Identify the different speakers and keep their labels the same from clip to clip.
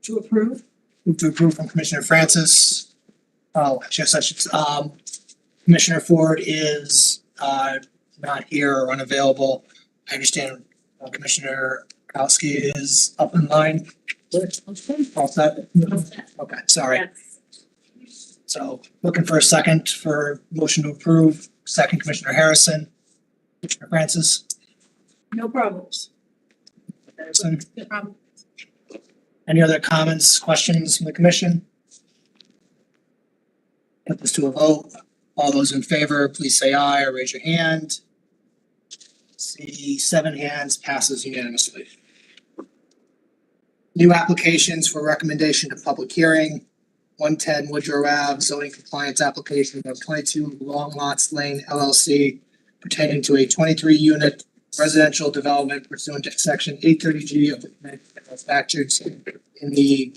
Speaker 1: To approve?
Speaker 2: Move to approve from Commissioner Francis. Oh, just such, Commissioner Ford is, not here or unavailable. I understand Commissioner Kowski is up in line. All set? Okay, sorry. So looking for a second for motion to approve. Second, Commissioner Harrison. Commissioner Francis.
Speaker 1: No problems.
Speaker 2: Harrison.
Speaker 1: No problem.
Speaker 2: Any other comments, questions from the commission? Put this to a vote. All those in favor, please say aye or raise your hand. See 7 hands, passes unanimously. New applications for recommendation to public hearing. 110 Woodrow Ave zoning compliance application of 22 Long Lots Lane LLC pertaining to a 23-unit residential development pursuant to section 830G of the Connecticut statutes in the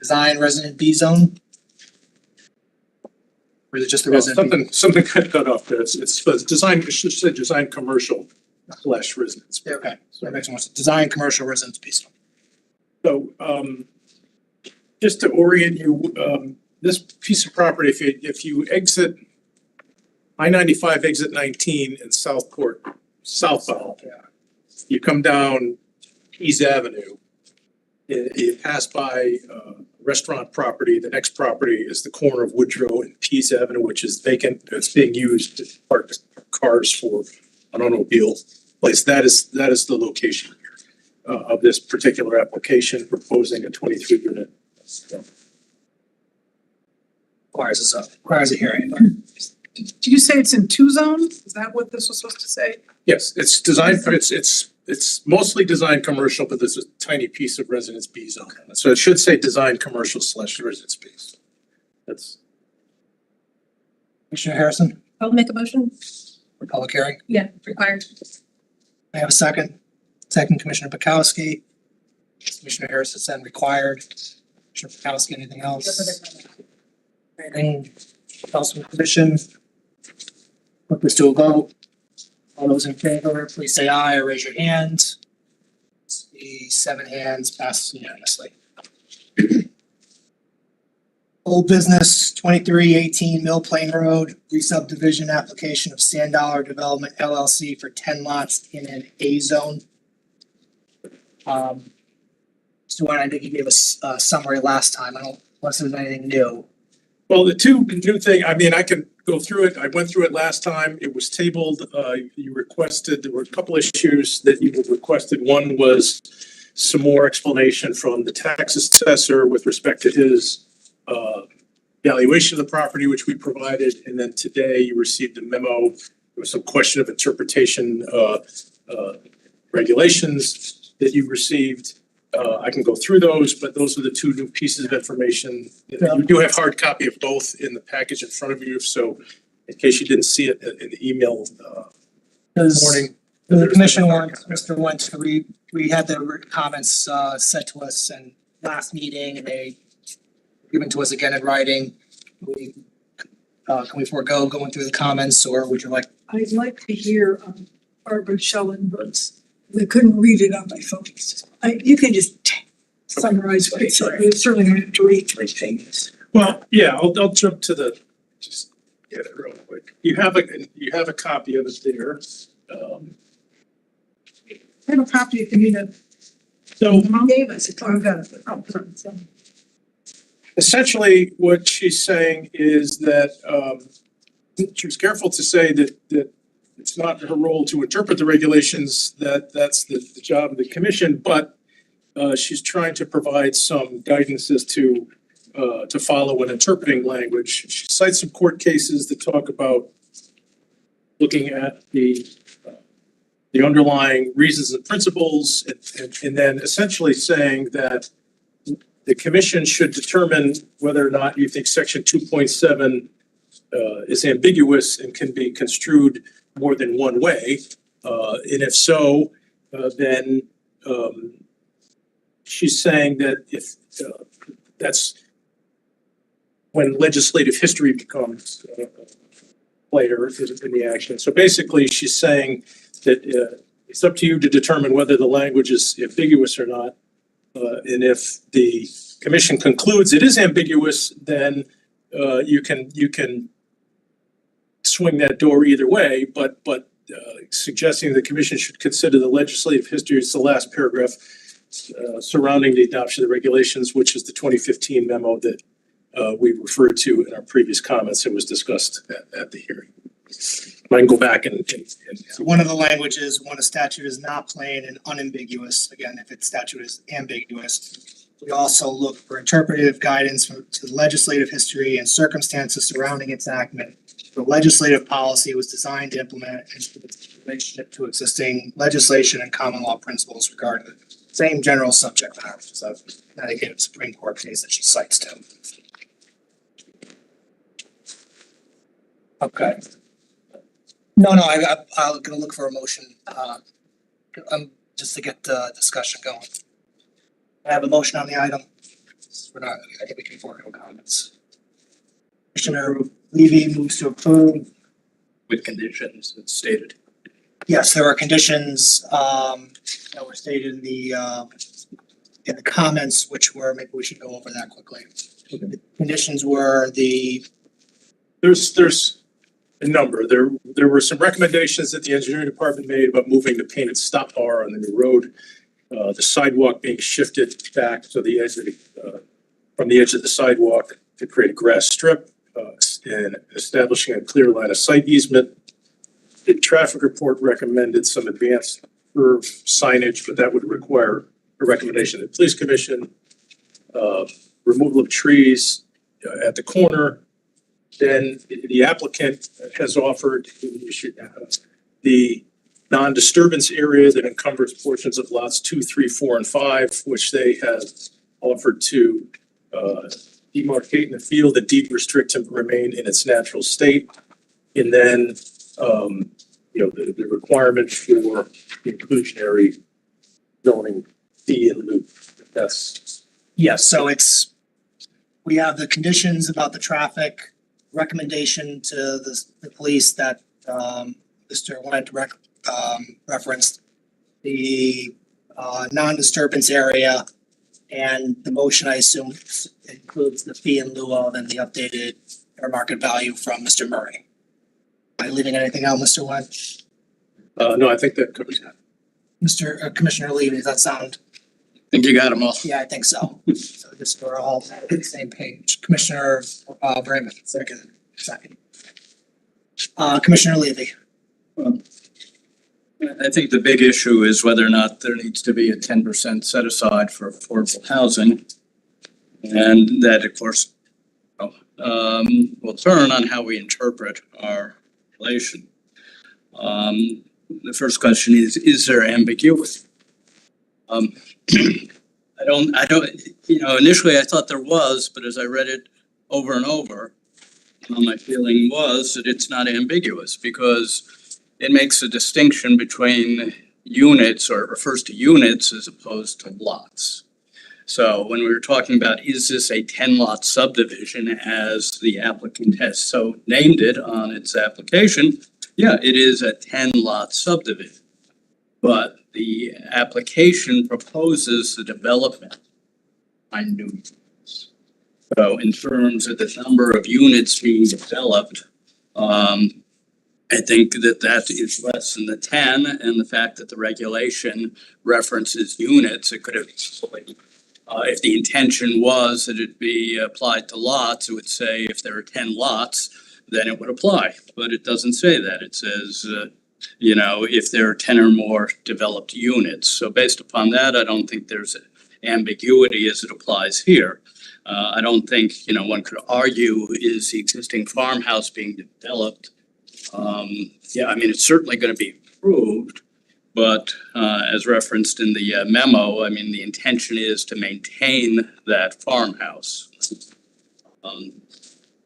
Speaker 2: design resident B zone. Or is it just the resident B?
Speaker 3: Something cut off there. It's design, it should say design commercial / residence.
Speaker 2: Okay, so that makes more sense. Design commercial residence B zone.
Speaker 3: So, just to orient you, this piece of property, if you exit I-95 exit 19 in Southport, southbound, you come down Pease Avenue, you pass by restaurant property. The next property is the corner of Woodrow and Pease Avenue, which is vacant. It's being used to park cars for an automobile place. That is the location here of this particular application, proposing a 23-unit.
Speaker 2: Requires a hearing.
Speaker 1: Did you say it's in 2 zones? Is that what this was supposed to say?
Speaker 3: Yes, it's designed, it's mostly designed commercial, but there's a tiny piece of residence B zone. So it should say design commercial / residence B. That's.
Speaker 2: Commissioner Harrison,
Speaker 4: I'll make a motion.
Speaker 2: for public hearing.
Speaker 4: Yeah, required.
Speaker 2: I have a second. Second, Commissioner Bukowski. Commissioner Harrison said required. Commissioner Bukowski, anything else? Anything else from the commission? Put this to a vote. All those in favor, please say aye or raise your hand. See 7 hands, passes unanimously. Old business 2318 Mill Plain Road, re-subdivision application of Sand Dollar Development LLC for 10 lots in an A zone. Stuart, I think you gave us a summary last time. I don't, unless there's anything new.
Speaker 3: Well, the new thing, I mean, I can go through it. I went through it last time. It was tabled. You requested, there were a couple issues that you requested. One was some more explanation from the tax assessor with respect to his valuation of the property, which we provided. And then today you received a memo. There was some question of interpretation regulations that you received. I can go through those, but those are the 2 new pieces of information. You do have hard copy of both in the package in front of you, so in case you didn't see it in the email this morning.
Speaker 2: The commission wants, Mr. Wentz, we had the comments sent to us in last meeting and they given to us again in writing. Can we forego going through the comments or would you like?
Speaker 1: I'd like to hear Barbara Schellenberg's. I couldn't read it on my phone. You can just summarize what it said. We certainly don't have to read 3 pages.
Speaker 3: Well, yeah, I'll jump to just get it real quick. You have a copy of it there.
Speaker 1: I have a copy if you need it.
Speaker 3: So
Speaker 1: Mom gave us it. I've got it. Oh, sorry.
Speaker 3: essentially what she's saying is that she was careful to say that it's not her role to interpret the regulations, that's the job of the commission, but she's trying to provide some guidance as to follow when interpreting language. She cites some court cases that talk about looking at the underlying reasons and principles, and then essentially saying that the commission should determine whether or not you think section 2.7 is ambiguous and can be construed more than one way. And if so, then she's saying that if that's when legislative history becomes player in the action. So basically, she's saying that it's up to you to determine whether the language is ambiguous or not. And if the commission concludes it is ambiguous, then you can swing that door either way, but suggesting the commission should consider the legislative history, it's the last paragraph surrounding the adoption of the regulations, which is the 2015 memo that we referred to in our previous comments and was discussed at the hearing. I can go back and
Speaker 2: So one of the languages, when a statute is not plain and unambiguous, again, if its statute is ambiguous, we also look for interpretive guidance to the legislative history and circumstances surrounding its enactment. The legislative policy was designed to implement its relationship to existing legislation and common law principles regarding the same general subject matter, which is a Connecticut Supreme Court case that she cites to. Okay. No, I'm gonna look for a motion, just to get the discussion going. I have a motion on the item. I think we can forego comments. Commissioner Levy moves to approve.
Speaker 4: With conditions as stated.
Speaker 2: Yes, there are conditions, that were stated in the comments, which were, maybe we should go over that quickly. The conditions were
Speaker 3: there's a number. There were some recommendations that the engineering department made about moving the painted stop bar on the new road. The sidewalk being shifted back to the edge of from the edge of the sidewalk to create a grass strip, and establishing a clear line of sight easement. The traffic report recommended some advanced curve signage, but that would require a recommendation of the police commission. Removal of trees at the corner. Then the applicant has offered the non-disturbance area that encumbers portions of lots 2, 3, 4, and 5, which they have offered to demarcate in the field, the deed restrict to remain in its natural state. And then, the requirement for the inclusionary zoning fee in loop. That's
Speaker 2: yes, so we have the conditions about the traffic, recommendation to the police that Mr. Wendt referenced, the non-disturbance area, and the motion, I assume, includes the fee in lieu of and the updated fair market value from Mr. Murray. Am I leaving anything out, Mr. Wendt?
Speaker 3: no, I think that covers that.
Speaker 2: Mr. Commissioner Levy, does that sound?
Speaker 4: I think you got them all.
Speaker 2: Yeah, I think so. So just we're all on the same page. Commissioner Brayman, second. Commissioner Levy.
Speaker 4: I think the big issue is whether or not there needs to be a 10% set aside for affordable housing. And that, of course, will turn on how we interpret our relation. The first question is there ambiguity? I don't, initially I thought there was, but as I read it over and over, my feeling was that it's not ambiguous because it makes a distinction between units or refers to units as opposed to lots. So when we were talking about, is this a 10-lot subdivision as the applicant has so named it on its application? Yeah, it is a 10-lot subdivision. But the application proposes the development on new units. So in terms of the number of units being developed, I think that is less than the 10, and the fact that the regulation references units, it could have, if the intention was that it be applied to lots, it would say if there are 10 lots, then it would apply. But it doesn't say that. It says, if there are 10 or more developed units. So based upon that, I don't think there's ambiguity as it applies here. I don't think, one could argue, is the existing farmhouse being developed? It's certainly going to be improved, but as referenced in the memo, the intention is to maintain that farmhouse.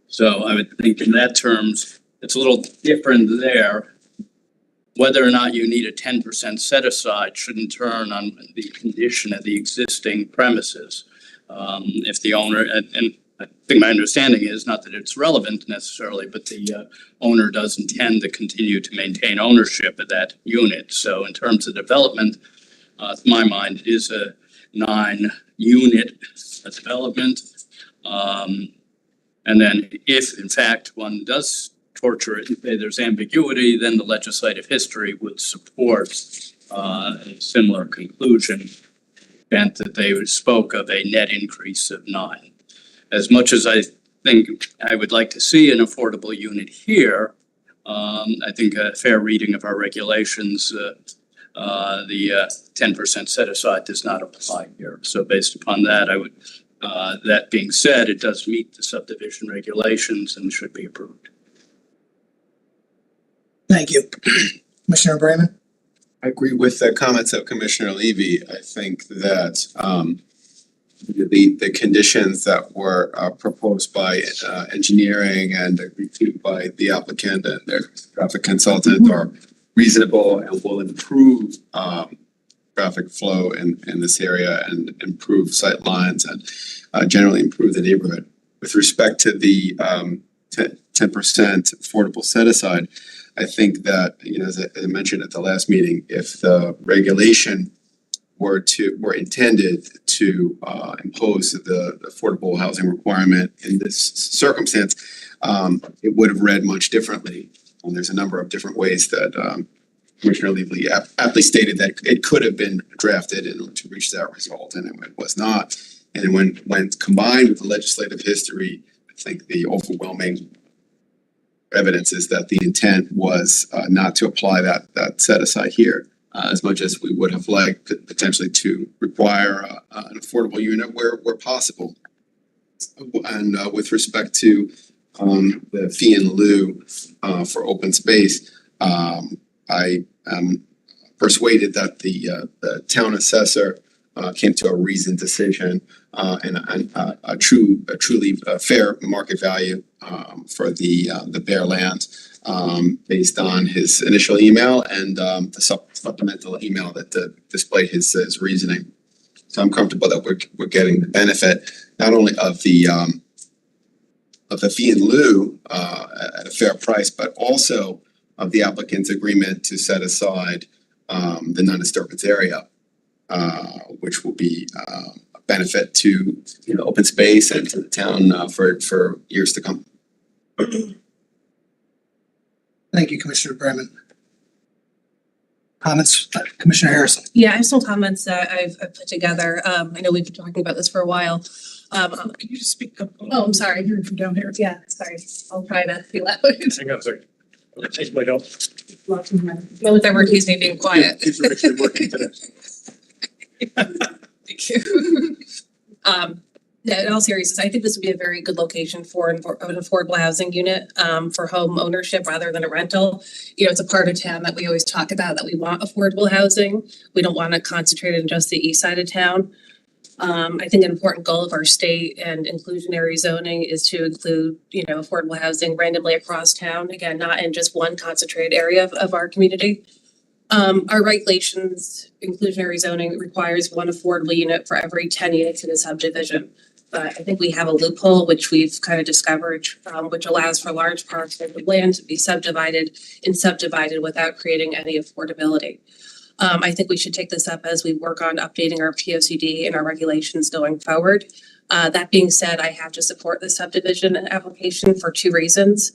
Speaker 4: So I would think in that terms, it's a little different there. Whether or not you need a 10% set aside shouldn't turn on the condition of the existing premises. If the owner, and I think my understanding is not that it's relevant necessarily, but the owner does intend to continue to maintain ownership of that unit. So in terms of development, to my mind, it is 9-unit development. And then if in fact one does torture it and say there's ambiguity, then the legislative history would support a similar conclusion, meant that they spoke of a net increase of 9. As much as I think I would like to see an affordable unit here, I think a fair reading of our regulations, the 10% set aside does not apply here. So based upon that, I would, that being said, it does meet the subdivision regulations and should be approved.
Speaker 2: Thank you. Commissioner Brayman?
Speaker 5: I agree with the comments of Commissioner Levy. I think that the conditions that were proposed by engineering and agreed to by the applicant and their traffic consultant are reasonable and will improve traffic flow in this area and improve sight lines and generally improve the neighborhood. With respect to the 10% affordable set aside, I think that, you know, as I mentioned at the last meeting, if the regulation were intended to impose the affordable housing requirement in this circumstance, it would have read much differently. And there's a number of different ways that Commissioner Levy aptly stated that it could have been drafted in order to reach that result, and it was not. And when combined with the legislative history, I think the overwhelming evidence is that the intent was not to apply that set aside here, as much as we would have liked potentially to require an affordable unit where possible. And with respect to the fee in lieu for open space, I am persuaded that the town assessor came to a reasoned decision and a truly fair market value for the bare land based on his initial email and the supplemental email that displayed his reasoning. So I'm comfortable that we're getting the benefit not only of the fee in lieu at a fair price, but also of the applicant's agreement to set aside the non-disturbance area, which will be a benefit to open space and to the town for years to come.
Speaker 2: Thank you, Commissioner Brayman. Comments, Commissioner Harrison?
Speaker 6: Yeah, I have some comments that I've put together. I know we've been talking about this for a while.
Speaker 1: Can you just speak up?
Speaker 6: Oh, I'm sorry.
Speaker 1: I'm hearing from down here.
Speaker 6: Yeah, sorry. I'll try to be loud.
Speaker 3: Hang on a second. Take my help.
Speaker 6: No one's ever accused me of being quiet.
Speaker 3: These are actually working today.
Speaker 6: Thank you. Yeah, in all seriousness, I think this would be a very good location for an affordable housing unit for home ownership rather than a rental. You know, it's a part of town that we always talk about, that we want affordable housing. We don't want to concentrate in just the east side of town. I think an important goal of our state and inclusionary zoning is to include, affordable housing randomly across town. Again, not in just one concentrated area of our community. Our regulations, inclusionary zoning requires one affordable unit for every 10 units in a subdivision. But I think we have a loophole, which we've kind of discovered, which allows for large parcels of land to be subdivided without creating any affordability. I think we should take this up as we work on updating our POCD and our regulations going forward. That being said, I have to support the subdivision application for 2 reasons.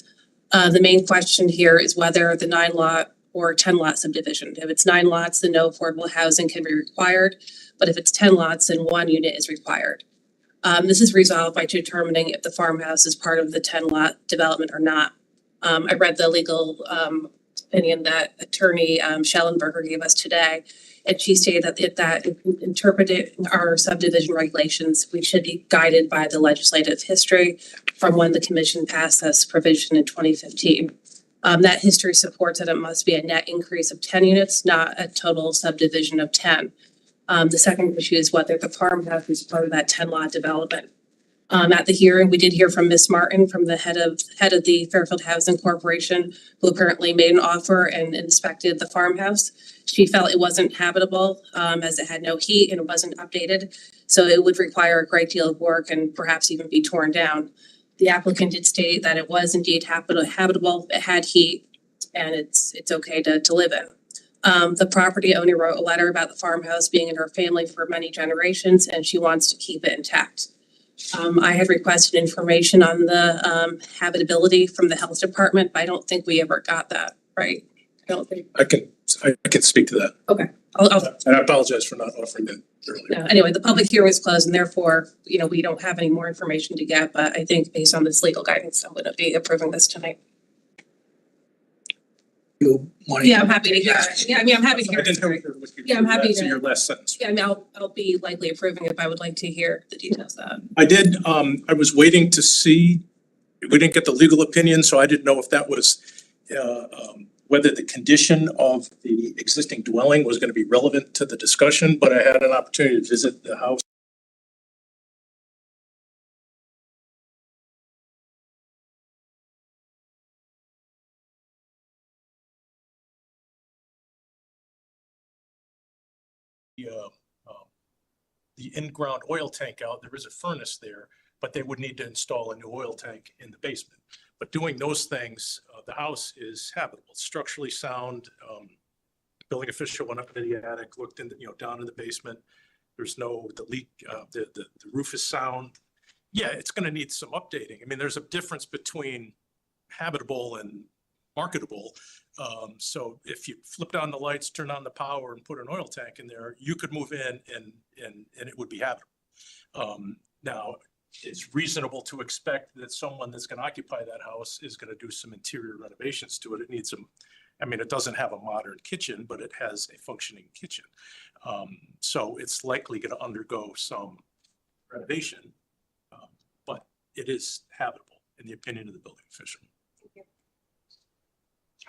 Speaker 6: The main question here is whether the 9-lot or 10-lot subdivision. If it's 9 lots, then no affordable housing can be required. But if it's 10 lots, then 1 unit is required. This is resolved by determining if the farmhouse is part of the 10-lot development or not. I read the legal opinion that attorney Schellenberger gave us today, and she stated that interpreted our subdivision regulations, we should be guided by the legislative history from when the commission passed this provision in 2015. That history supports that it must be a net increase of 10 units, not a total subdivision of 10. The second issue is whether the farmhouse is part of that 10-lot development. At the hearing, we did hear from Ms. Martin, from the head of the Fairfield Housing Corporation, who apparently made an offer and inspected the farmhouse. She felt it wasn't habitable, as it had no heat and it wasn't updated. So it would require a great deal of work and perhaps even be torn down. The applicant did state that it was indeed habitable, it had heat, and it's okay to live in. The property owner wrote a letter about the farmhouse being in her family for many generations and she wants to keep it intact. I had requested information on the habitability from the health department, but I don't think we ever got that, right? I don't think,
Speaker 3: I can speak to that.
Speaker 6: I'll,
Speaker 3: And I apologize for not offering that earlier.
Speaker 6: no, anyway, the public hearing was closed and therefore, we don't have any more information to get, but I think based on this legal guidance, I'm gonna be approving this tonight.
Speaker 2: You want
Speaker 6: Yeah, I'm happy to hear it. Yeah, I mean, I'm happy to hear
Speaker 3: I didn't
Speaker 6: it.
Speaker 3: hear what you
Speaker 6: Yeah, I'm happy
Speaker 3: that's
Speaker 6: to-
Speaker 3: in your last sentence.
Speaker 6: Yeah, I mean, I'll be likely approving it, but I would like to hear the details of that.
Speaker 3: I did, I was waiting to see, we didn't get the legal opinion, so I didn't know if that was whether the condition of the existing dwelling was gonna be relevant to the discussion, but I had an opportunity to visit the house. The in-ground oil tank out, there is a furnace there, but they would need to install a new oil tank in the basement. But doing those things, the house is habitable, structurally sound. Building official went up into the attic, looked in, down in the basement. There's no, the leak, the roof is sound. Yeah, it's gonna need some updating. I mean, there's a difference between habitable and marketable. So if you flip down the lights, turn on the power and put an oil tank in there, you could move in and it would be habitable. Now, it's reasonable to expect that someone that's gonna occupy that house is gonna do some interior renovations to it. It needs some, I mean, it doesn't have a modern kitchen, but it has a functioning kitchen. So it's likely gonna undergo some renovation, but it is habitable in the opinion of the building official.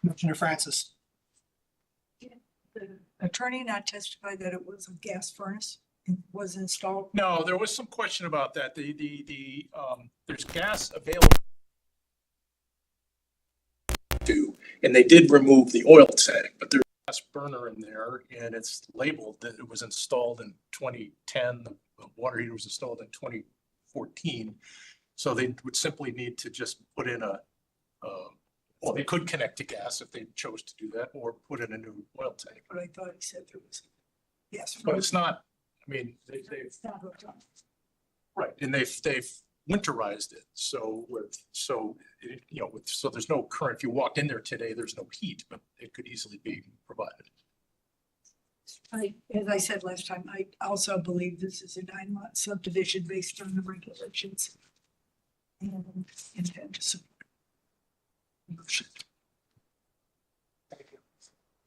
Speaker 2: Commissioner Francis?
Speaker 1: The attorney not testified that it was a gas furnace was installed.
Speaker 3: No, there was some question about that. There's gas available and they did remove the oil tank, but there's a gas burner in there and it's labeled that it was installed in 2010. The water heater was installed in 2014. So they would simply need to just put in well, they could connect to gas if they chose to do that or put in a new oil tank.
Speaker 1: But I thought he said there was a gas
Speaker 3: But
Speaker 1: furnace.
Speaker 3: it's not, I mean, they've,
Speaker 1: It's not hooked on.
Speaker 3: right, and they've winterized it, so so there's no current, if you walked in there today, there's no heat, but it could easily be provided.
Speaker 1: As I said last time, I also believe this is a 9-lot subdivision based on the regulations. And intend to support. Motion.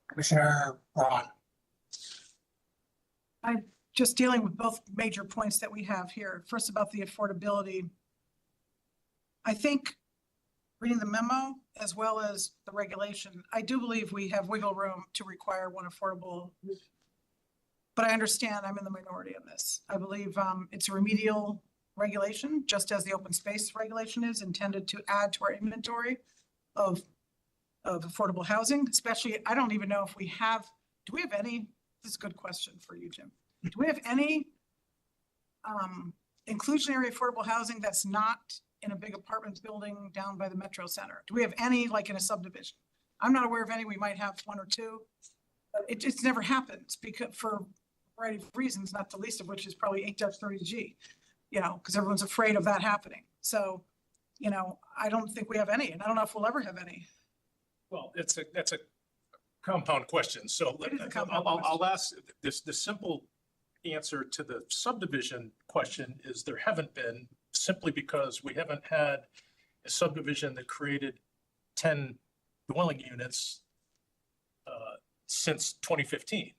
Speaker 2: Commissioner Braun?
Speaker 7: Just dealing with both major points that we have here. First, about the affordability. I think reading the memo as well as the regulation, I do believe we have wiggle room to require one affordable. But I understand I'm in the minority on this. I believe it's a remedial regulation, just as the open space regulation is intended to add to our inventory of affordable housing, especially, I don't even know if we have, do we have any, this is a good question for you, Jim. Do we have any inclusionary affordable housing that's not in a big apartment building down by the Metro Center? Do we have any like in a subdivision? I'm not aware of any. We might have one or two. But it's never happened because for a variety of reasons, not the least of which is probably 8-30G, because everyone's afraid of that happening. So, I don't think we have any, and I don't know if we'll ever have any.
Speaker 3: Well, that's a compound question, so
Speaker 7: It is a compound
Speaker 3: I'll ask this, the simple answer to the subdivision question is there haven't been, simply because we haven't had a subdivision that created 10 dwelling units since 2015.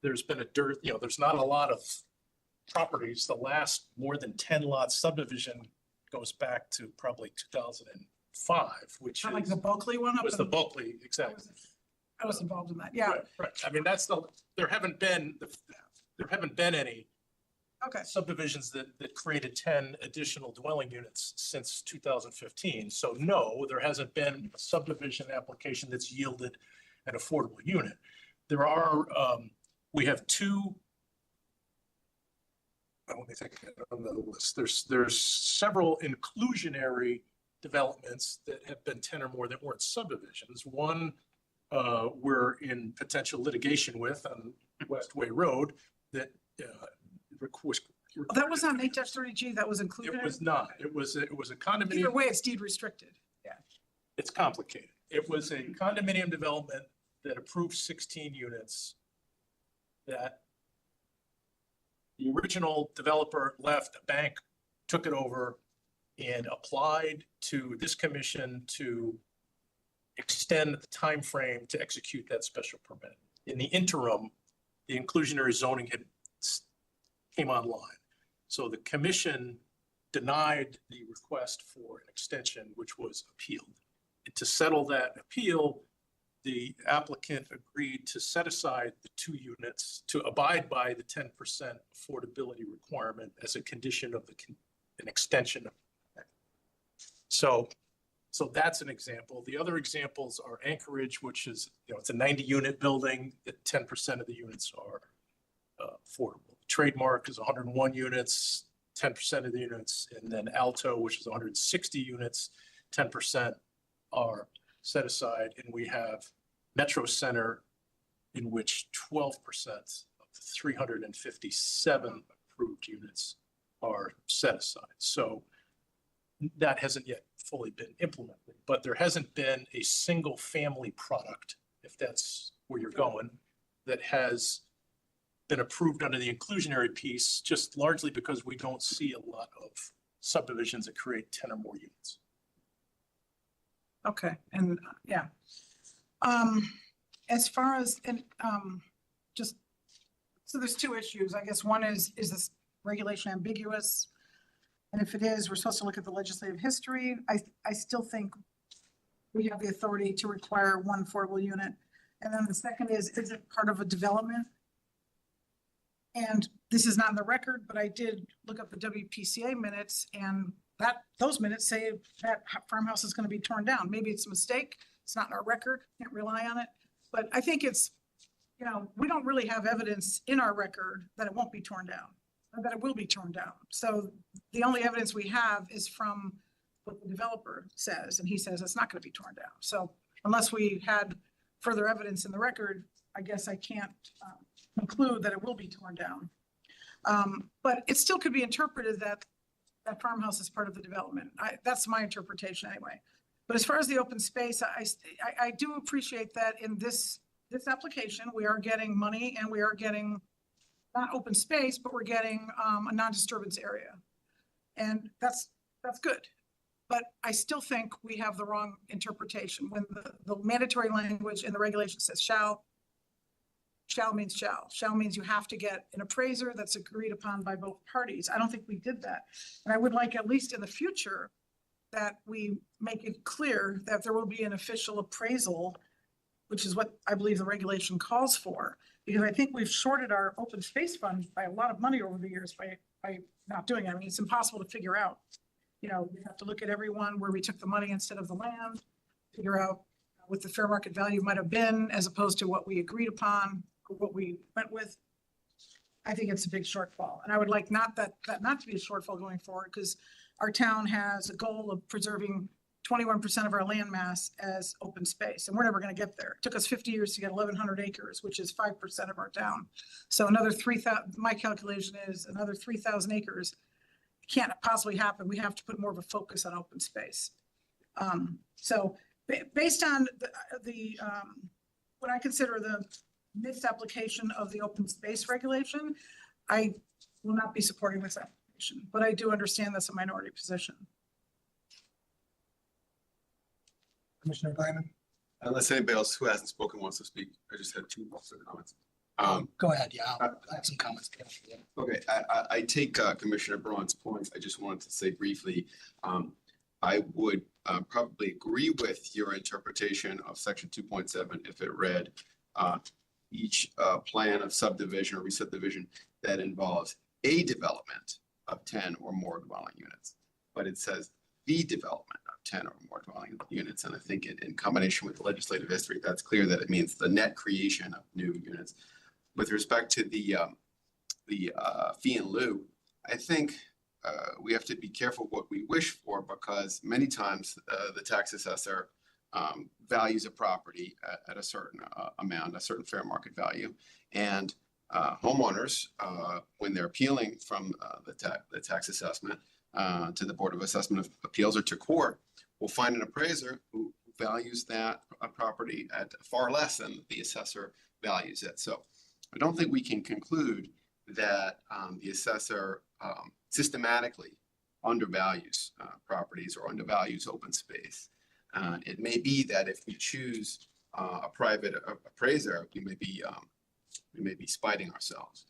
Speaker 3: There's been a there's not a lot of properties. The last more than 10 lot subdivision goes back to probably 2005, which
Speaker 7: Not like
Speaker 3: is,
Speaker 7: the Bulkley one up
Speaker 3: was the
Speaker 7: in-
Speaker 3: Bulkley, exactly.
Speaker 7: I was involved in that, yeah,
Speaker 3: Right. I mean, there haven't been any
Speaker 7: okay.
Speaker 3: subdivisions that created 10 additional dwelling units since 2015. So no, there hasn't been a subdivision application that's yielded an affordable unit. There are, we have two. Let me think on the list. There's several inclusionary developments that have been 10 or more that weren't subdivisions. One we're in potential litigation with on Westway Road that was.
Speaker 7: That was on 8-30G, that was included?
Speaker 3: It was not. It was a
Speaker 7: Either
Speaker 3: condominium.
Speaker 7: way, it's deed restricted.
Speaker 3: It's complicated. It was a condominium development that approved 16 units that the original developer left, a bank took it over and applied to this commission to extend the time frame to execute that special permit. In the interim, the inclusionary zoning came online. So the commission denied the request for an extension, which was appealed. And to settle that appeal, the applicant agreed to set aside the 2 units to abide by the 10% affordability requirement as a condition of an extension. So that's an example. The other examples are Anchorage, which is, it's a 90-unit building that 10% of the units are affordable. Trademark is 101 units, 10% of the units, and then Alto, which is 160 units, 10% are set aside, and we have Metro Center, in which 12% of the 357 approved units are set aside. So that hasn't yet fully been implemented, but there hasn't been a single family product, if that's where you're going, that has been approved under the inclusionary piece, just largely because we don't see a lot of subdivisions that create 10 or more units.
Speaker 7: Okay, and yeah. As far as, just, so there's 2 issues. I guess one is this regulation ambiguous? And if it is, we're supposed to look at the legislative history. I still think we have the authority to require 1 affordable unit. And then the second is it part of a development? And this is not in the record, but I did look up the WPCA minutes, and those minutes say that farmhouse is going to be torn down. Maybe it's a mistake. It's not in our record. Can't rely on it. But I think it's, we don't really have evidence in our record that it won't be torn down, or that it will be torn down. So the only evidence we have is from what the developer says, and he says it's not going to be torn down. So unless we had further evidence in the record, I guess I can't conclude that it will be torn down. But it still could be interpreted that that farmhouse is part of the development. That's my interpretation anyway. But as far as the open space, I do appreciate that in this application, we are getting money, and we are getting not open space, but we're getting a non-disturbance area. And that's good. But I still think we have the wrong interpretation. When the mandatory language in the regulation says shall means shall. Shall means you have to get an appraiser that's agreed upon by both parties. I don't think we did that. And I would like, at least in the future, that we make it clear that there will be an official appraisal, which is what I believe the regulation calls for. Because I think we've shorted our open space fund by a lot of money over the years by not doing it. I mean, it's impossible to figure out. We have to look at everyone where we took the money instead of the land, figure out what the fair market value might have been as opposed to what we agreed upon, or what we went with. I think it's a big shortfall. And I would like that not to be a shortfall going forward, because our town has a goal of preserving 21% of our land mass as open space, and we're never going to get there. It took us 50 years to get 1,100 acres, which is 5% of our town. So another 3,000, my calculation is another 3,000 acres. It can't possibly happen. We have to put more of a focus on open space. So based on the what I consider the missed application of the open space regulation, I will not be supporting this application, but I do understand that's a minority position.
Speaker 2: Commissioner Glyman?
Speaker 5: Unless anybody else who hasn't spoken wants to speak, I just had 2 comments.
Speaker 2: Go ahead, yeah, I have some comments.
Speaker 5: Okay, I take Commissioner Braun's points. I just wanted to say briefly, I would probably agree with your interpretation of section 2.7 if it read each plan of subdivision or re-subdivision that involves a development of 10 or more dwelling units. But it says the development of 10 or more dwelling units. And I think in combination with the legislative history, that's clear that it means the net creation of new units. With respect to the fee in lieu, I think we have to be careful what we wish for, because many times the tax assessor values a property at a certain amount, a certain fair market value. And homeowners, when they're appealing from the tax assessment to the Board of Assessment of Appeals or to court, will find an appraiser who values that property at far less than the assessor values it. So I don't think we can conclude that the assessor systematically undervalues properties or undervalues open space. It may be that if we choose a private appraiser, we may be spiting ourselves.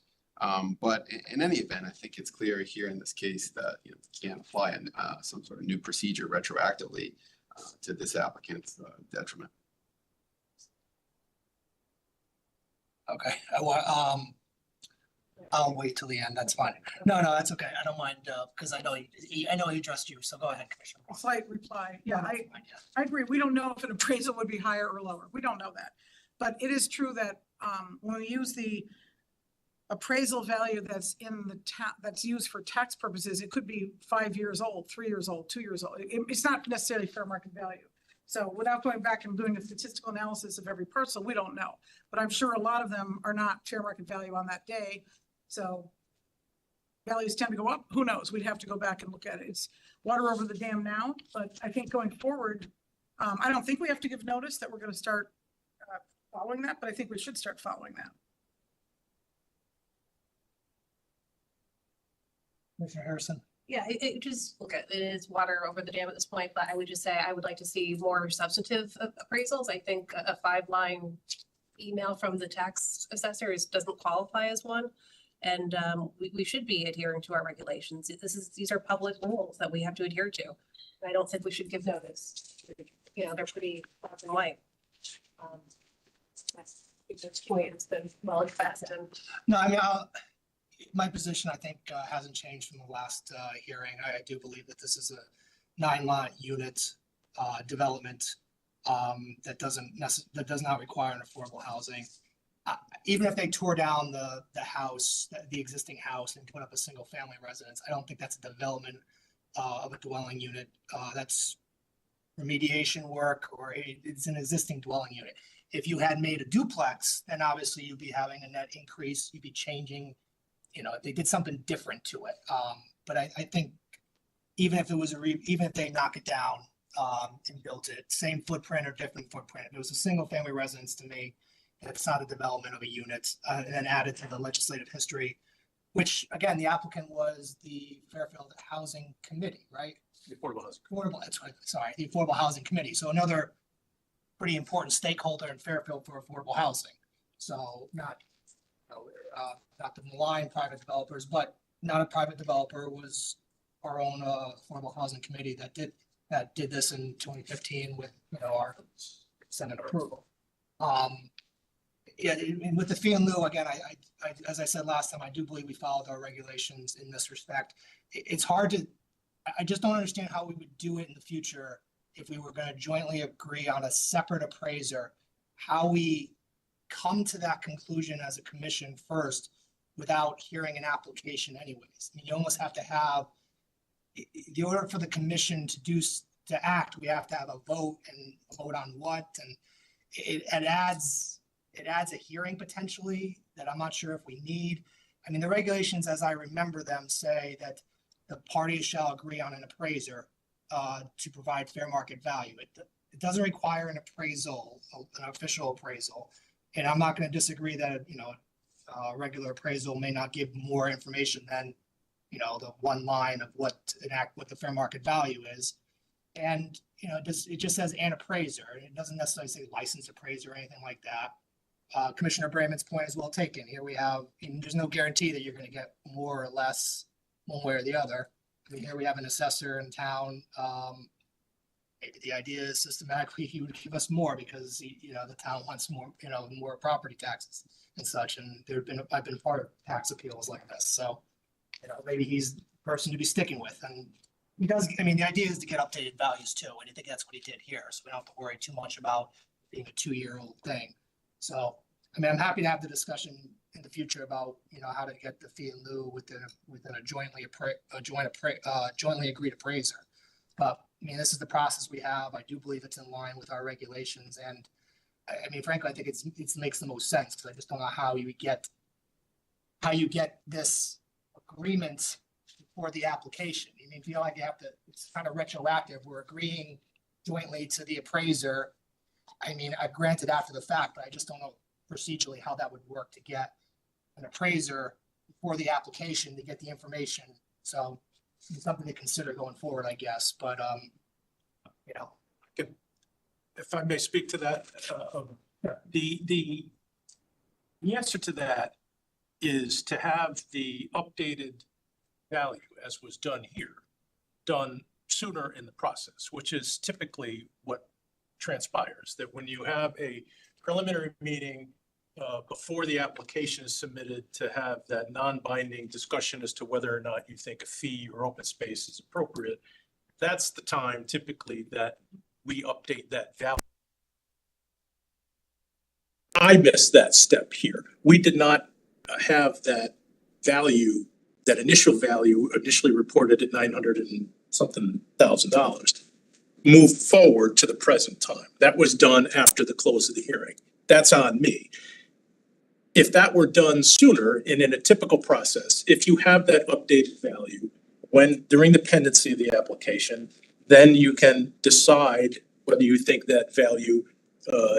Speaker 5: But in any event, I think it's clear here in this case that we can't apply some sort of new procedure retroactively to this applicant's detriment.
Speaker 2: Okay, I'll wait till the end, that's fine. No, that's okay, I don't mind, because I know he addressed you, so go ahead, Commissioner.
Speaker 7: A slight reply. Yeah,
Speaker 2: Fine, yeah.
Speaker 7: I agree. We don't know if an appraisal would be higher or lower. We don't know that. But it is true that when we use the appraisal value that's in the that's used for tax purposes, it could be 5 years old, 3 years old, 2 years old. It's not necessarily fair market value. So without going back and doing a statistical analysis of every parcel, we don't know. But I'm sure a lot of them are not fair market value on that day. So values tend to go up. Who knows? We'd have to go back and look at it. It's water over the dam now. But I think going forward, I don't think we have to give notice that we're going to start following that, but I think we should start following that.
Speaker 2: Commissioner Harrison?
Speaker 6: Yeah, it just, look, it is water over the dam at this point, but I would just say I would like to see more substantive appraisals. I think a 5-line email from the tax assessor doesn't qualify as one. And we should be adhering to our regulations. These are public rules that we have to adhere to. And I don't think we should give notice. They're pretty black and white. That's this point. It's been well expressed. And
Speaker 2: No, I mean, my position, I think, hasn't changed from the last hearing. I do believe that this is a 9-lot unit development that does not require an affordable housing. Even if they tore down the house, the existing house, and put up a single family residence, I don't think that's a development of a dwelling unit. That's remediation work, or it's an existing dwelling unit. If you had made a duplex, then obviously you'd be having a net increase. You'd be changing, if they did something different to it. But I think even if it was even if they knock it down and built it, same footprint or different footprint, if it was a single family residence, to me, it's not a development of a unit, and then added to the legislative history, which again, the applicant was the Fairfield Housing Committee, right?
Speaker 3: The Affordable Housing.
Speaker 2: The Affordable Housing Committee. So another pretty important stakeholder in Fairfield for affordable housing. So not to malign private developers, but not a private developer, was our own Affordable Housing Committee that did this in 2015 with our Senate approval. Yeah, and with the fee in lieu, again, I as I said last time, I do believe we followed our regulations in this respect. It's hard to, I just don't understand how we would do it in the future if we were going to jointly agree on a separate appraiser, how we come to that conclusion as a commission first without hearing an application anyways. I mean, you almost have to have, in order for the commission to act, we have to have a vote, and a vote on what, and it adds a hearing potentially that I'm not sure if we need. I mean, the regulations, as I remember them, say that the parties shall agree on an appraiser to provide fair market value. It doesn't require an appraisal, an official appraisal. And I'm not going to disagree that, a regular appraisal may not give more information than, the one line of what the fair market value is. And, it just says an appraiser. It doesn't necessarily say licensed appraiser or anything like that. Commissioner Brayman's point is well taken. Here we have, there's no guarantee that you're going to get more or less one way or the other. I mean, here we have an assessor in town. Maybe the idea is systematically he would give us more because the town wants more, more property taxes and such. And I've been part of tax appeals like this. So, maybe he's the person to be sticking with. And he does, the idea is to get updated values too. And I think that's what he did here. So we don't have to worry too much about being a 2-year-old thing. So, I'm happy to have the discussion in the future about, how to get the fee in lieu within a jointly agreed appraiser. But, I mean, this is the process we have. I do believe it's in line with our regulations, and I mean, frankly, I think it makes the most sense, because I just don't know how you get this agreement for the application. I mean, feel like you have to, it's kind of retroactive. We're agreeing jointly to the appraiser. I mean, I granted after the fact, but I just don't know procedurally how that would work to get an appraiser for the application to get the information. So it's something to consider going forward, I guess, but, you know.
Speaker 3: If I may speak to that, the answer to that is to have the updated value, as was done here, done sooner in the process, which is typically what transpires, that when you have a preliminary meeting before the application is submitted, to have that non-binding discussion as to whether or not you think a fee or open space is appropriate, that's the time typically that we update that value. I missed that step here. We did not have that value, that initial value initially reported at $900 and something thousand, move forward to the present time. That was done after the close of the hearing. That's on me. If that were done sooner and in a typical process, if you have that updated value when during the pendency of the application, then you can decide whether you think that value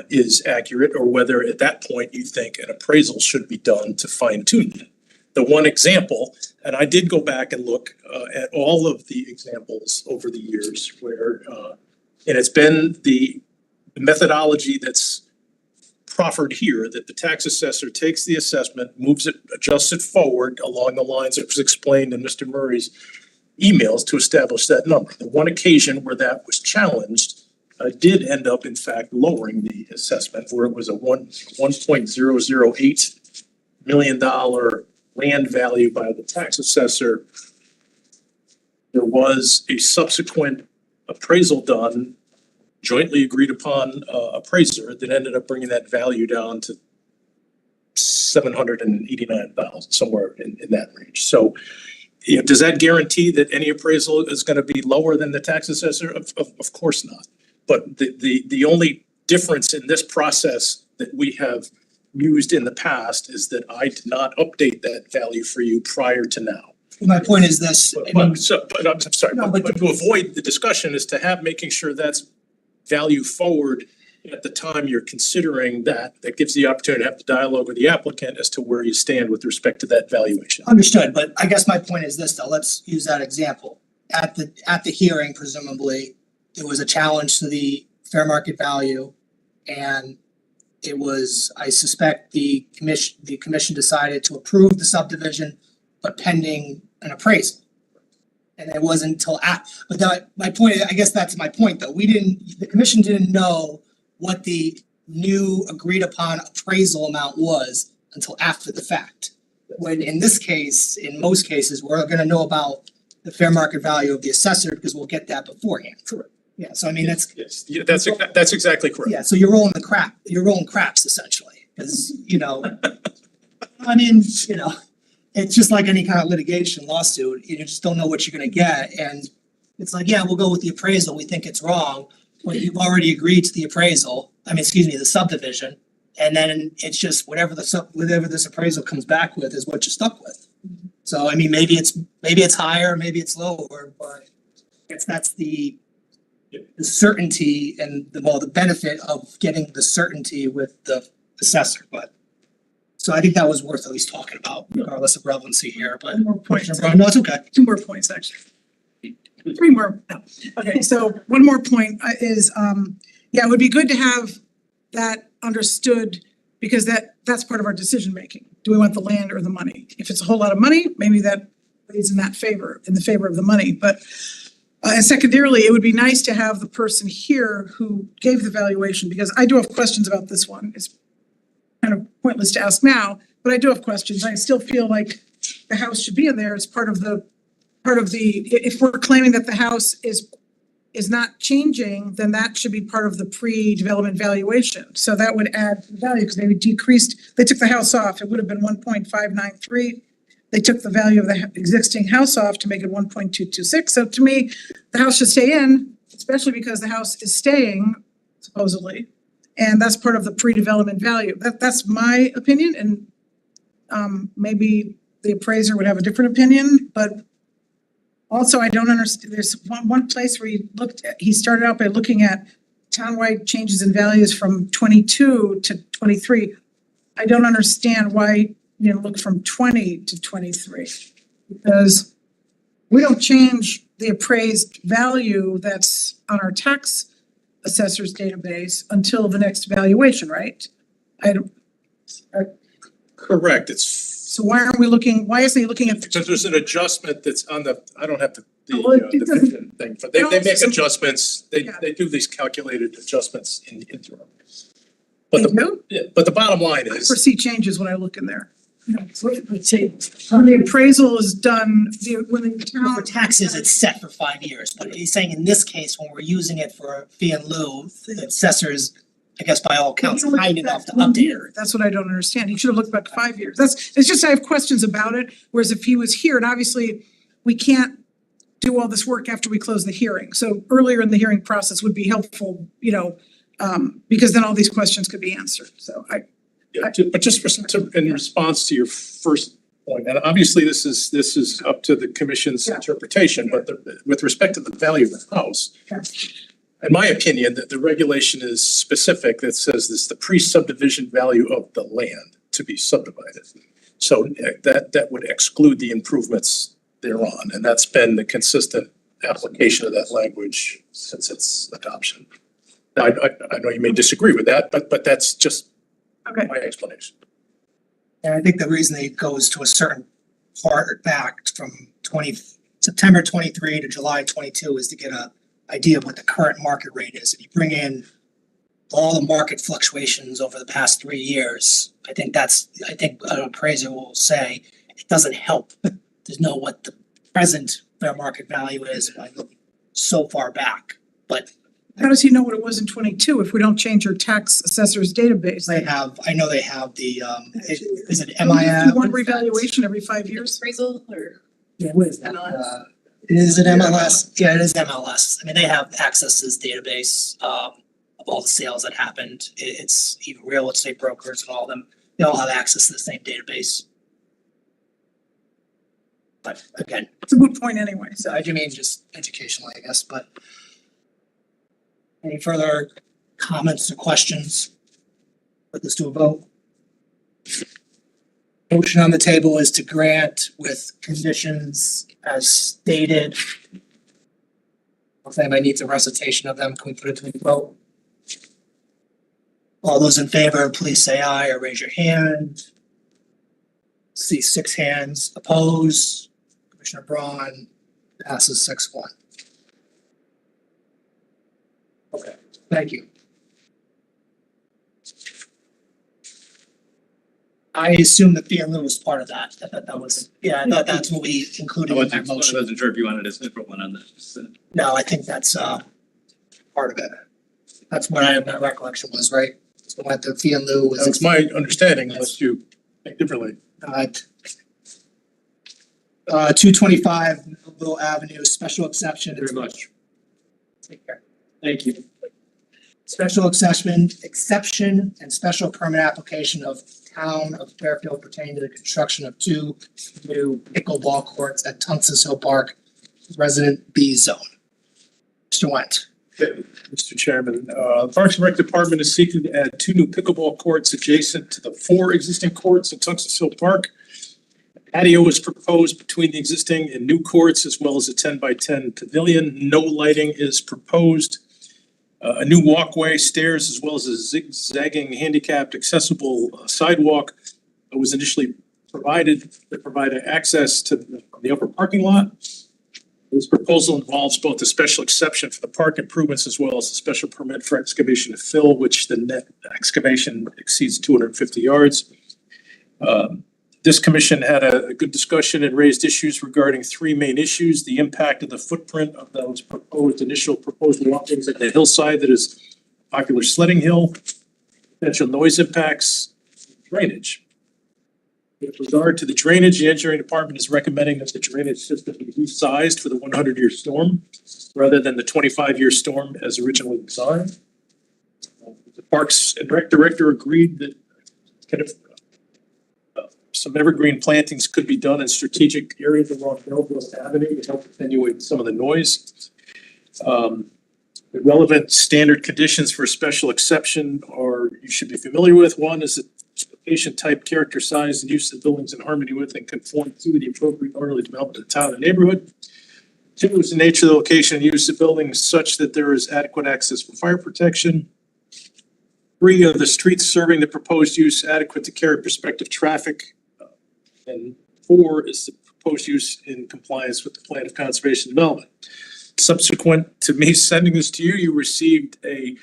Speaker 3: is accurate, or whether at that point you think an appraisal should be done to fine tune it. The one example, and I did go back and look at all of the examples over the years where, and it's been the methodology that's proffered here, that the tax assessor takes the assessment, moves it, adjusts it forward along the lines that was explained in Mr. Murray's emails to establish that number. The one occasion where that was challenged did end up, in fact, lowering the assessment, where it was a $1.008 million land value by the tax assessor. There was a subsequent appraisal done, jointly agreed upon appraiser, that ended up bringing that value down to $789,000, somewhere in that range. So, you know, does that guarantee that any appraisal is going to be lower than the tax assessor? Of course not. But the only difference in this process that we have used in the past is that I did not update that value for you prior to now.
Speaker 2: My point is this.
Speaker 3: But I'm sorry,
Speaker 2: No,
Speaker 3: but to avoid the discussion is to have making sure that's value forward at the time you're considering that. That gives the opportunity to have the dialogue with the applicant as to where you stand with respect to that valuation.
Speaker 2: Understood, but I guess my point is this, though. Let's use that example. At the hearing, presumably, there was a challenge to the fair market value, and it was, I suspect, the commission decided to approve the subdivision, but pending an appraisal. And it wasn't until but that, my point, I guess that's my point, though. The commission didn't know what the new agreed upon appraisal amount was until after the fact. When in this case, in most cases, we're gonna know about the fair market value of the assessor because we'll get that beforehand.
Speaker 3: Correct.
Speaker 2: Yeah, so I mean, that's,
Speaker 3: Yes, yeah, that's exactly correct.
Speaker 2: yeah, so you're rolling craps essentially, because, you know, I mean, you know, it's just like any kind of litigation lawsuit, you just don't know what you're gonna get, and it's like, yeah, we'll go with the appraisal, we think it's wrong, when you've already agreed to the appraisal, the subdivision, and then it's just whatever this appraisal comes back with is what you're stuck with. So, I mean, maybe it's higher, maybe it's lower, but that's the certainty and the benefit of getting the certainty with the assessor, but. So I think that was worth at least talking about, regardless of relevancy here, but.
Speaker 7: One more point.
Speaker 2: No, it's okay.
Speaker 7: Two more points, actually. Three more, no. Okay, so one more point is, yeah, it would be good to have that understood, because that's part of our decision making. Do we want the land or the money? If it's a whole lot of money, maybe that weighs in the favor of the money, but and secondarily, it would be nice to have the person here who gave the valuation, because I do have questions about this one. It's kind of pointless to ask now, but I do have questions. I still feel like the house should be in there as part of the, if we're claiming that the house is not changing, then that should be part of the pre-development valuation. So that would add value, because they took the house off, it would have been 1.593. they took the value of the existing house off to make it 1.226. So to me, the house should stay in, especially because the house is staying supposedly. And that's part of the pre-development value. That's my opinion, and maybe the appraiser would have a different opinion, but also I don't understand, there's one place where he started out by looking at townwide changes in values from 22 to 23. I don't understand why you look from 20 to 23, because we don't change the appraised value that's on our tax assessor's database until the next valuation, right?
Speaker 3: Correct, it's
Speaker 7: So why isn't he looking at
Speaker 3: because there's an adjustment that's on the, I don't have the
Speaker 7: Well, it doesn't-
Speaker 3: division thing, but they make
Speaker 7: also-
Speaker 3: adjustments,
Speaker 7: Yeah.
Speaker 3: they do these calculated adjustments in the interim. But
Speaker 7: They
Speaker 3: the,
Speaker 7: do?
Speaker 3: yeah, but the bottom line
Speaker 7: I
Speaker 3: is,
Speaker 7: foresee changes when I look in there.
Speaker 1: Let's say,
Speaker 7: When the appraisal is done, when the town.
Speaker 2: For taxes, it's set for 5 years, but he's saying in this case, when we're using it for fee and lieu, the assessors, I guess by all accounts,
Speaker 7: He looked
Speaker 2: kind
Speaker 7: back
Speaker 2: enough to
Speaker 7: 1
Speaker 2: update
Speaker 7: year. That's what I don't understand. He should have looked back 5 years. It's just I have questions about it, whereas if he was here, and obviously we can't do all this work after we close the hearing. So earlier in the hearing process would be helpful, because then all these questions could be answered. So
Speaker 3: but just in response to your first point, and obviously this is up to the commission's
Speaker 7: Yeah.
Speaker 3: interpretation, but with respect to the value of the house, in my opinion, that the regulation is specific that says this, the pre-subdivision value of the land to be subdivided. So that would exclude the improvements thereon, and that's been the consistent application of that language since its adoption. Now, I know you may disagree with that, but that's just
Speaker 7: Okay.
Speaker 3: my explanation.
Speaker 2: And I think the reason it goes to a certain part back from September 23 to July 22 is to get a idea of what the current market rate is. If you bring in all the market fluctuations over the past 3 years, I think an appraiser will say it doesn't help to know what the present fair market value is by looking so far back. But
Speaker 7: how does he know what it was in 22 if we don't change our tax assessor's database?
Speaker 2: I know they have the, is it
Speaker 7: Don't we
Speaker 2: MIF?
Speaker 7: do one revaluation every 5 years?
Speaker 6: Appraisal or?
Speaker 2: Yeah, what is that?
Speaker 6: MLS?
Speaker 2: Is it MLS? Yeah, it is MLS. I mean, they have access to this database of all the sales that happened. It's even real estate brokers and all of them. They all have access to the same database. But again,
Speaker 7: It's a moot point anyway, so.
Speaker 2: so I do mean just educationally, I guess, but any further comments or questions? Put this to a vote. Motion on the table is to grant with conditions as stated. If anybody needs a recitation of them, can we put it to the vote? All those in favor, please say aye or raise your hand. See 6 hands opposed. Commissioner Braun passes 6-1. Okay, thank you. I assume the fee and lieu was part of that. That was, yeah, I thought that's what we included in that motion.
Speaker 4: wasn't sure if you wanted a separate one on this.
Speaker 2: No, I think that's part of it. That's what my recollection was, right? So what the fee and lieu
Speaker 3: That's
Speaker 2: was.
Speaker 3: my understanding, unless you think differently.
Speaker 2: 225 Millville Avenue, special exception.
Speaker 4: Very much.
Speaker 2: Take care.
Speaker 4: Thank you.
Speaker 2: Special exception and special permit application of town of Fairfield pertaining to the construction of 2 new pickleball courts at Tungus Hill Park, resident B zone. Mr. Went.
Speaker 3: Mr. Chairman, the Parks and Rec Department is seeking to add 2 new pickleball courts adjacent to the 4 existing courts at Tungus Hill Park. Patio is proposed between the existing and new courts, as well as a 10-by-10 pavilion. No lighting is proposed. A new walkway, stairs, as well as a zigzagging handicapped accessible sidewalk was initially provided to provide access to the upper parking lot. This proposal involves both a special exception for the park improvements as well as a special permit for excavation to fill, which the net excavation exceeds 250 yards. This commission had a good discussion and raised issues regarding 3 main issues: the impact of the footprint of those initial proposed walkways at the hillside that is a popular sledding hill, potential noise impacts, drainage. With regard to the drainage, the engineering department is recommending that the drainage system be resized for the 100-year storm rather than the 25-year storm as originally designed. The Parks and Rec director agreed that kind of some evergreen plantings could be done in strategic areas along Melville Avenue to help attenuate some of the noise. The relevant standard conditions for special exception are, you should be familiar with. One is that location type, character, size, and use of buildings in harmony with and conform to the appropriate orderly development of the town and neighborhood. Two is the nature of the location and use of buildings such that there is adequate access for fire protection. Three, are the streets serving the proposed use adequate to carry prospective traffic? And four, is the proposed use in compliance with the plan of conservation and development? Subsequent to me sending this to you, you received a,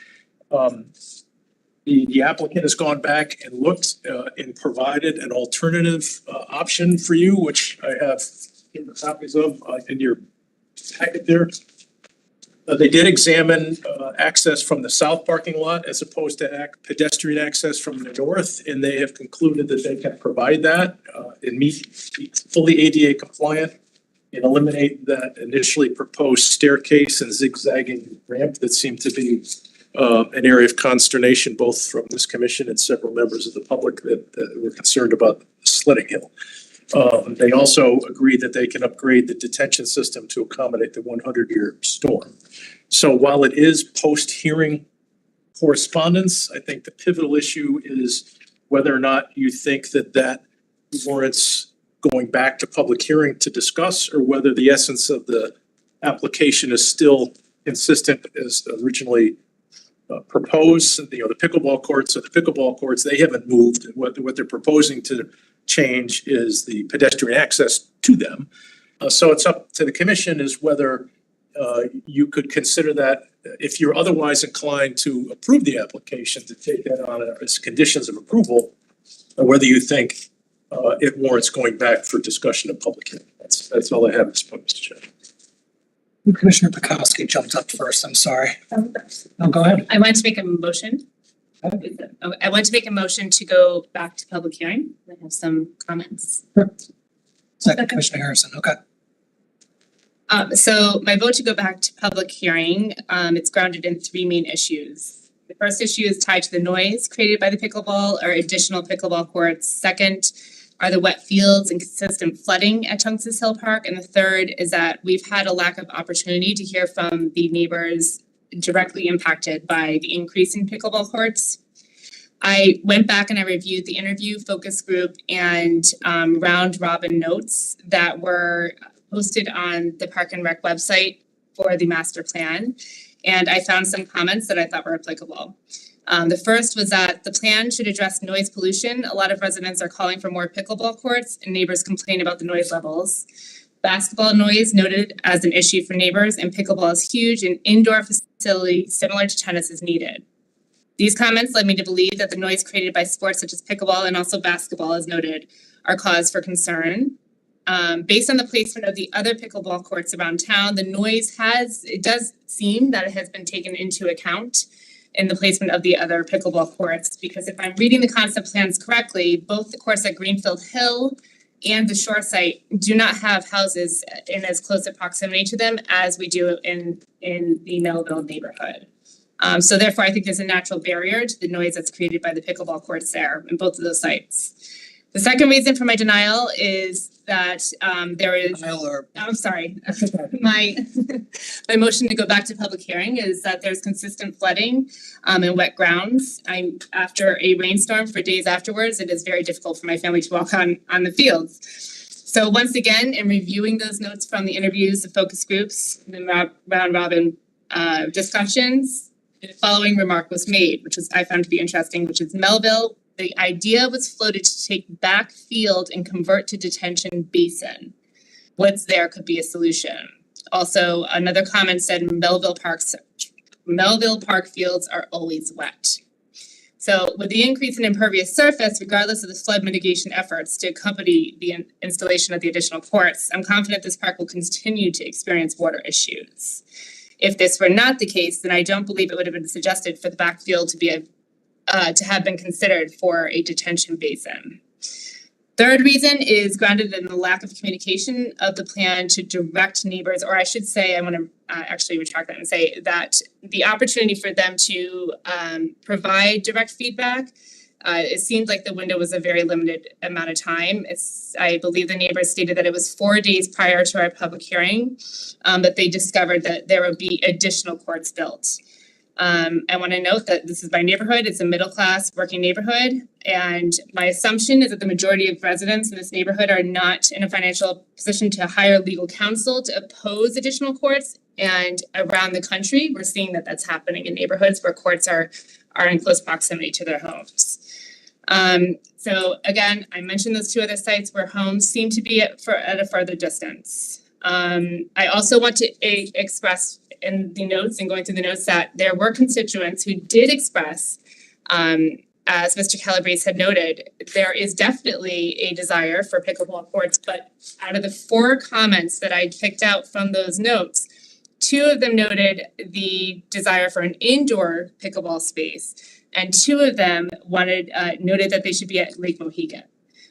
Speaker 3: the applicant has gone back and looked and provided an alternative option for you, which I have copies of in your packet there. They did examine access from the south parking lot as opposed to pedestrian access from the north, and they have concluded that they can provide that and meet fully ADA compliant and eliminate that initially proposed staircase and zigzagging ramp that seemed to be an area of consternation, both from this commission and several members of the public that were concerned about the sledding hill. They also agreed that they can upgrade the detention system to accommodate the 100-year storm. So while it is post-hearing correspondence, I think the pivotal issue is whether or not you think that that warrants going back to public hearing to discuss, or whether the essence of the application is still consistent as originally proposed. You know, the pickleball courts, they haven't moved. What they're proposing to change is the pedestrian access to them. So it's up to the commission is whether you could consider that, if you're otherwise inclined to approve the application, to take that on as conditions of approval, or whether you think it warrants going back for discussion in public hearing. That's all I have, Mr. Chairman.
Speaker 2: Commissioner Bukowski jumped up first, I'm sorry. No, go ahead.
Speaker 8: I want to make a motion. I want to make a motion to go back to public hearing. I have some comments.
Speaker 2: Second, Commissioner Harrison, okay.
Speaker 8: So my vote to go back to public hearing, it's grounded in three main issues. The first issue is tied to the noise created by the pickleball or additional pickleball courts. Second are the wet fields and consistent flooding at Tungus Hill Park. And the third is that we've had a lack of opportunity to hear from the neighbors directly impacted by the increase in pickleball courts. I went back and I reviewed the interview, focus group, and round robin notes that were posted on the Park and Rec website for the master plan. And I found some comments that I thought were applicable. The first was that the plan should address noise pollution. A lot of residents are calling for more pickleball courts and neighbors complain about the noise levels. Basketball noise noted as an issue for neighbors, and pickleball is huge. An indoor facility similar to tennis is needed. These comments led me to believe that the noise created by sports such as pickleball and also basketball, as noted, are cause for concern. Based on the placement of the other pickleball courts around town, the noise it does seem that it has been taken into account in the placement of the other pickleball courts, because if I'm reading the concept plans correctly, both the courts at Greenfield Hill and the shore site do not have houses in as close a proximity to them as we do in the Melville neighborhood. So therefore, I think there's a natural barrier to the noise that's created by the pickleball courts there in both of those sites. The second reason for my denial is that there is, I'm sorry, my motion to go back to public hearing is that there's consistent flooding and wet grounds. After a rainstorm for days afterwards, it is very difficult for my family to walk on the fields. So once again, in reviewing those notes from the interviews, the focus groups, and the round robin discussions, the following remark was made, which I found to be interesting, which is Melville. The idea was floated to take back field and convert to detention basin. What's there could be a solution. Also, another comment said Melville Park fields are always wet. So with the increase in impervious surface, regardless of the flood mitigation efforts to accompany the installation of the additional courts, I'm confident this park will continue to experience water issues. If this were not the case, then I don't believe it would have been suggested for the backfield to have been considered for a detention basin. Third reason is grounded in the lack of communication of the plan to direct neighbors, or I should say, I want to actually retract that and say that the opportunity for them to provide direct feedback, it seemed like the window was a very limited amount of time. I believe the neighbors stated that it was 4 days prior to our public hearing that they discovered that there would be additional courts built. I want to note that this is my neighborhood. It's a middle-class working neighborhood. And my assumption is that the majority of residents in this neighborhood are not in a financial position to hire legal counsel to oppose additional courts. And around the country, we're seeing that that's happening in neighborhoods where courts are in close proximity to their homes. So again, I mentioned those 2 other sites where homes seem to be at a further distance. I also want to express in the notes and going through the notes that there were constituents who did express, as Mr. Calabrese had noted, there is definitely a desire for pickleball courts, but out of the 4 comments that I picked out from those notes, 2 of them noted the desire for an indoor pickleball space, and 2 of them noted that they should be at Lake Mohegan,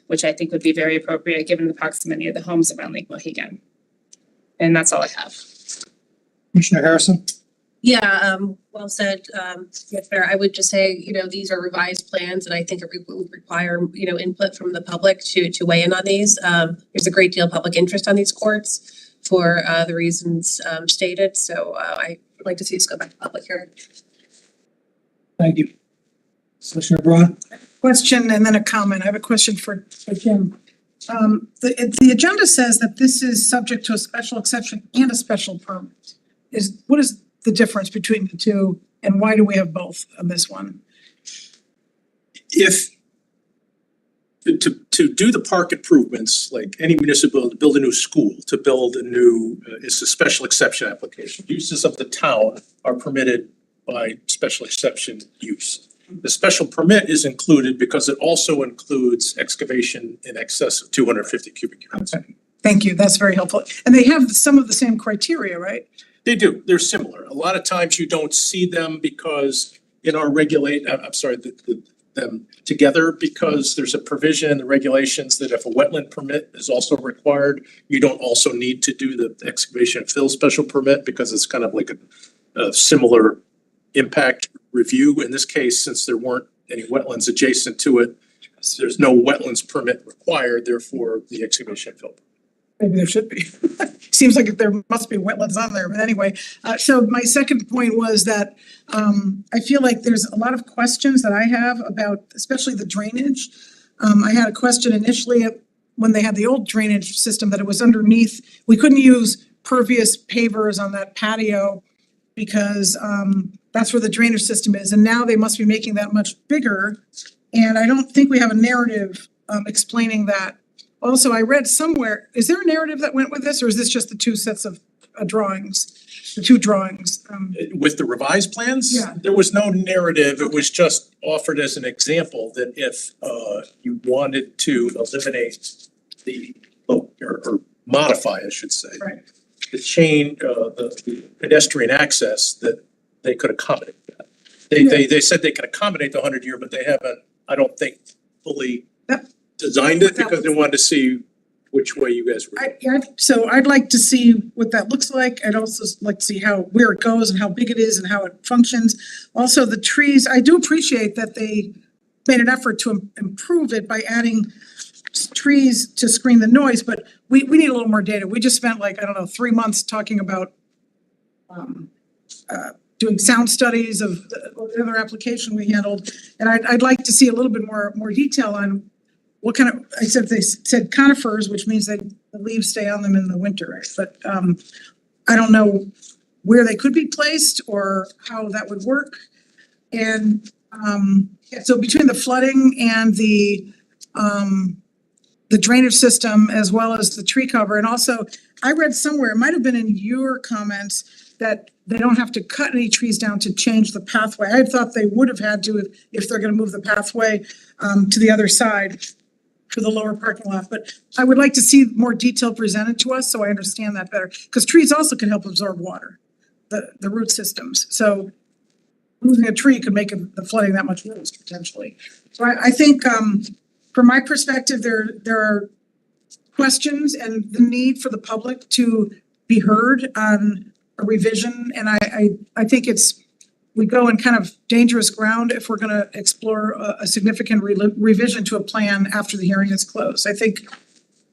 Speaker 8: which I think would be very appropriate given the proximity of the homes around Lake Mohegan. And that's all I have.
Speaker 2: Commissioner Harrison?
Speaker 6: Yeah, well said, yes, Mayor. I would just say, these are revised plans and I think it would require, input from the public to weigh in on these. There's a great deal of public interest on these courts for the reasons stated. So I would like to see us go back to public hearing.
Speaker 2: Thank you. Commissioner Braun?
Speaker 7: Question and then a comment. I have a question for Jim. The agenda says that this is subject to a special exception and a special permit. What is the difference between the 2 and why do we have both on this one?
Speaker 3: If to do the park improvements, like any municipality, to build a new school, to build a new, it's a special exception application. Uses of the town are permitted by special exception use. The special permit is included because it also includes excavation in excess of 250 cubic yards.
Speaker 7: Okay. Thank you. That's very helpful. And they have some of the same criteria, right?
Speaker 3: They do. They're similar. A lot of times you don't see them because in our them together because there's a provision in the regulations that if a wetland permit is also required, you don't also need to do the excavation and fill special permit because it's kind of like a similar impact review. In this case, since there weren't any wetlands adjacent to it, there's no wetlands permit required, therefore the excavation and fill.
Speaker 7: Maybe there should be. Seems like there must be wetlands on there, but anyway. So my second point was that I feel like there's a lot of questions that I have about, especially the drainage. I had a question initially when they had the old drainage system that it was underneath. We couldn't use pervious pavers on that patio because that's where the drainage system is. And now they must be making that much bigger. And I don't think we have a narrative explaining that. Also, I read somewhere, is there a narrative that went with this or is this just the 2 sets of drawings, the 2 drawings?
Speaker 3: With the revised plans?
Speaker 7: Yeah.
Speaker 3: There was no narrative. It was just offered as an example that if you wanted to eliminate or modify, I should say.
Speaker 7: Right.
Speaker 3: The chain, the pedestrian access, that they could accommodate that. They said they could accommodate the 100-year, but they haven't, I don't think, fully designed it because they wanted to see which way you guys were.
Speaker 7: So I'd like to see what that looks like. I'd also like to see where it goes and how big it is and how it functions. Also, the trees, I do appreciate that they made an effort to improve it by adding trees to screen the noise, but we need a little more data. We just spent 3 months talking about doing sound studies of the other application we handled. And I'd like to see a little bit more detail on what kind of, they said conifers, which means that the leaves stay on them in the winter, right? But I don't know where they could be placed or how that would work. And so between the flooding and the drainage system as well as the tree cover, and also I read somewhere, it might have been in your comments, that they don't have to cut any trees down to change the pathway. I had thought they would have had to if they're gonna move the pathway to the other side for the lower parking lot, but I would like to see more detail presented to us so I understand that better. Because trees also can help absorb water, the root systems. So losing a tree could make the flooding that much worse potentially. So I think from my perspective, there are questions and the need for the public to be heard on a revision. And I think we go in kind of dangerous ground if we're gonna explore a significant revision to a plan after the hearing is closed. I think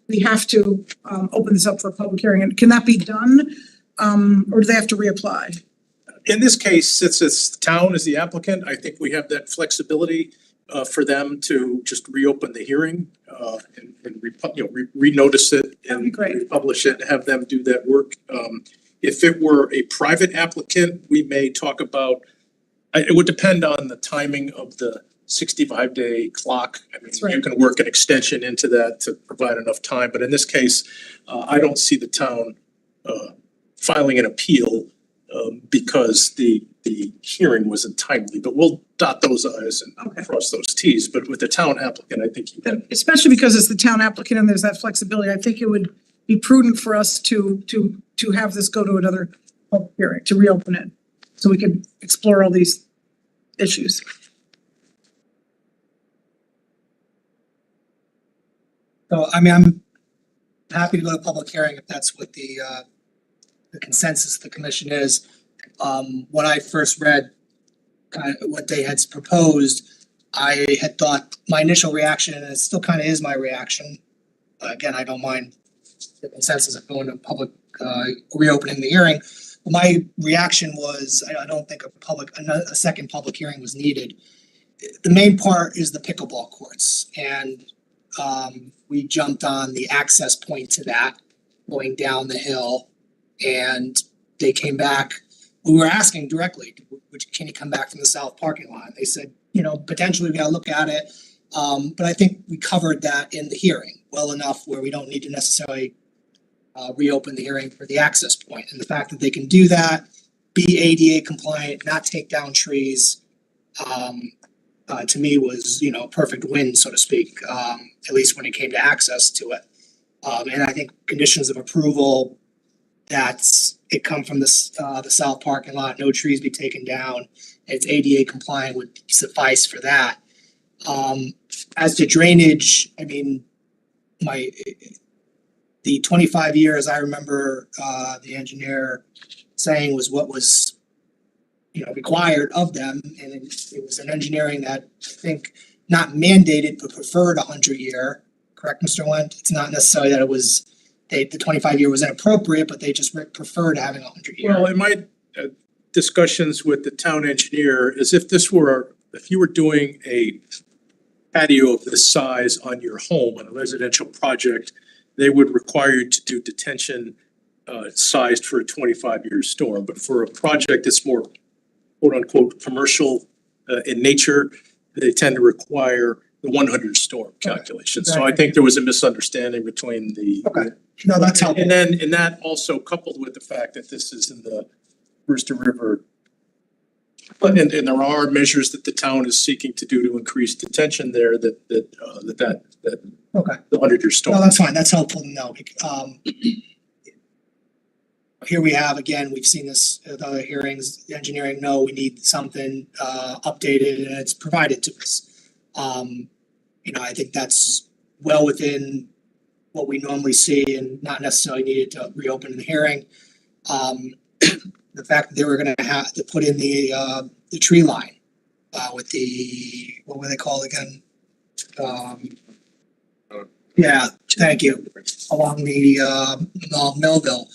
Speaker 7: we have to open this up for a public hearing. And can that be done? Or do they have to reapply?
Speaker 3: In this case, since it's the town is the applicant, I think we have that flexibility for them to just reopen the hearing and renotice it
Speaker 7: That'd be
Speaker 3: and
Speaker 7: great.
Speaker 3: republish it and have them do that work. If it were a private applicant, we may talk about, it would depend on the timing of the 65-day clock. I mean,
Speaker 7: That's right.
Speaker 3: you can work an extension into that to provide enough time, but in this case, I don't see the town filing an appeal because the hearing wasn't timely, but we'll dot those i's and
Speaker 7: Okay.
Speaker 3: cross those t's. But with the town applicant, I think you can.
Speaker 7: Especially because it's the town applicant and there's that flexibility, I think it would be prudent for us to have this go to another public hearing, to reopen it, so we can explore all these issues.
Speaker 2: So, I mean, I'm happy to go to public hearing if that's what the consensus of the commission is. When I first read kind of what they had proposed, I had thought, my initial reaction, and it still kind of is my reaction, again, I don't mind the consensus of going to public, reopening the hearing. But my reaction was, I don't think a second public hearing was needed. The main part is the pickleball courts, and we jumped on the access point to that, going down the hill, and they came back. We were asking directly, can you come back from the south parking lot? They said, potentially we gotta look at it. But I think we covered that in the hearing well enough where we don't need to necessarily reopen the hearing for the access point. And the fact that they can do that, be ADA compliant, not take down trees, to me was, perfect win, so to speak, at least when it came to access to it. And I think conditions of approval, it come from the south parking lot, no trees be taken down, it's ADA compliant would suffice for that. As to drainage, I mean, the 25 years I remember, the engineer saying was what was, required of them, and it was an engineering that I think not mandated but preferred 100-year, correct, Mr. Wendt? It's not necessarily that it was, the 25-year was inappropriate, but they just preferred having 100-year.
Speaker 3: Well, in my discussions with the town engineer, is if you were doing a patio of this size on your home on a residential project, they would require you to do detention sized for a 25-year storm. But for a project that's more quote unquote commercial in nature, they tend to require the 100 storm calculation. So I think there was a misunderstanding between the.
Speaker 2: Okay. No, that's helpful.
Speaker 3: And that also coupled with the fact that this is in the Brewster River. And there are measures that the town is seeking to do to increase detention there that
Speaker 2: Okay.
Speaker 3: the 100-year storm.
Speaker 2: No, that's fine, that's helpful to know. Here we have, again, we've seen this at other hearings, engineering, no, we need something updated, and it's provided to us. I think that's well within what we normally see and not necessarily needed to reopen the hearing. The fact that they were gonna have to put in the tree line with the, what were they called again? Yeah, thank you, along the Millville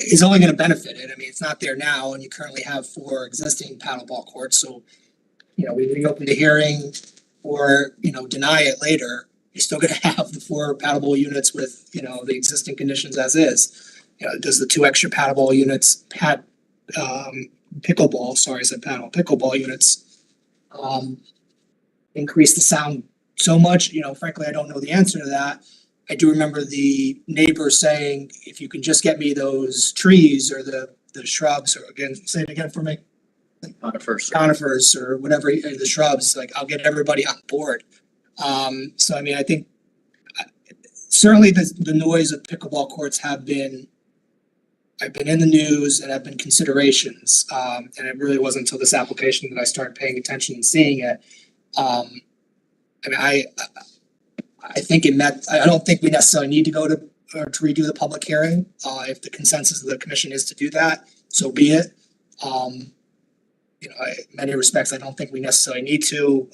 Speaker 2: is only gonna benefit it. I mean, it's not there now, and you currently have 4 existing paddleball courts, so we reopen the hearing or, deny it later, you're still gonna have the 4 paddleball units with, the existing conditions as is. Does the 2 extra paddleball units pickleball units increase the sound so much? Frankly, I don't know the answer to that. I do remember the neighbor saying, if you can just get me those trees or the shrubs, or again, say it again for me. Conifers or whatever, the shrubs, like I'll get everybody on board. So I mean, I think certainly the noise of pickleball courts I've been in the news and have been considerations. And it really wasn't until this application that I started paying attention and seeing it. I mean, I think it met, I don't think we necessarily need to go to, or to redo the public hearing. If the consensus of the commission is to do that, so be it. You know, in many respects, I don't think we necessarily need to,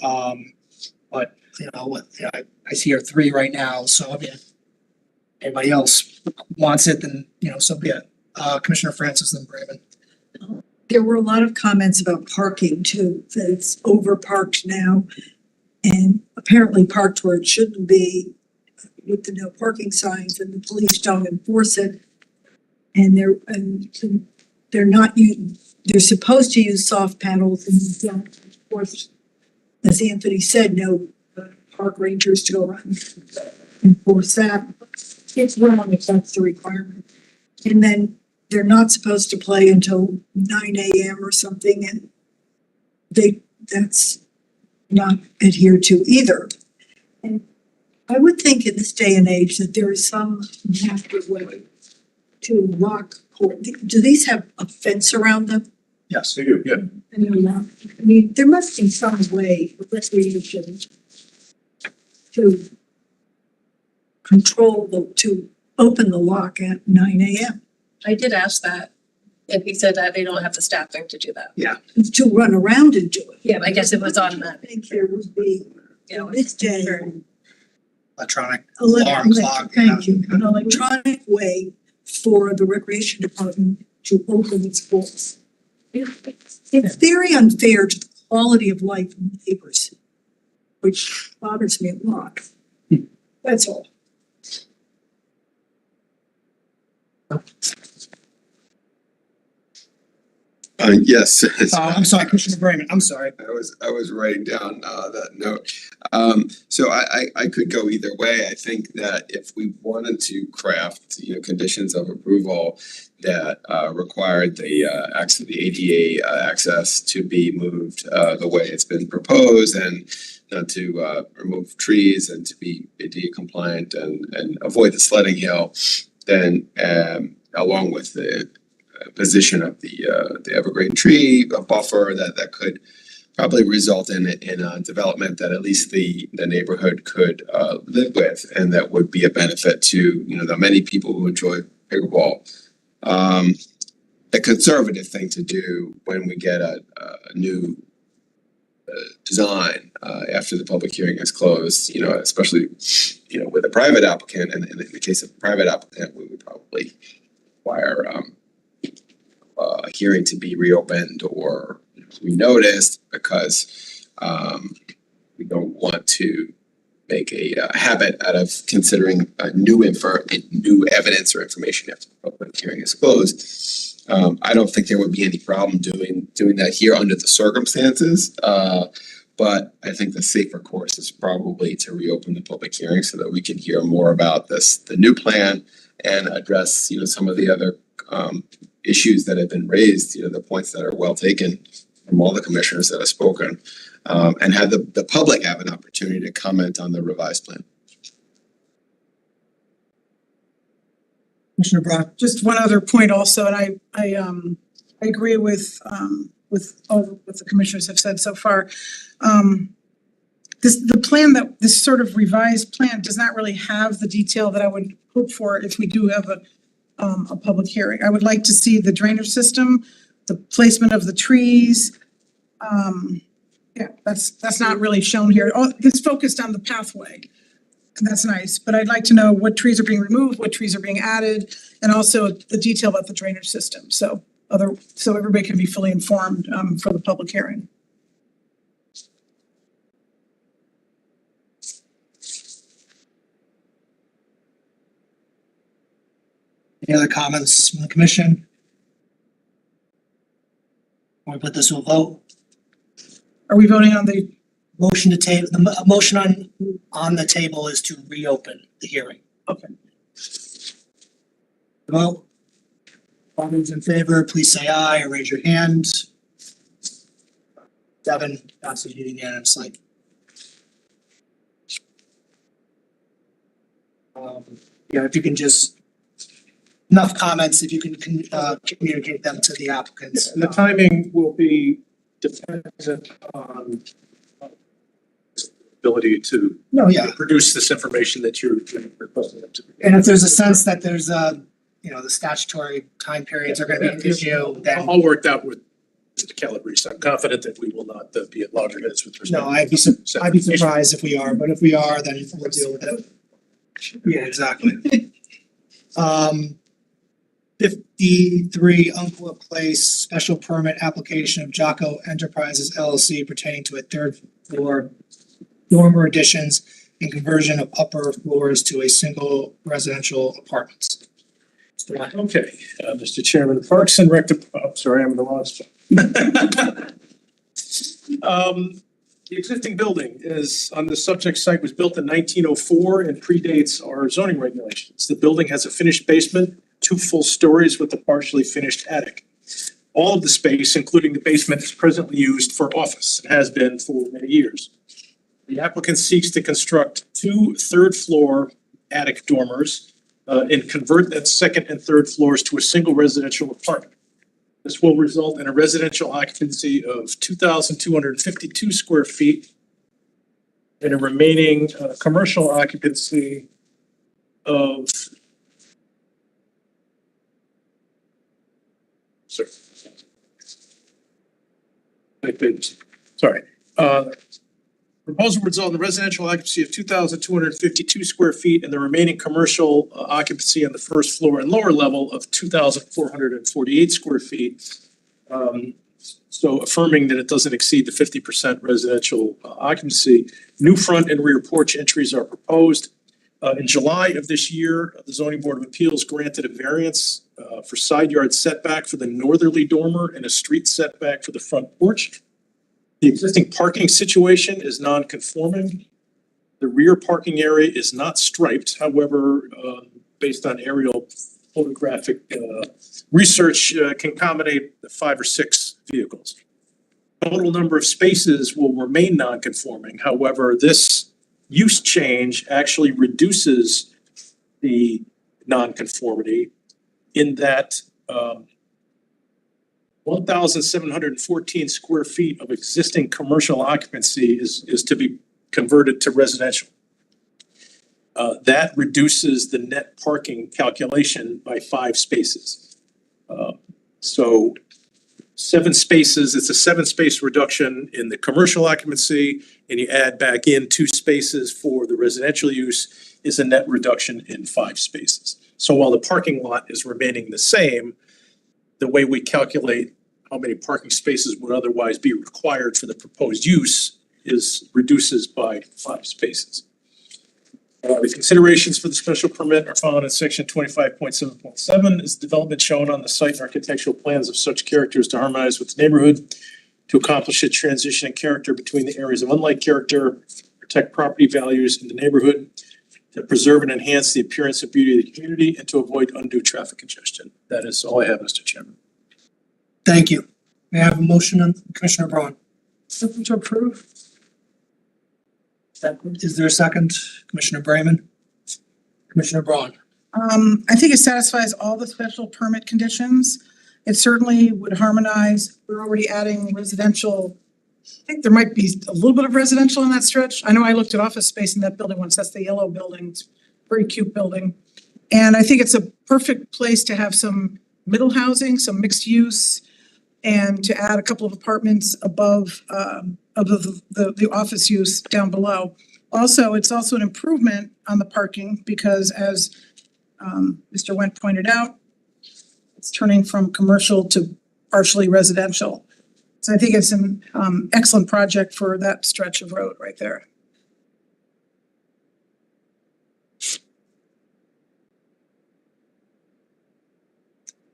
Speaker 2: but, you know, I see here 3 right now, so I mean, anybody else wants it, then, you know, so be it. Commissioner Francis and Brayman.
Speaker 1: There were a lot of comments about parking too, that it's over parked now. And apparently parked where it shouldn't be with the no parking signs, and the police don't enforce it. And they're not using, they're supposed to use soft paddles and they don't. Of course, as Anthony said, no park rangers to go around and enforce that. It's wrong if that's the requirement. And then they're not supposed to play until 9 AM or something, and that's not adhered to either. And I would think in this day and age that there is some natural way to lock court. Do these have a fence around them?
Speaker 2: Yes.
Speaker 3: They do, yeah.
Speaker 1: And they're not, I mean, there must be some way of recreation to to open the lock at 9 AM.
Speaker 6: I did ask that, and he said that they don't have the staffing to do that.
Speaker 1: To run around and do it.
Speaker 6: Yeah, I guess it was on
Speaker 1: I
Speaker 6: that,
Speaker 1: think there would be,
Speaker 6: you know,
Speaker 1: this day,
Speaker 2: Electronic alarm clock.
Speaker 1: thank you, an electronic way for the recreation department to open its doors. It's very unfair to the quality of life of neighbors, which bothers me a lot. That's all.
Speaker 5: Yes.
Speaker 2: I'm sorry, Commissioner Brayman, I'm sorry.
Speaker 5: I was writing down that note. So I could go either way. I think that if we wanted to craft, you know, conditions of approval that required the ADA access to be moved the way it's been proposed, and not to remove trees, and to be ADA compliant and avoid the sledding hill, then along with the position of the evergreen tree, a buffer that could probably result in a development that at least the neighborhood could live with, and that would be a benefit to, you know, the many people who enjoy pickleball. A conservative thing to do when we get a new design after the public hearing is closed, you know, especially, you know, with a private applicant, and in the case of a private applicant, we would probably require a hearing to be reopened or renoticed, because we don't want to make a habit out of considering new evidence or information after the public hearing is closed. I don't think there would be any problem doing that here under the circumstances. But I think the safer course is probably to reopen the public hearing so that we can hear more about the new plan, and address, you know, some of the other issues that have been raised, you know, the points that are well taken from all the commissioners that have spoken, and have the public have an opportunity to comment on the revised plan.
Speaker 2: Commissioner Brock.
Speaker 7: Just one other point also, and I agree with all what the commissioners have said so far. The plan this sort of revised plan does not really have the detail that I would hope for if we do have a public hearing. I would like to see the drainage system, the placement of the trees. Yeah, that's not really shown here. It's focused on the pathway. And that's nice, but I'd like to know what trees are being removed, what trees are being added, and also the detail about the drainage system. So everybody can be fully informed for the public hearing.
Speaker 2: Any other comments from the commission? Want to put this to a vote?
Speaker 7: Are we voting on the,
Speaker 2: Motion to table, the motion on the table is to reopen the hearing.
Speaker 7: okay,
Speaker 2: Vote. All those in favor, please say aye or raise your hand. 7, passes unanimously. Yeah, if you can just, enough comments, if you can communicate them to the applicants.
Speaker 3: And the timing will be dependent on ability to
Speaker 2: No, yeah,
Speaker 3: produce this information that you're requesting them to.
Speaker 2: and if there's a sense that there's the statutory time periods are gonna be an issue, then
Speaker 3: I'll work that with Mr. Calabrese. I'm confident that we will not be at loggerheads with respect.
Speaker 2: no, I'd be surprised if we are, but if we are, then we'll deal with it. Yeah, exactly. 53 Umpqua Place, special permit application of Jocko Enterprises LLC pertaining to a third floor dormer additions and conversion of upper floors to a single residential apartments.
Speaker 3: Okay, Mr. Chairman, the Parks and sorry, I'm in the wrong spot. The existing building is on the subject site was built in 1904 and predates our zoning regulations. The building has a finished basement, 2 full stories with a partially finished attic. All of the space, including the basement, is presently used for office and has been for many years. The applicant seeks to construct 2 third-floor attic dormers and convert that second and third floors to a single residential apartment. This will result in a residential occupancy of 2,252 square feet and a remaining commercial occupancy of proposal would result in a residential occupancy of 2,252 square feet and the remaining commercial occupancy on the first floor and lower level of 2,448 square feet. So affirming that it doesn't exceed the 50% residential occupancy. New front and rear porch entries are proposed. In July of this year, the Zoning Board of Appeals granted a variance for side yard setback for the northerly dormer and a street setback for the front porch. The existing parking situation is non-conforming. The rear parking area is not striped. However, based on aerial photographic research, can accommodate 5 or 6 vehicles. Total number of spaces will remain non-conforming. However, this use change actually reduces the non-conformity in that 1,714 square feet of existing commercial occupancy is to be converted to residential. That reduces the net parking calculation by 5 spaces. So 7 spaces, it's a 7-space reduction in the commercial occupancy, and you add back in 2 spaces for the residential use, is a net reduction in 5 spaces. So while the parking lot is remaining the same, the way we calculate how many parking spaces would otherwise be required for the proposed use reduces by 5 spaces. The considerations for the special permit are found in section 25.7.7 is development shown on the site and architectural plans of such character as to harmonize with the neighborhood, to accomplish a transition in character between the areas of unlike character, protect property values in the neighborhood, to preserve and enhance the appearance and beauty of the community, and to avoid undue traffic congestion. That is all I have, Mr. Chairman.
Speaker 2: Thank you. May I have a motion on Commissioner Braun? Something to approve? Is there a second? Commissioner Brayman? Commissioner Braun?
Speaker 7: I think it satisfies all the special permit conditions. It certainly would harmonize. We're already adding residential. I think there might be a little bit of residential in that stretch. I know I looked at office space in that building once. That's the yellow building. It's a very cute building. And I think it's a perfect place to have some middle housing, some mixed use, and to add a couple of apartments above the office use down below. Also, it's also an improvement on the parking because as Mr. Wendt pointed out, it's turning from commercial to partially residential. So I think it's an excellent project for that stretch of road right there.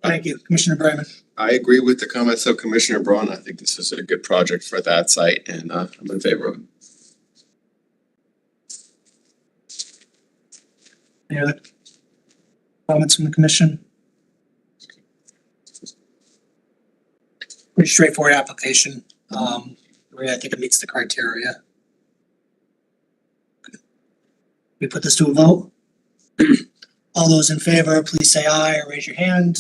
Speaker 2: Thank you. Commissioner Brayman?
Speaker 5: I agree with the comments of Commissioner Braun. I think this is a good project for that site and I'm in favor of it.
Speaker 2: Any other comments from the commission? Pretty straightforward application. I think it meets the criteria. We put this to a vote. All those in favor, please say aye or raise your hand.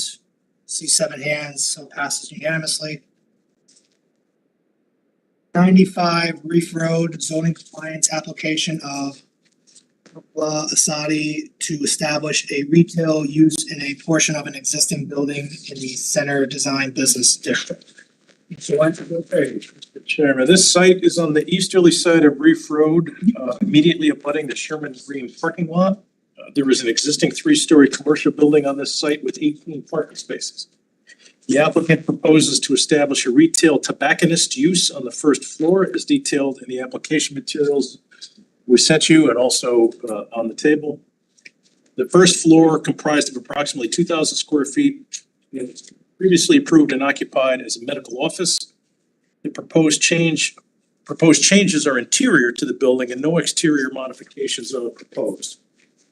Speaker 2: See 7 hands, so passes unanimously. 95 Reef Road zoning compliance application of Asadi to establish a retail use in a portion of an existing building in the center design business district.
Speaker 3: Mr. Chairman, this site is on the easterly side of Reef Road, immediately abutting the Sherman Green parking lot. There is an existing three-story commercial building on this site with 18 parking spaces. The applicant proposes to establish a retail tobacconist use on the first floor as detailed in the application materials we sent you and also on the table. The first floor comprised of approximately 2,000 square feet, previously approved and occupied as a medical office. The proposed changes are interior to the building and no exterior modifications are proposed.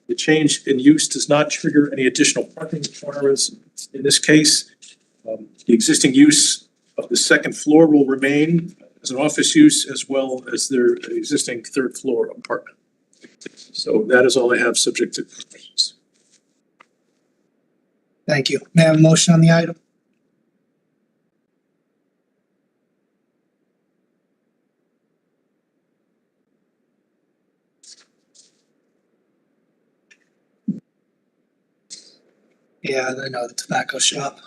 Speaker 3: The change in use does not trigger any additional parking requirements in this case. The existing use of the second floor will remain as an office use as well as their existing third floor apartment. So that is all I have subject to questions.
Speaker 2: Thank you. May I have a motion on the item? Yeah, I know, the tobacco shop.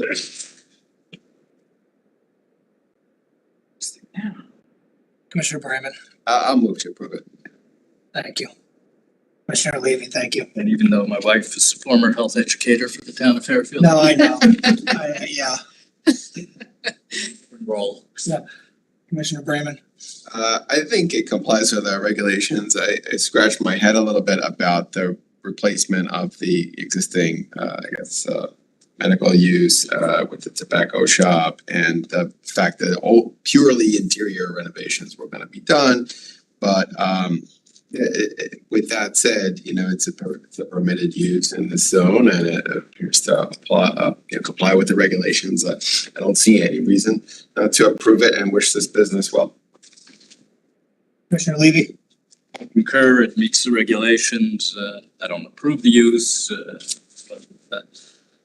Speaker 2: Commissioner Bryman,
Speaker 5: I'll move to approve it.
Speaker 2: thank you. Commissioner Levy, thank you.
Speaker 4: And even though my wife is a former health educator for the town of Fairfield.
Speaker 2: No, I know. Yeah,
Speaker 4: Roll.
Speaker 2: Commissioner Bryman.
Speaker 5: I think it complies with our regulations. I scratched my head a little bit about the replacement of the existing, medical use, with the tobacco shop and the fact that all purely interior renovations were gonna be done. But, with that said, it's a permitted use in this zone and it appears to apply, comply with the regulations. I don't see any reason not to approve it and wish this business well.
Speaker 2: Commissioner Levy.
Speaker 4: Concur, it meets the regulations, I don't approve the use, but,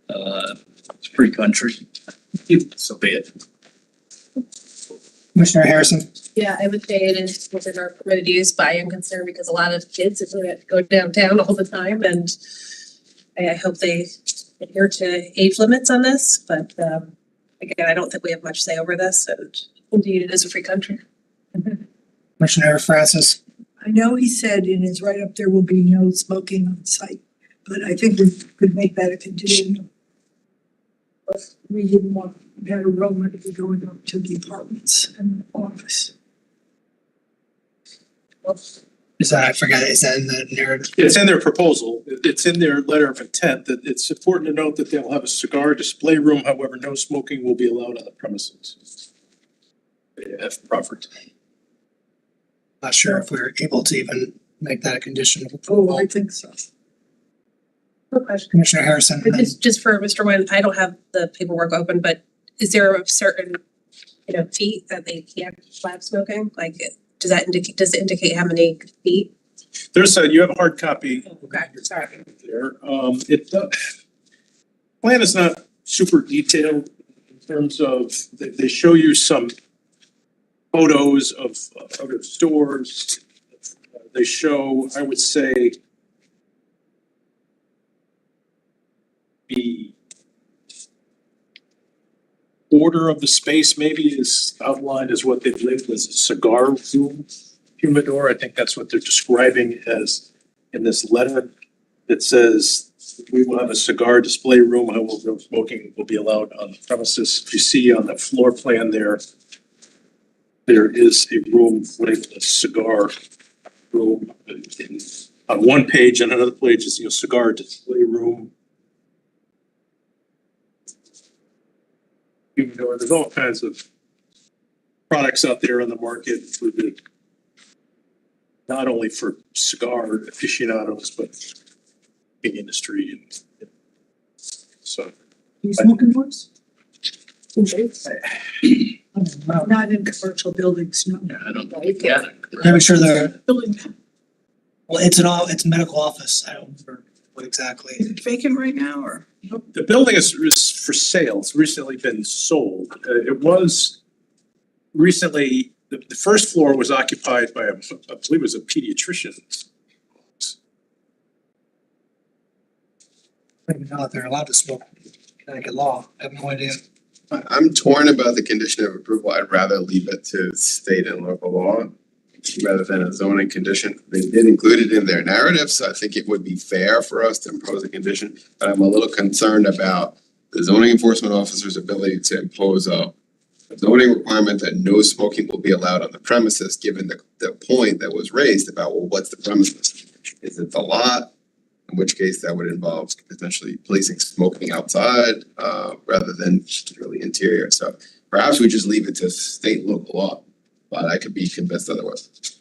Speaker 4: it's free country, so be it.
Speaker 2: Commissioner Harrison.
Speaker 6: Yeah, I would say it is within our permitted use, but I am concerned because a lot of kids go downtown all the time and I hope they adhere to age limits on this, but again, I don't think we have much say over this and indeed it is a free country.
Speaker 2: Commissioner Francis.
Speaker 1: I know he said in his write-up there will be no smoking on site, but I think we could make that a condition. We didn't want that aroma to be going up to the apartments and the office.
Speaker 2: Is that, I forget, is that in the narrative?
Speaker 3: It's in their proposal, it's in their letter of intent that it's important to note that they'll have a cigar display room, however, no smoking will be allowed on the premises. If proffered.
Speaker 2: Not sure if we're able to even make that a condition of
Speaker 1: Oh,
Speaker 2: approval.
Speaker 1: I think so.
Speaker 6: No question.
Speaker 2: Commissioner Harrison.
Speaker 6: But just for Mr. Nguyen, I don't have the paperwork open, but is there a certain, feet that they can't have smoking? Like, does it indicate how many feet?
Speaker 3: You have a hard copy.
Speaker 6: Okay, sorry.
Speaker 3: There, plan is not super detailed in terms of, they show you some photos of other stores. They show, I would say, the order of the space maybe is outlined as what they've labeled as a cigar room humidor. I think that's what they're describing as in this letter that says we will have a cigar display room, however, no smoking will be allowed on the premises. If you see on the floor plan there is a room labeled a cigar room. On one page and another page is cigar display room. There's all kinds of products out there on the market for not only for cigar aficionados, but the industry and so.
Speaker 1: You smoking books? Not in commercial buildings, no.
Speaker 4: Yeah, I don't
Speaker 6: Yeah,
Speaker 4: think
Speaker 6: you can't.
Speaker 2: I'm sure they're,
Speaker 1: Building,
Speaker 2: well, it's medical office. I don't remember what exactly.
Speaker 7: Is it vacant right now or?
Speaker 3: The building is for sale. It's recently been sold. It was recently the first floor was occupied by I believe it was a pediatrician.
Speaker 2: I don't even know if they're allowed to smoke in Connecticut law. I have no idea.
Speaker 5: I'm torn about the condition of approval. I'd rather leave it to state and local law rather than a zoning condition. They did include it in their narrative, so I think it would be fair for us to impose a condition. But I'm a little concerned about the zoning enforcement officer's ability to impose a zoning requirement that no smoking will be allowed on the premises, given the point that was raised about, well, what's the premises? Is it the lot? In which case that would involve potentially placing smoking outside, rather than really interior. So perhaps we just leave it to state and local law, but I could be convinced otherwise.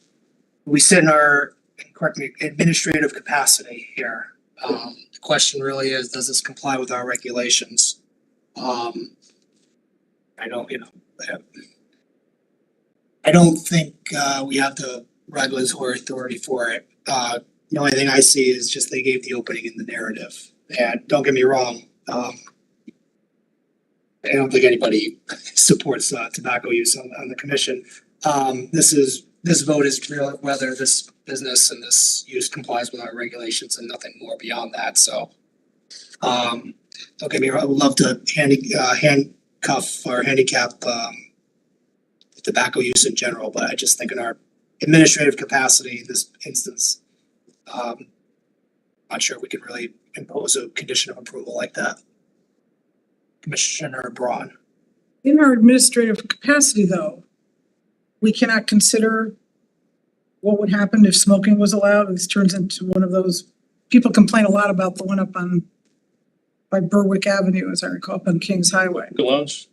Speaker 2: We sit in our, correct me, administrative capacity here. The question really is, does this comply with our regulations? I don't, I don't think, we have the regulatory authority for it. The only thing I see is just they gave the opening in the narrative. And don't get me wrong, I don't think anybody supports tobacco use on the commission. This vote is really whether this business and this use complies with our regulations and nothing more beyond that, so. Don't get me wrong, I would love to handcuff or handicap tobacco use in general, but I just think in our administrative capacity in this instance, not sure we can really impose a condition of approval like that. Commissioner Braun.
Speaker 7: In our administrative capacity, though, we cannot consider what would happen if smoking was allowed. This turns into one of those, people complain a lot about the one up on by Berwick Avenue, as I recall, up on Kings Highway.
Speaker 3: Gallows?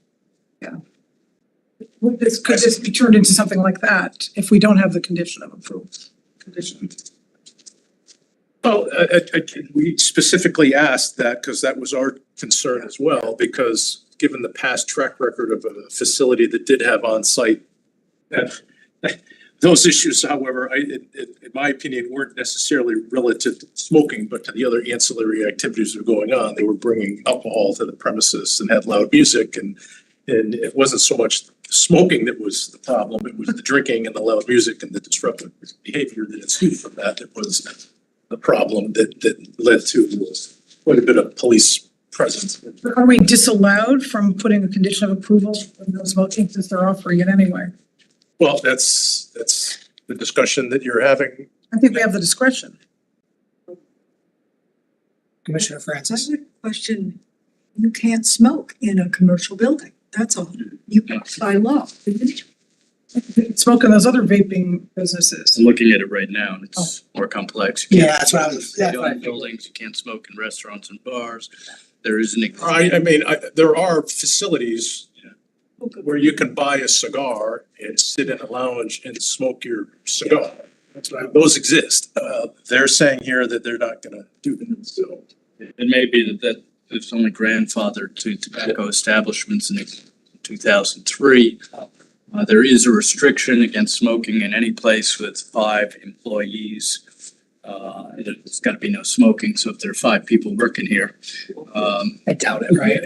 Speaker 7: Could this be turned into something like that if we don't have the condition of approval?
Speaker 3: Well, we specifically asked that because that was our concern as well, because given the past track record of a facility that did have on-site, those issues, however, in my opinion, weren't necessarily relative to smoking, but to the other ancillary activities that were going on. They were bringing alcohol to the premises and had loud music, and it wasn't so much smoking that was the problem, it was the drinking and the loud music and the disruptive behavior that ensued from that was the problem that led to quite a bit of police presence.
Speaker 7: Are we disallowed from putting a condition of approval on no smoking since they're offering it anyway?
Speaker 3: Well, that's the discussion that you're having.
Speaker 7: I think we have the discretion.
Speaker 2: Commissioner Francis.
Speaker 1: I have a question. You can't smoke in a commercial building. That's all. You by law.
Speaker 7: Smoke in those other vaping businesses.
Speaker 4: I'm looking at it right now and it's more complex. You
Speaker 2: Yeah,
Speaker 4: can't
Speaker 2: that's what I
Speaker 4: smoke
Speaker 2: was-
Speaker 4: in
Speaker 2: that's what I-
Speaker 4: buildings, you can't smoke in restaurants and bars. There is an.
Speaker 3: I mean, there are facilities where you can buy a cigar and sit in a lounge and smoke your cigar.
Speaker 2: That's what I,
Speaker 3: Those exist. They're saying here that they're not gonna do that, so.
Speaker 4: It may be that it's only grandfathered to tobacco establishments in 2003. There is a restriction against smoking in any place with 5 employees. There's gotta be no smoking, so if there are 5 people working here,
Speaker 2: I doubt it, right?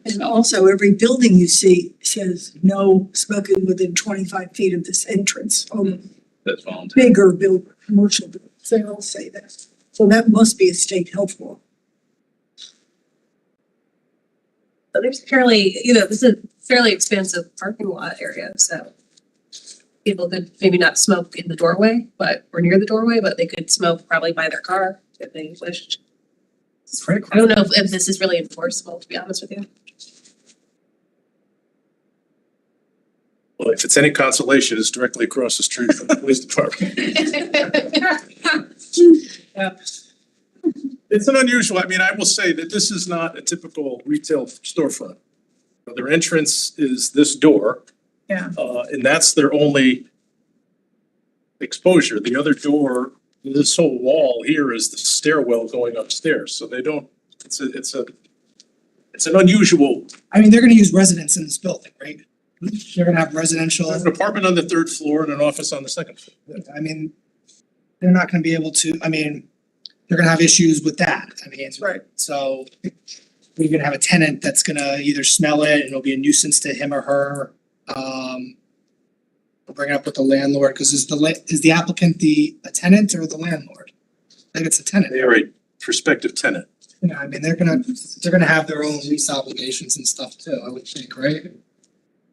Speaker 1: And also, every building you see says no smoking within 25 feet of this entrance.
Speaker 4: that's voluntary.
Speaker 1: Bigger commercial buildings, they all say that. So that must be a state health law.
Speaker 6: But there's fairly, this is a fairly expansive parking lot area, so people could maybe not smoke in the doorway, or near the doorway, but they could smoke probably by their car if they wished. I don't know if this is really enforceable, to be honest with you.
Speaker 3: Well, if it's any consolation, it's directly across the street from the police department. It's an unusual, I mean, I will say that this is not a typical retail storefront. Their entrance is this door.
Speaker 7: Yeah.
Speaker 3: And that's their only exposure. The other door, this whole wall here is the stairwell going upstairs, so they don't, it's an unusual,
Speaker 2: I mean, they're gonna use residents in this building, right? They're gonna have residential,
Speaker 3: there's an apartment on the 3rd floor and an office on the 2nd floor.
Speaker 2: I mean, they're not gonna be able to, I mean, they're gonna have issues with that. I mean,
Speaker 7: Right.
Speaker 2: so you're gonna have a tenant that's gonna either smell it and it'll be a nuisance to him or her. We'll bring it up with the landlord, because is the applicant a tenant or the landlord? I think it's a tenant.
Speaker 3: They are a prospective tenant.
Speaker 2: You know, I mean, they're gonna have their own lease obligations and stuff too, I would think, right?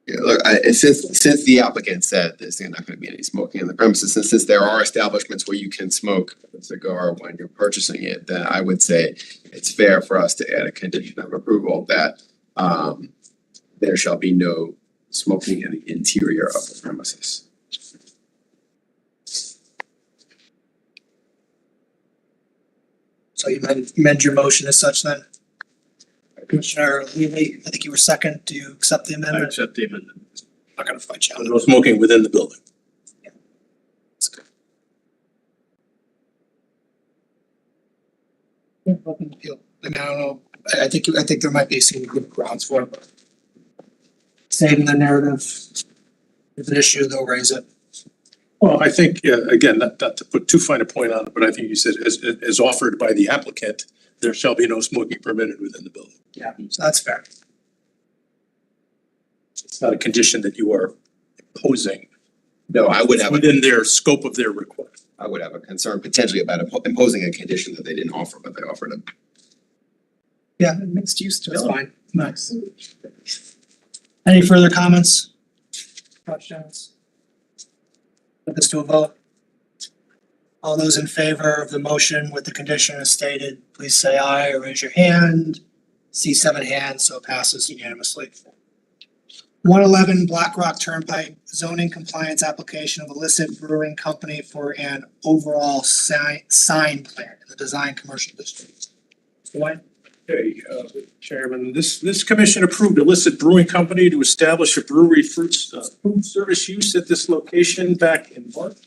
Speaker 5: Yeah, look, since the applicant said there's not gonna be any smoking on the premises, and since there are establishments where you can smoke a cigar when you're purchasing it, then I would say it's fair for us to add a condition of approval that there shall be no smoking in the interior of the premises.
Speaker 2: So you amend your motion as such then? Commissioner Levy, I think you were second. Do you accept the
Speaker 3: I
Speaker 2: amendment?
Speaker 3: accept the amendment.
Speaker 2: Not gonna fight you on it.
Speaker 3: No smoking within the building.
Speaker 2: That's good. Yeah, open appeal. I mean, I don't know, I think there might be some good grounds for it, but saving the narrative, if an issue, they'll raise it.
Speaker 3: Well, I think, again, not to put too fine a point on it, but I think you said as offered by the applicant, there shall be no smoking permitted within the building.
Speaker 2: Yeah, so that's fair.
Speaker 3: It's not a condition that you are imposing.
Speaker 5: No, I would have
Speaker 3: Within their scope of their request.
Speaker 5: I would have a concern potentially about imposing a condition that they didn't offer, but they offered it.
Speaker 2: Yeah, mixed use, that's fine. Nice. Any further comments? Questions? Put this to a vote. All those in favor of the motion with the condition as stated, please say aye or raise your hand. See 7 hands, so it passes unanimously. 111 Black Rock Turnpike zoning compliance application of illicit brewing company for an overall sign plan in the design commercial district. Mr. White?
Speaker 3: Okay, Chairman, this commission approved illicit brewing company to establish a brewery food service use at this location back in March.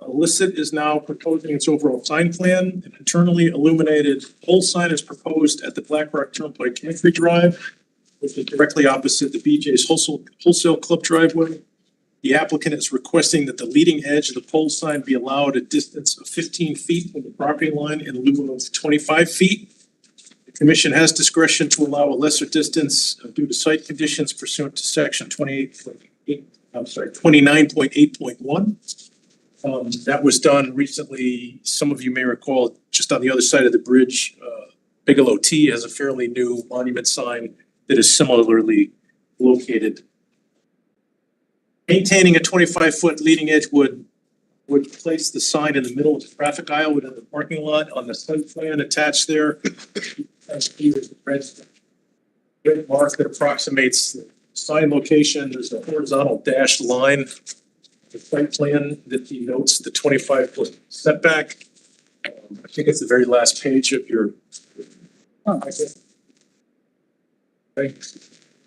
Speaker 3: Illicit is now proposing its overall sign plan. An internally illuminated pole sign is proposed at the Black Rock Turnpike entry drive, which is directly opposite the BJ's Wholesale Club driveway. The applicant is requesting that the leading edge of the pole sign be allowed a distance of 15 feet from the property line in lieu of 25 feet. The commission has discretion to allow a lesser distance due to site conditions pursuant to section 29.8.1. That was done recently. Some of you may recall, just on the other side of the bridge, Bigelow T has a fairly new monument sign that is similarly located. Maintaining a 25-foot leading edge would place the sign in the middle of the traffic aisle within the parking lot. On the site plan attached there, there's a red mark that approximates the sign location. There's a horizontal dashed line. The site plan that denotes the 25-foot setback. I think it's the very last page of your. Okay.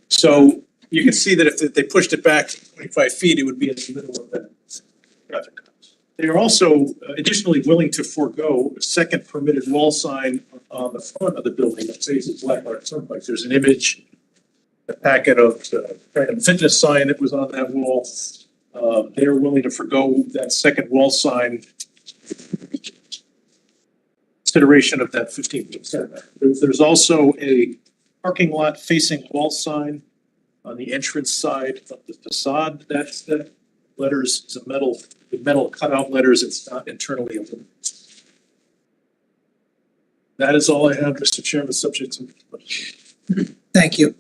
Speaker 3: So you can see that if they pushed it back 25 feet, it would be in the middle of that traffic. They are also additionally willing to forego a second permitted wall sign on the front of the building that faces Black Rock Turnpike. There's an image, a packet of the Random Fitness sign that was on that wall. They are willing to forego that second wall sign consideration of that 15-foot setback. There's also a parking lot facing wall sign on the entrance side of the facade. That's the letters, is a metal cutout letters. It's not internally illuminated. That is all I have, Mr. Chairman, subject to questions.
Speaker 2: Thank you.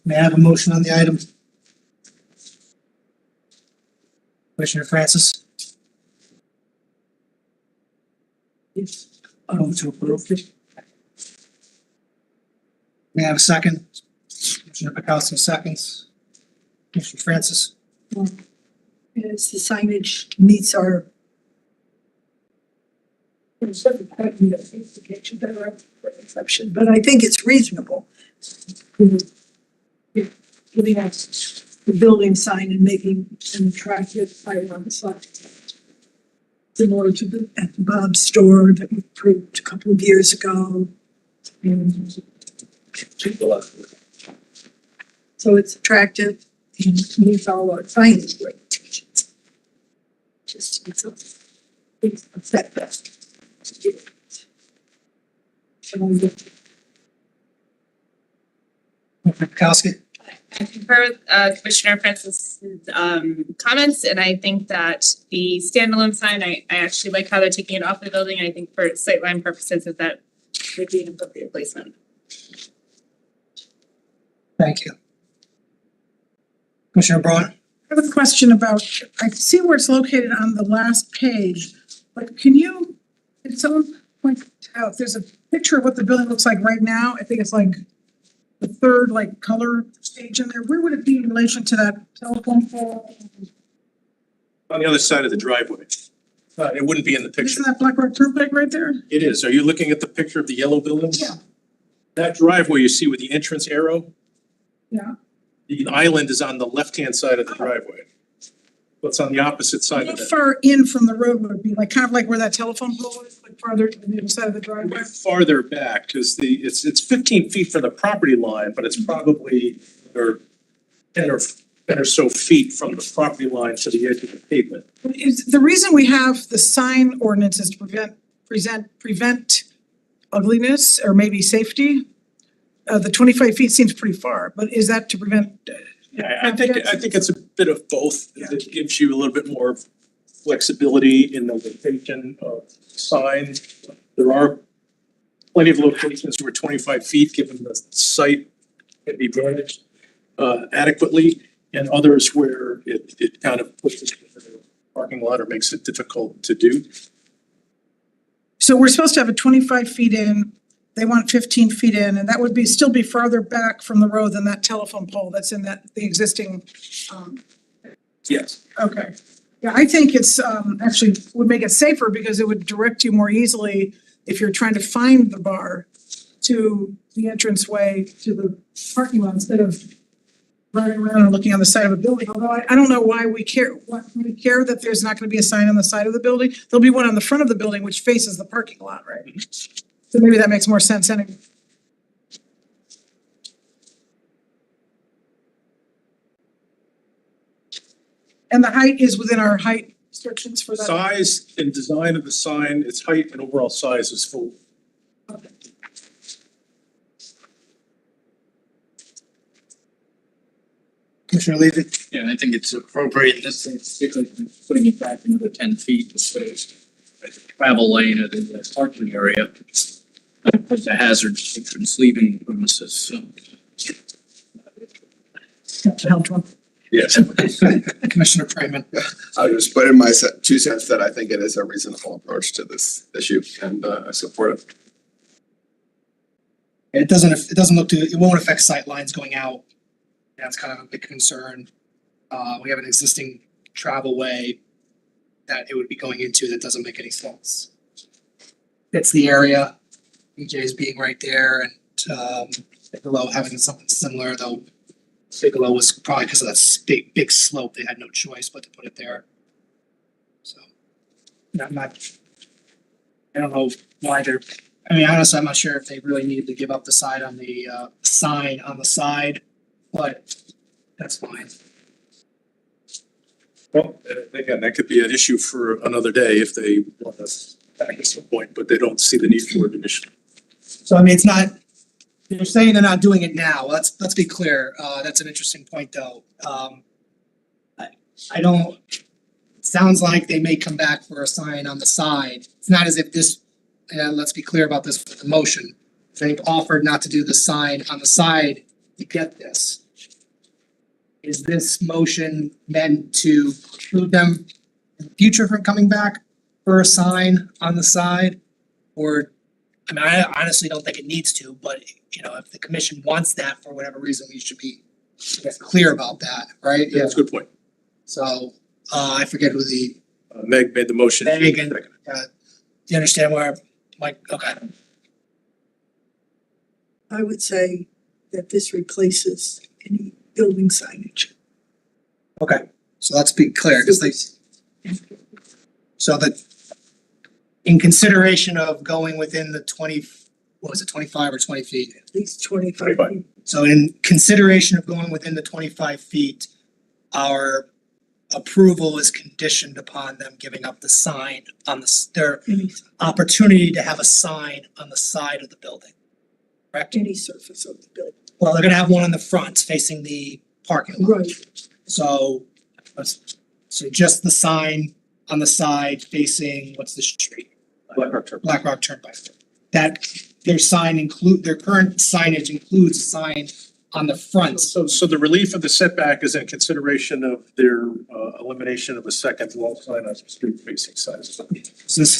Speaker 2: May I have a motion on the item? Commissioner Francis? Yes. To approve. May I have a second? Commissioner Pikowski seconds. Commissioner Francis?
Speaker 1: Yes, the signage meets our. Exception, but I think it's reasonable. Giving us the building sign and making an attractive item on the side. Similar to at the Bob's store that we approved a couple of years ago. And so it's attractive and meets all our signage regulations. Just it's a setback.
Speaker 2: Commissioner Pikowski?
Speaker 8: I concur with Commissioner Francis' comments, and I think that the standalone sign, I actually like how they're taking it off the building, and I think for sightline purposes that would be an appropriate placement.
Speaker 2: Thank you. Commissioner Braun?
Speaker 7: I have a question about, I see where it's located on the last page, but can someone point out, there's a picture of what the building looks like right now, I think it's like the third like color stage in there, where would it be in relation to that telephone pole?
Speaker 3: On the other side of the driveway. It wouldn't be in the picture.
Speaker 7: Isn't that Black Rock Turnpike right there?
Speaker 3: It is. Are you looking at the picture of the yellow buildings?
Speaker 7: Yeah.
Speaker 3: That driveway you see with the entrance arrow?
Speaker 7: Yeah.
Speaker 3: The island is on the left-hand side of the driveway. But it's on the opposite side
Speaker 7: How
Speaker 3: of that.
Speaker 7: far in from the road would it be, like kind of like where that telephone pole is, like farther to the other side of the driveway?
Speaker 3: Farther back, cause it's 15 feet from the property line, but it's probably, or 10 or so feet from the property line to the edge of the pavement.
Speaker 7: Is the reason we have the sign ordinance is to prevent ugliness or maybe safety? The 25 feet seems pretty far, but is that to prevent?
Speaker 3: Yeah, I think it's a bit of both. It gives you a little bit more flexibility in the location of signs. There are plenty of locations where 25 feet, given the site, can be managed adequately, and others where it kind of puts it into the parking lot or makes it difficult to do.
Speaker 7: So we're supposed to have a 25 feet in, they want 15 feet in, and that would still be farther back from the road than that telephone pole that's in the existing,
Speaker 3: Yes.
Speaker 7: okay. Yeah, I think it's, actually would make it safer because it would direct you more easily if you're trying to find the bar to the entranceway to the parking lot instead of running around and looking on the side of a building. Although I don't know why we care that there's not gonna be a sign on the side of the building. There'll be one on the front of the building which faces the parking lot, right? So maybe that makes more sense anyway. And the height is within our height restrictions for that?
Speaker 3: Size and design of the sign, its height and overall size is full.
Speaker 2: Commissioner Levy?
Speaker 4: Yeah, I think it's appropriate, this thing, particularly putting it back into the 10 feet, so it's a travel lane at the parking area. It's a hazard to patrons leaving the premises, so.
Speaker 5: Yes.
Speaker 2: Commissioner Freeman?
Speaker 5: I'll just put in my 2 cents that I think it is a reasonable approach to this issue and I support it.
Speaker 2: It doesn't look to, it won't affect sight lines going out. That's kind of a big concern. We have an existing travel way that it would be going into that doesn't make any sense. It's the area, EJ's being right there and Bigelow having something similar, though Bigelow was probably because of that big slope, they had no choice but to put it there. So, I don't know why honestly, I'm not sure if they really needed to give up the side on the sign on the side, but that's fine.
Speaker 3: Well, again, that could be an issue for another day if they want us back at some point, but they don't see the need for it initially.
Speaker 2: So it's not, they're saying they're not doing it now. Let's be clear. That's an interesting point though. I don't, it sounds like they may come back for a sign on the side. It's not as if this, let's be clear about this with the motion. They've offered not to do the sign on the side to get this. Is this motion meant to preclude them in the future from coming back for a sign on the side? Or, I honestly don't think it needs to, but if the commission wants that for whatever reason, we should be clear about that, right?
Speaker 3: That's a good point.
Speaker 2: So, I forget who the,
Speaker 3: Meg made the motion.
Speaker 2: Meg and, do you understand where, Mike, okay.
Speaker 1: I would say that this replaces any building signage.
Speaker 2: Okay, so let's be clear, because so that in consideration of going within the 25 or 20 feet?
Speaker 1: At least 25 feet.
Speaker 2: So in consideration of going within the 25 feet, our approval is conditioned upon them giving up the sign on their opportunity to have a sign on the side of the building, correct?
Speaker 1: Any surface of the building.
Speaker 2: Well, they're gonna have one on the front facing the parking lot.
Speaker 1: Right.
Speaker 2: So, so just the sign on the side facing, what's the street? Black Rock Turnpike. That, their current signage includes a sign on the front.
Speaker 3: So the relief of the setback is in consideration of their elimination of a second wall sign on street facing sides.
Speaker 2: So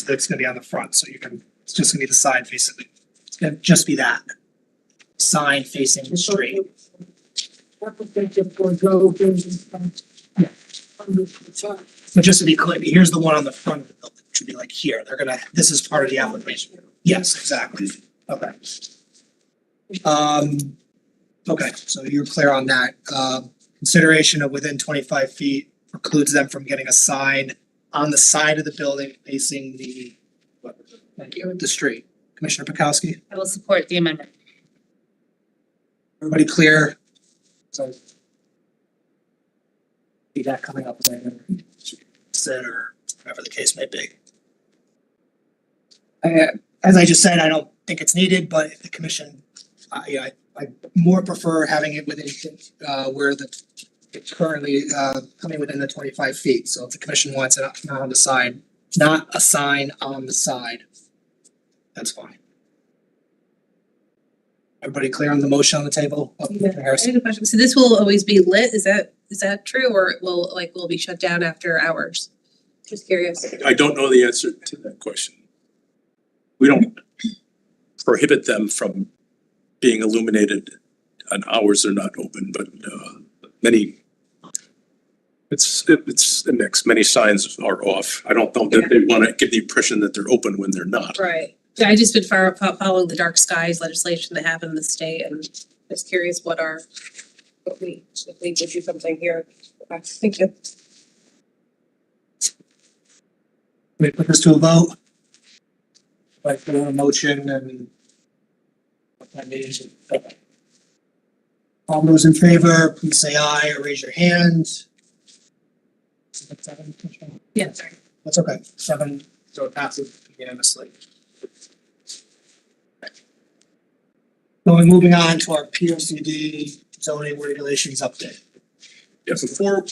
Speaker 2: that's gonna be on the front, so it's just gonna be the side facing, it's gonna just be that. Sign facing the street. But just to be clear, here's the one on the front of the building, it should be like here, this is part of the application. Yes, exactly, okay. Okay, so you're clear on that. Consideration of within 25 feet precludes them from getting a sign on the side of the building facing the street. Commissioner Pikowski,
Speaker 8: I will support the amendment.
Speaker 2: everybody clear? So. See that coming up later, said, or whatever the case may be. As I just said, I don't think it's needed, but if the commission, I more prefer having it within, where it's currently, coming within the 25 feet. So if the commission wants it not on the side, not a sign on the side, that's fine. Everybody clear on the motion on the table?
Speaker 6: Yeah, I
Speaker 2: Harrison?
Speaker 6: had a question. So this will always be lit? Is that true, or will be shut down after hours? Just curious.
Speaker 3: I don't know the answer to that question. We don't prohibit them from being illuminated on hours they're not open, but it's a mix. Many signs are off. I don't know that they wanna give the impression that they're open when they're not.
Speaker 6: Right. Yeah, I just been following the dark skies legislation they have in the state, and just curious if we would do something here. Okay, thank you.
Speaker 2: We put this to a vote. Like put a motion and. What that means. All those in favor, please say aye or raise your hand. Is that 7?
Speaker 6: Yeah, sorry.
Speaker 2: That's okay, 7, so it passes unanimously. Moving on to our P O C D zoning regulations update.
Speaker 3: Yeah, before we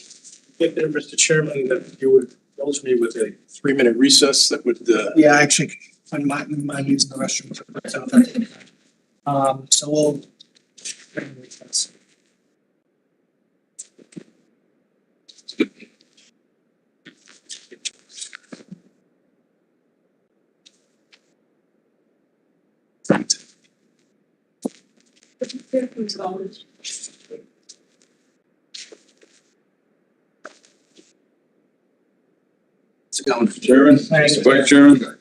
Speaker 3: get there, Mr. Chairman, that you would indulge me with a 3-minute recess that would
Speaker 2: Yeah, actually, I'm using the restroom. So we'll.
Speaker 5: Chairman,
Speaker 2: Thanks.
Speaker 5: Vice Chairman.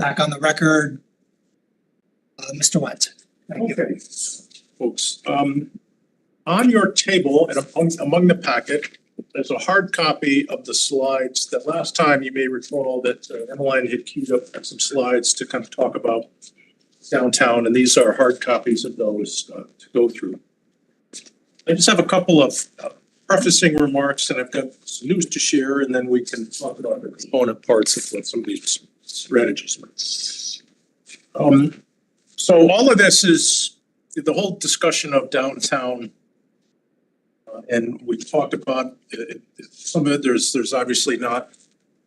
Speaker 2: Back on the record, Mr. Wentz. Thank you.
Speaker 3: Okay, folks, on your table and among the packet, there's a hard copy of the slides that last time you may recall that Emmeline had queued up some slides to kind of talk about downtown, and these are hard copies of those to go through. I just have a couple of prefacing remarks, and I've got some news to share, and then we can talk about the component parts of what some of these strategies are. So all of this is the whole discussion of downtown. And we talked about some of it, there's obviously not,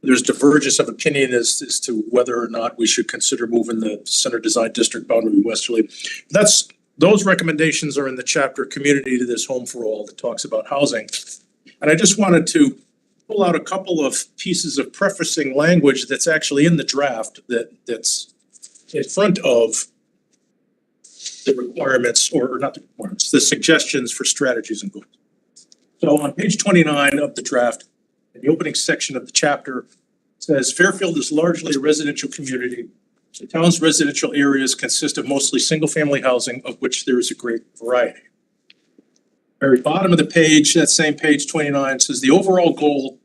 Speaker 3: there's divergence of opinion as to whether or not we should consider moving the center design district boundary westerly. Those recommendations are in the chapter Community to This Home for All that talks about housing. And I just wanted to pull out a couple of pieces of prefacing language that's actually in the draft that's in front of the requirements, or not the requirements, the suggestions for strategies and goals. So on page 29 of the draft, in the opening section of the chapter, says Fairfield is largely a residential community. The town's residential areas consist of mostly single-family housing, of which there is a great variety. Very bottom of the page, that same page 29, says the overall goal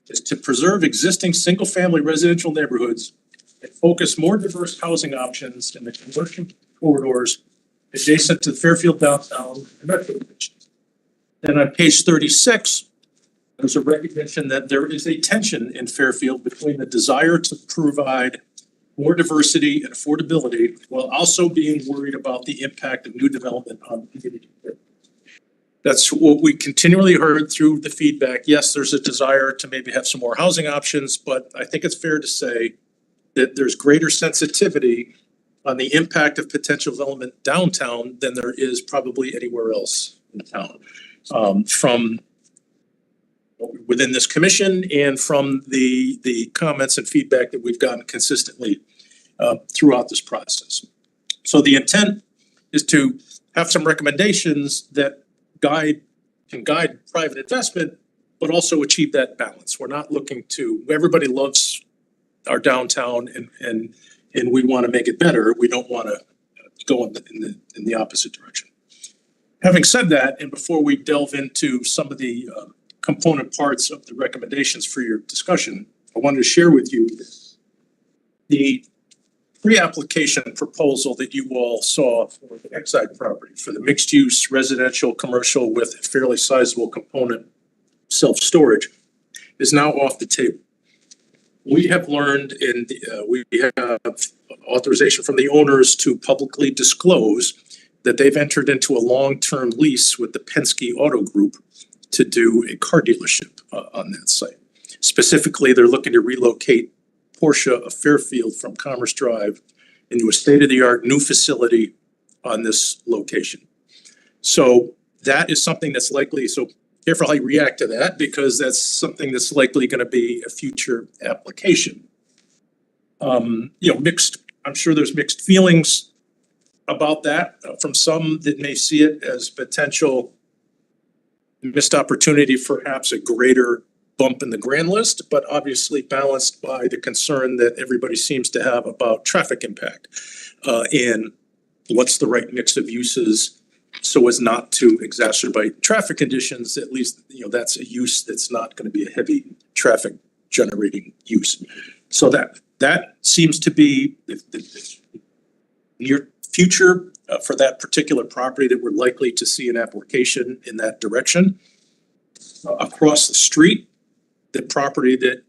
Speaker 3: is to preserve existing single-family residential neighborhoods and focus more diverse housing options in the commercial corridors adjacent to the Fairfield downtown and metro divisions. Then on page 36, there's a recognition that there is a tension in Fairfield between the desire to provide more diversity and affordability while also being worried about the impact of new development on the community. That's what we continually heard through the feedback. Yes, there's a desire to maybe have some more housing options, but I think it's fair to say that there's greater sensitivity on the impact of potential development downtown than there is probably anywhere else in town. From within this commission and from the comments and feedback that we've gotten consistently throughout this process. So the intent is to have some recommendations that can guide private investment, but also achieve that balance. We're not looking to, everybody loves our downtown and we want to make it better. We don't want to go in the opposite direction. Having said that, and before we delve into some of the component parts of the recommendations for your discussion, I wanted to share with you the pre-application proposal that you all saw for the Exide property for the mixed-use residential commercial with a fairly sizable component self-storage is now off the table. We have learned we have authorization from the owners to publicly disclose that they've entered into a long-term lease with the Penske Auto Group to do a car dealership on that site. Specifically, they're looking to relocate Porsche of Fairfield from Commerce Drive into a state-of-the-art new facility on this location. So that is something that's likely, so careful how you react to that, because that's something that's likely going to be a future application. Mixed, I'm sure there's mixed feelings about that from some that may see it as potential missed opportunity for perhaps a greater bump in the grand list, but obviously balanced by the concern that everybody seems to have about traffic impact and what's the right mix of uses so as not to exacerbate traffic conditions. At least, that's a use that's not going to be a heavy traffic generating use. So that seems to be the near future for that particular property that we're likely to see an application in that direction. Across the street, the property that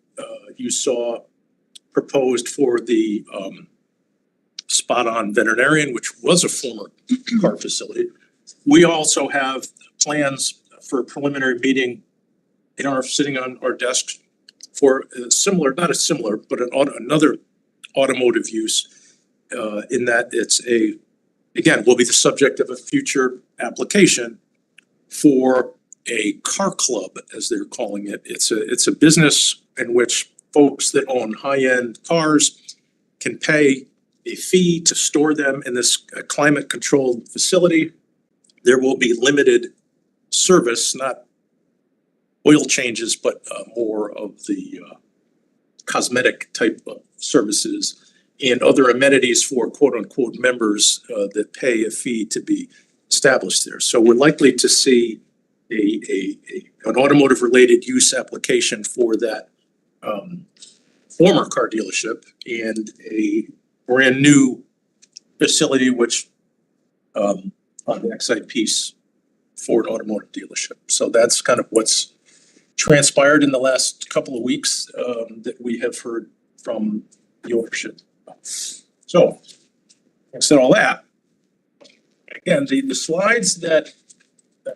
Speaker 3: you saw proposed for the Spot On Veterinarian, which was a former car facility. We also have plans for a preliminary meeting sitting on our desks for another automotive use in that it's will be the subject of a future application for a car club, as they're calling it. It's a business in which folks that own high-end cars can pay a fee to store them in this climate-controlled facility. There will be limited service, not oil changes, but more of the cosmetic type of services. and other amenities for quote unquote members that pay a fee to be established there. So we're likely to see an automotive related use application for that former car dealership and a brand new facility which on the backside piece for an automotive dealership. So that's kind of what's transpired in the last couple of weeks that we have heard from the ownership. So, having said all that, again, the slides that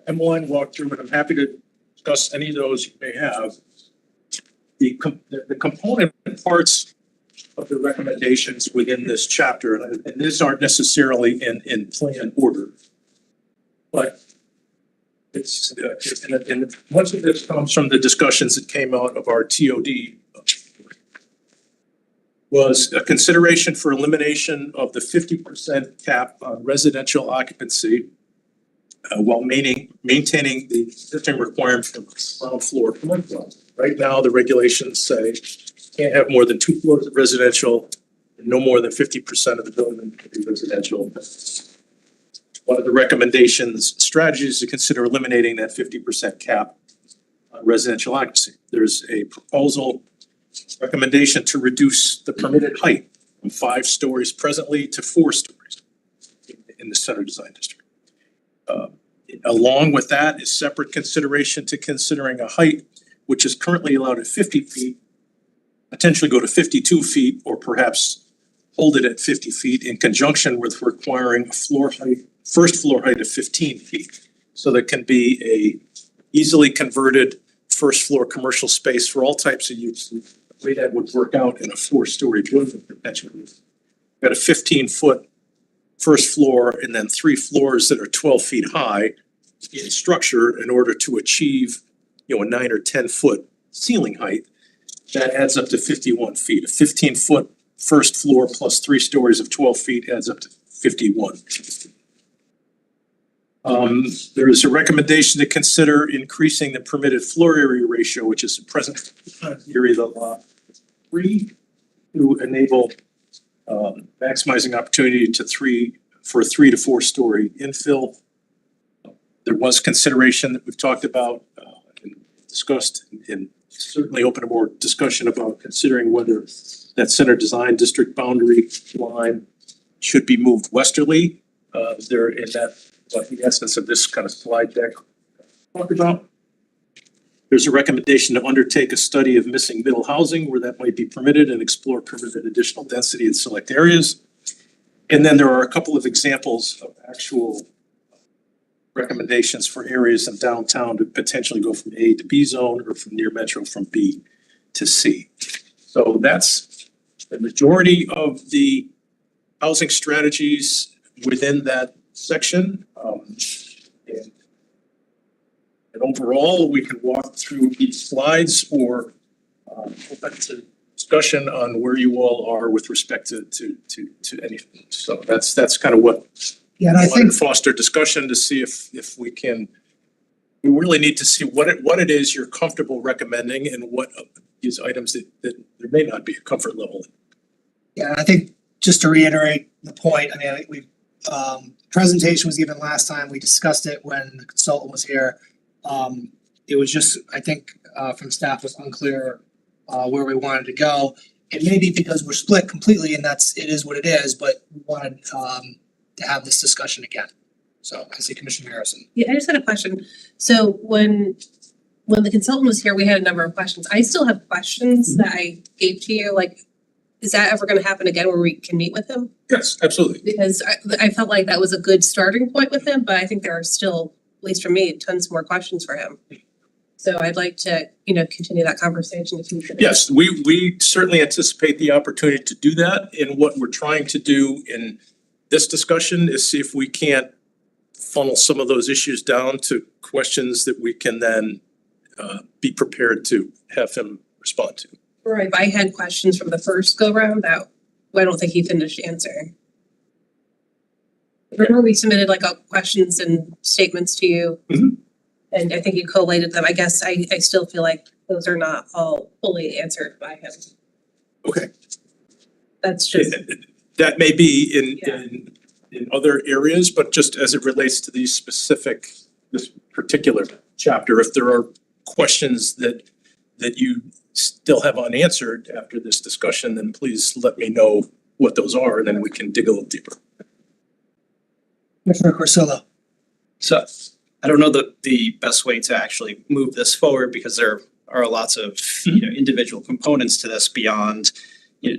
Speaker 3: Emmeline walked through, and I'm happy to discuss any of those you may have. The component parts of the recommendations within this chapter, and these aren't necessarily in plan order, but it's and much of this comes from the discussions that came out of our TOD. Was a consideration for elimination of the 50% cap on residential occupancy while maintaining the existing requirement for ground floor commercial. Right now, the regulations say you can't have more than 2 floors of residential and no more than 50% of the building can be residential. One of the recommendations, strategies to consider eliminating that 50% cap on residential occupancy. There's a proposal recommendation to reduce the permitted height from 5 stories presently to 4 stories in the center design district. Along with that is separate consideration to considering a height which is currently allowed at 50 feet, potentially go to 52 feet, or perhaps hold it at 50 feet in conjunction with requiring a first floor height of 15 feet. So there can be a easily converted first floor commercial space for all types of uses. The way that would work out in a 4-story building potentially. Got a 15-foot first floor and then 3 floors that are 12 feet high in structure in order to achieve, a 9 or 10-foot ceiling height. That adds up to 51 feet. A 15-foot first floor plus 3 stories of 12 feet adds up to 51. There is a recommendation to consider increasing the permitted floor area ratio, which is the present area of the law 3, to enable maximizing opportunity for a 3 to 4 story infill. There was consideration that we've talked about and discussed, and certainly open to more discussion about considering whether that center design district boundary line should be moved westerly. There in that, the essence of this kind of slide deck talked about. There's a recommendation to undertake a study of missing middle housing where that might be permitted and explore permitted additional density in select areas. And then there are a couple of examples of actual recommendations for areas in downtown to potentially go from A to B zone or from near metro from B to C. So that's the majority of the housing strategies within that section. And overall, we can walk through each slides or open to discussion on where you all are with respect to anything. So that's kind of what
Speaker 2: Yeah, and I
Speaker 3: want
Speaker 2: think,
Speaker 3: to foster discussion to see if we can. We really need to see what it is you're comfortable recommending and what of these items that there may not be a comfort level in.
Speaker 2: yeah, I think just to reiterate the point, I mean, we presentation was given last time, we discussed it when the consultant was here. It was just, I think, from staff was unclear where we wanted to go. It may be because we're split completely and it is what it is, but we wanted to have this discussion again. So I see Commissioner Harrison.
Speaker 6: Yeah, I just had a question. So when the consultant was here, we had a number of questions. I still have questions that I gave to you, like, is that ever gonna happen again where we can meet with him?
Speaker 3: Yes, absolutely.
Speaker 6: Because I felt like that was a good starting point with him, but I think there are still, at least for me, tons more questions for him. So I'd like to, continue that conversation if you could.
Speaker 3: Yes, we certainly anticipate the opportunity to do that. And what we're trying to do in this discussion is see if we can't funnel some of those issues down to questions that we can then be prepared to have him respond to.
Speaker 6: Right, I had questions from the first go round that I don't think he finished answering. Remember we submitted questions and statements to you?
Speaker 3: Mhm.
Speaker 6: And I think you collated them. I guess I still feel like those are not all fully answered by him.
Speaker 3: Okay.
Speaker 6: That's just,
Speaker 3: That may be
Speaker 6: Yeah.
Speaker 3: in other areas, but just as it relates to these specific, this particular chapter, if there are questions that you still have unanswered after this discussion, then please let me know what those are, and then we can dig a little deeper.
Speaker 2: Commissioner Corsillo.
Speaker 9: So I don't know the best way to actually move this forward because there are lots of, individual components to this beyond,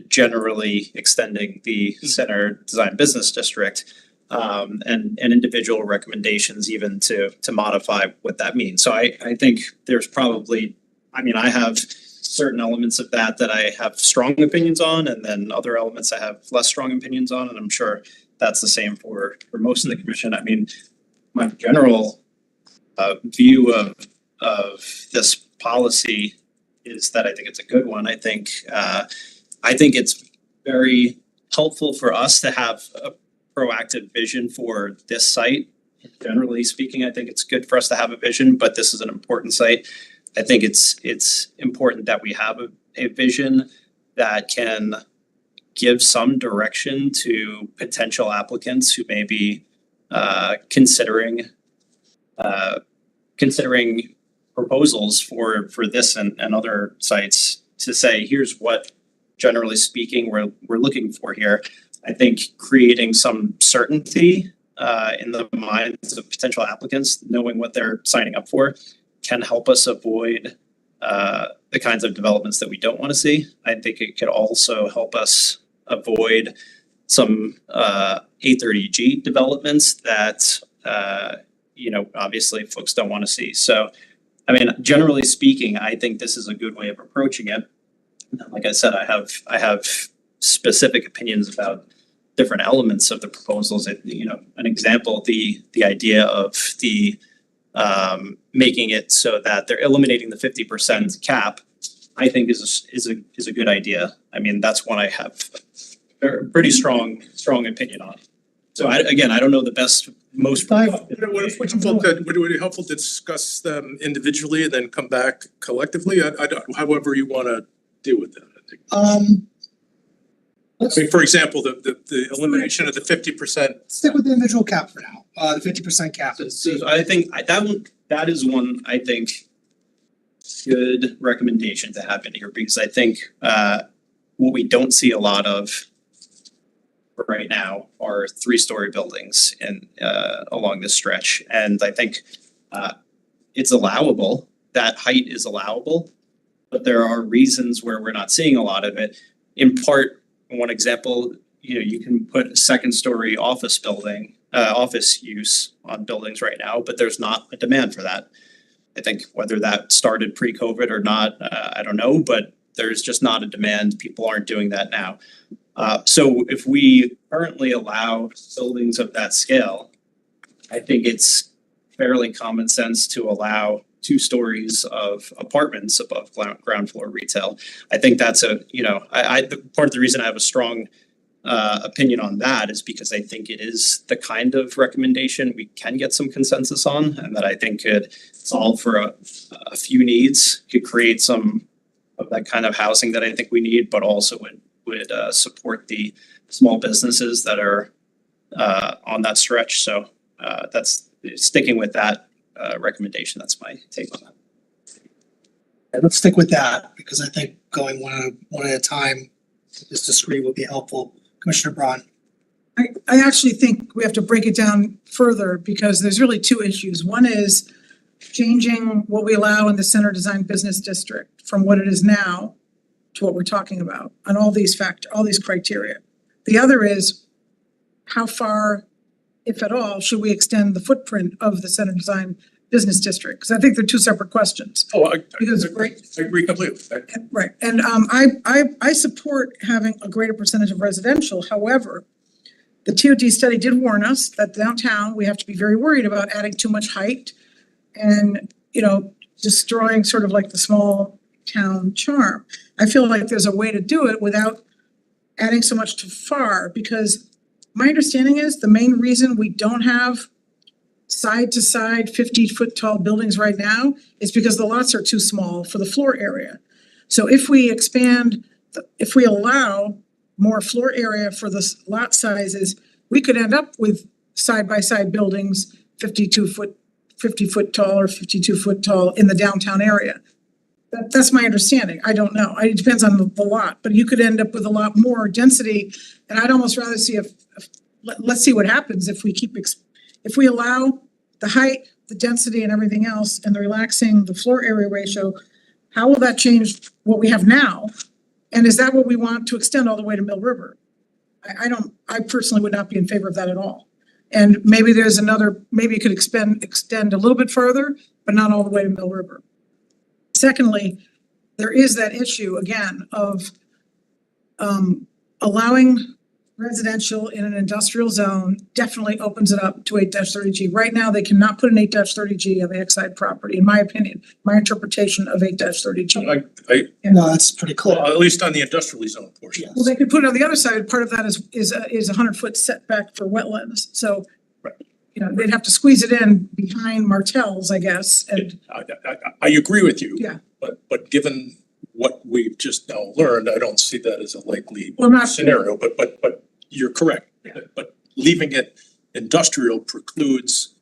Speaker 9: generally extending the center design business district. And individual recommendations even to modify what that means. So I think there's probably, I have certain elements of that I have strong opinions on, and then other elements I have less strong opinions on, and I'm sure that's the same for most of the commission. My general view of this policy is that I think it's a good one. I think it's very helpful for us to have a proactive vision for this site. Generally speaking, I think it's good for us to have a vision, but this is an important site. I think it's important that we have a vision that can give some direction to potential applicants who may be considering proposals for this and other sites, to say, here's what, generally speaking, we're looking for here. I think creating some certainty in the minds of potential applicants, knowing what they're signing up for, can help us avoid the kinds of developments that we don't want to see. I think it could also help us avoid some A30G developments that obviously folks don't want to see. So, generally speaking, I think this is a good way of approaching it. Like I said, I have specific opinions about different elements of the proposals. An example, the idea of the making it so that they're eliminating the 50% cap, I think is a good idea. That's one I have a pretty strong opinion on. So I don't know the most.
Speaker 3: Would it be helpful to discuss them individually and then come back collectively? I don't, however you wanna deal with that, I think. For example, the elimination of the 50%.
Speaker 2: Stick with the individual cap for now, the 50% cap.
Speaker 9: So I think that is one, I think, good recommendation to have in here, because I think what we don't see a lot of right now are 3-story buildings along this stretch. And I think it's allowable, that height is allowable, but there are reasons where we're not seeing a lot of it. In part, one example, you can put a 2nd-story office use on buildings right now, but there's not a demand for that. I think whether that started pre-COVID or not, I don't know, but there's just not a demand. People aren't doing that now. So if we currently allow buildings of that scale, I think it's fairly common sense to allow 2 stories of apartments above ground floor retail. I think that's part of the reason I have a strong opinion on that is because I think it is the kind of recommendation we can get some consensus on, and that I think could solve for a few needs, could create some of that kind of housing that I think we need, but also would support the small businesses that are on that stretch. So that's sticking with that recommendation. That's my take on that.
Speaker 2: Yeah, let's stick with that, because I think going one at a time, just discrete would be helpful. Commissioner Braun.
Speaker 7: I actually think we have to break it down further, because there's really 2 issues. One is changing what we allow in the center design business district from what it is now to what we're talking about on all these criteria. The other is how far, if at all, should we extend the footprint of the center design business district? Because I think they're 2 separate questions.
Speaker 3: I agree completely.
Speaker 7: Right, and I support having a greater percentage of residential. However, the TOD study did warn us that downtown, we have to be very worried about adding too much height and, destroying sort of like the small town charm. I feel like there's a way to do it without adding so much too far, because my understanding is the main reason we don't have side to side 50-foot tall buildings right now is because the lots are too small for the floor area. So if we allow more floor area for the lot sizes, we could end up with side-by-side buildings, 50 foot tall or 52 foot tall in the downtown area. That's my understanding. I don't know. It depends on the lot, but you could end up with a lot more density. And I'd almost rather see let's see what happens if we if we allow the height, the density and everything else and the relaxing the floor area ratio, how will that change what we have now? And is that what we want to extend all the way to Mill River? I personally would not be in favor of that at all. And maybe maybe it could extend a little bit further, but not all the way to Mill River. Secondly, there is that issue again of allowing residential in an industrial zone definitely opens it up to 8-30G. Right now, they cannot put an 8-30G on the Exide property, in my opinion, my interpretation of 8-30G.
Speaker 2: No, that's pretty
Speaker 3: Well,
Speaker 2: clear.
Speaker 3: at least on the industrially zoned portion.
Speaker 2: Yes.
Speaker 7: Well, they could put it on the other side. Part of that is a 100-foot setback for wetlands. So,
Speaker 3: Right.
Speaker 7: you know, they'd have to squeeze it in behind Martell's, I guess, and
Speaker 3: I agree with you.
Speaker 7: Yeah.
Speaker 3: But given what we've just now learned, I don't see that as a likely
Speaker 7: Well, not-
Speaker 3: scenario, but you're correct.
Speaker 7: Yeah.
Speaker 3: But leaving it industrial precludes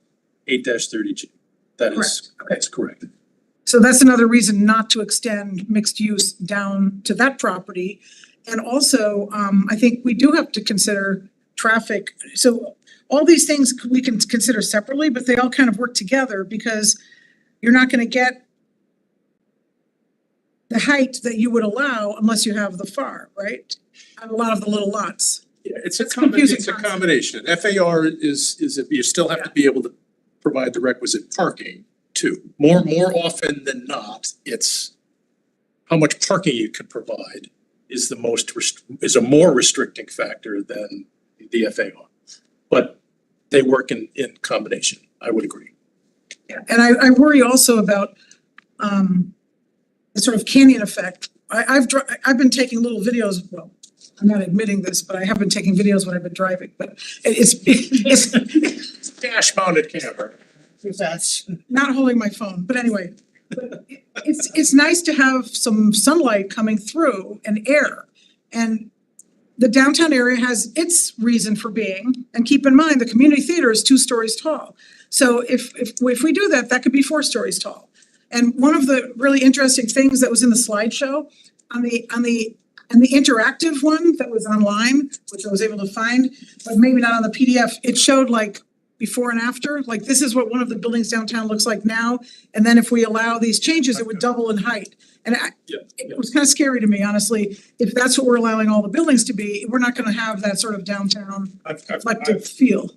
Speaker 3: 8-30G. That's correct.
Speaker 7: so that's another reason not to extend mixed use down to that property. And also, I think we do have to consider traffic. So all these things we can consider separately, but they all kind of work together because you're not gonna get the height that you would allow unless you have the FAR, right? On a lot of the little lots.
Speaker 3: Yeah, it's
Speaker 7: It's confusing
Speaker 3: it's a
Speaker 7: concept.
Speaker 3: combination. FAR is that you still have to be able to provide the requisite parking too. More often than not, it's how much parking you can provide is is a more restricting factor than the FAR. But they work in combination, I would agree.
Speaker 7: And I worry also about the sort of canyon effect. I've been taking little videos, well, I'm not admitting this, but I have been taking videos when I've been driving, but it's
Speaker 3: Dash mounted camera.
Speaker 2: That's,
Speaker 7: not holding my phone, but anyway. It's nice to have some sunlight coming through and air. And the downtown area has its reason for being, and keep in mind, the community theater is 2 stories tall. So if we do that, that could be 4 stories tall. And one of the really interesting things that was in the slideshow, on the interactive one that was online, which I was able to find, but maybe not on the PDF, it showed like before and after, like this is what one of the buildings downtown looks like now. And then if we allow these changes, it would double in height. And it was kind of scary to me, honestly. If that's what we're allowing all the buildings to be, we're not gonna have that sort of downtown reflective feel.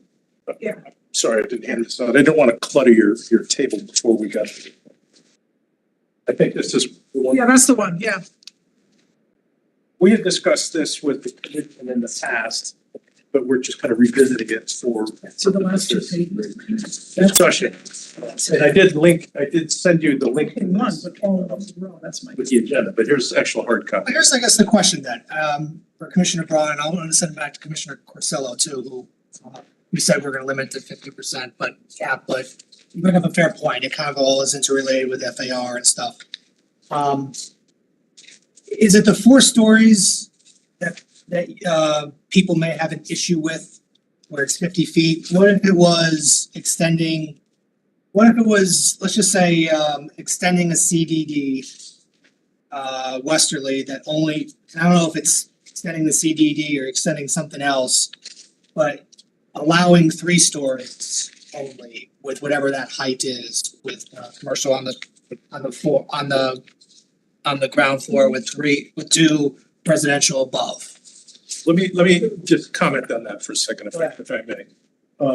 Speaker 7: Yeah.
Speaker 3: Sorry, I didn't hand this out. I didn't want to clutter your table before we got to it. I think this is the one.
Speaker 7: Yeah, that's the one, yeah.
Speaker 3: We had discussed this with the commission in the past, but we're just kind of revisiting it for
Speaker 7: So the last 2 pages.
Speaker 3: discussion. And I did send you the link
Speaker 7: In one, but all of them in a row, that's my.
Speaker 3: with the agenda, but here's actual hard copy.
Speaker 2: here's, I guess, the question then, for Commissioner Braun, and I want to send it back to Commissioner Corsello too, who we said we're gonna limit to 50%, but you bring up a fair point. It kind of all is interrelated with FAR and stuff. Is it the 4 stories that people may have an issue with, where it's 50 feet? What if it was let's just say, extending a CDD westerly that only, I don't know if it's extending the CDD or extending something else, but allowing 3 stories only with whatever that height is, with commercial on the floor, on the ground floor with 2 residential above.
Speaker 3: Let me just comment on that for a second, if I may.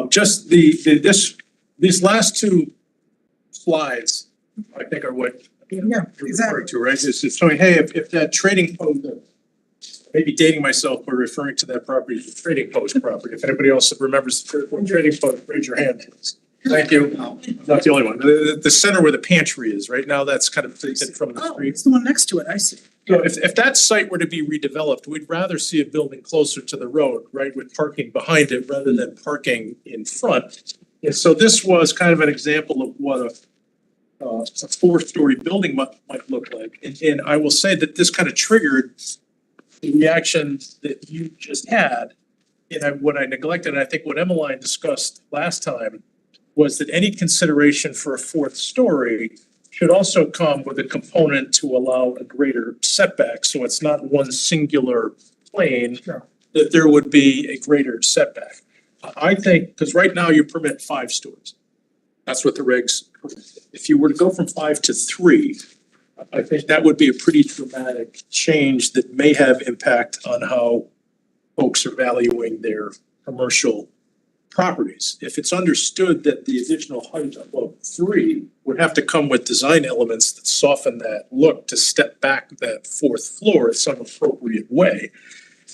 Speaker 3: Just these last 2 slides, I think are what
Speaker 7: Yeah,
Speaker 3: you're
Speaker 7: exactly.
Speaker 3: referring to, right? It's showing, hey, if that trading post, maybe dating myself by referring to that property as a trading post property. If anybody else remembers the trading post, raise your hand, please. Thank you. I'm not the only one. The center where the pantry is, right now, that's kind of taken from the
Speaker 7: Oh,
Speaker 3: street.
Speaker 7: it's the one next to it, I see.
Speaker 3: So if that site were to be redeveloped, we'd rather see a building closer to the road, right, with parking behind it rather than parking in front. And so this was kind of an example of what a 4-story building might look like. And I will say that this kind of triggered the reaction that you just had, and what I neglected, and I think what Emmeline discussed last time, was that any consideration for a fourth story should also come with a component to allow a greater setback, so it's not one singular plane.
Speaker 2: Sure.
Speaker 3: That there would be a greater setback. I think, because right now you permit 5 stories. That's what the regs permit. If you were to go from 5 to 3, I think that would be a pretty dramatic change that may have impact on how folks are valuing their commercial properties. If it's understood that the additional height above 3 would have to come with design elements that soften that look to step back that 4th floor in some appropriate way.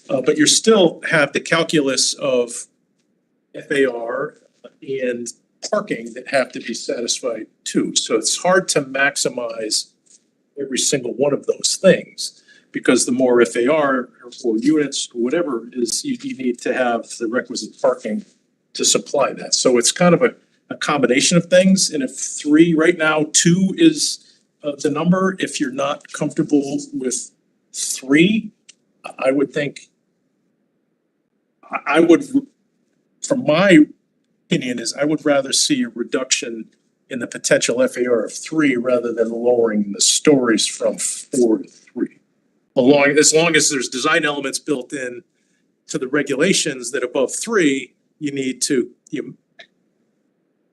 Speaker 3: But you still have the calculus of FAR and parking that have to be satisfied too. So it's hard to maximize every single one of those things, because the more FAR or units or whatever it is, you need to have the requisite parking to supply that. So it's kind of a combination of things. And if 3 right now, 2 is the number. If you're not comfortable with 3, I would think I would, from my opinion, is I would rather see a reduction in the potential FAR of 3 rather than lowering the stories from 4 to 3. As long as there's design elements built in to the regulations that above 3, you need to,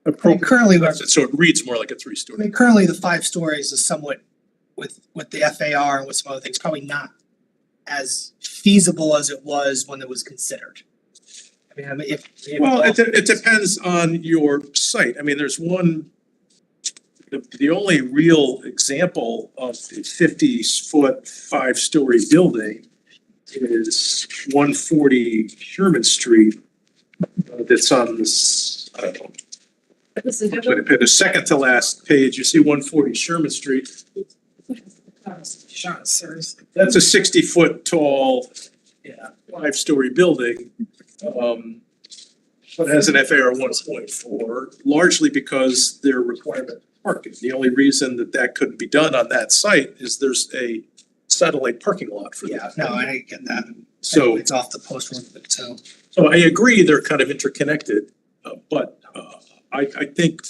Speaker 3: appropriate.
Speaker 2: Currently,
Speaker 3: So it reads more like a 3-story.
Speaker 2: currently the 5 stories is somewhat with the FAR and with some other things, probably not as feasible as it was when it was considered. I mean, if.
Speaker 3: Well, it depends on your site. I mean, there's one, the only real example of the 50-foot, 5-story building is 140 Sherman Street. That's on this, I don't know. The second to last page, you see 140 Sherman Street. That's a 60-foot tall, 5-story building. But has an FAR 1.4, largely because their requirement for parking. The only reason that couldn't be done on that site is there's a satellite parking lot for that.
Speaker 2: Yeah, no, I get that.
Speaker 3: So,
Speaker 2: It's off the post road, so.
Speaker 3: so I agree they're kind of interconnected, but I think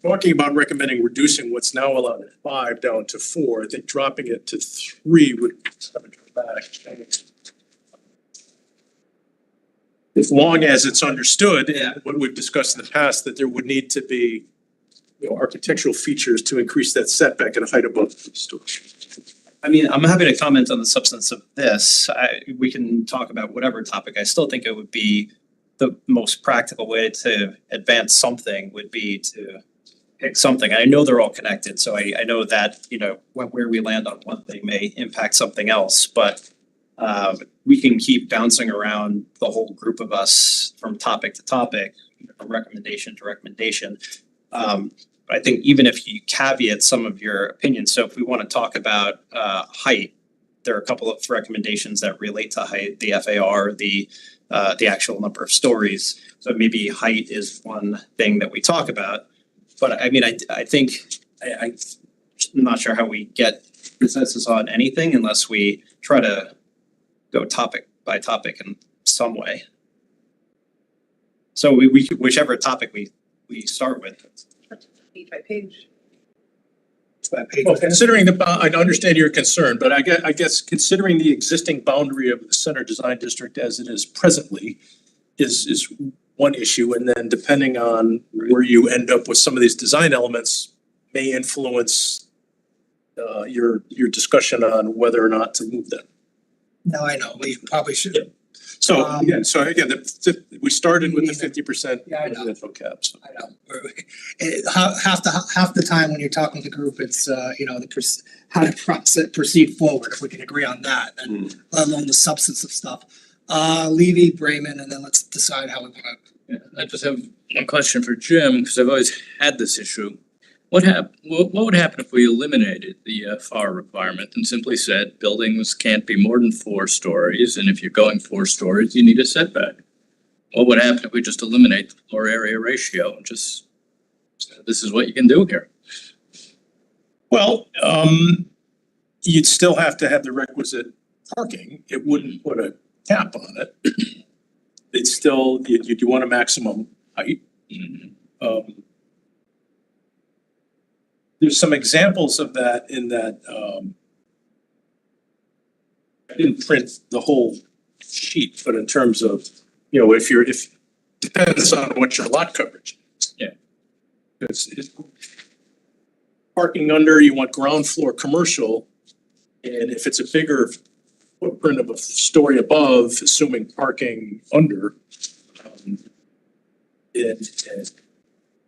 Speaker 3: talking about recommending reducing what's now allowed at 5 down to 4, I think dropping it to 3 would have a dramatic change. As long as it's understood, and what we've discussed in the past, that there would need to be, architectural features to increase that setback at a height above 3 stories.
Speaker 9: I mean, I'm happy to comment on the substance of this. We can talk about whatever topic. I still think it would be the most practical way to advance something would be to pick something. I know they're all connected, so I know that, where we land on one thing may impact something else, but we can keep bouncing around the whole group of us from topic to topic, from recommendation to recommendation. I think even if you caveat some of your opinions, so if we want to talk about height, there are a couple of recommendations that relate to height, the FAR, the actual number of stories. So maybe height is one thing that we talk about. But I mean, I think I'm not sure how we get consensus on anything unless we try to go topic by topic in some way. So we whichever topic we start with.
Speaker 6: Page by page.
Speaker 3: Well, considering I understand your concern, but I guess considering the existing boundary of the center design district as it is presently is one issue, and then depending on where you end up with some of these design elements may influence your discussion on whether or not to move them.
Speaker 2: No, I know, we probably should.
Speaker 3: Yeah. So again, we started with the 50%
Speaker 2: Yeah, I know.
Speaker 3: residential caps.
Speaker 2: I know. Half the time when you're talking to the group, it's, how to proceed forward, if we can agree on that, and let alone the substance of stuff. Levy, Brayman, and then let's decide how we wanna.
Speaker 4: Yeah, I just have one question for Jim, because I've always had this issue. What would happen if we eliminated the FAR requirement and simply said buildings can't be more than 4 stories, and if you're going 4 stories, you need a setback? What would happen if we just eliminate the floor area ratio and just said, this is what you can do here?
Speaker 3: Well, you'd still have to have the requisite parking, it wouldn't put a cap on it. It's still, you want a maximum height. There's some examples of that in that, I didn't print the whole sheet, but in terms of, if depends on what your lot coverage is.
Speaker 9: Yeah.
Speaker 3: It's parking under, you want ground floor commercial, and if it's a bigger footprint of a story above, assuming parking under, and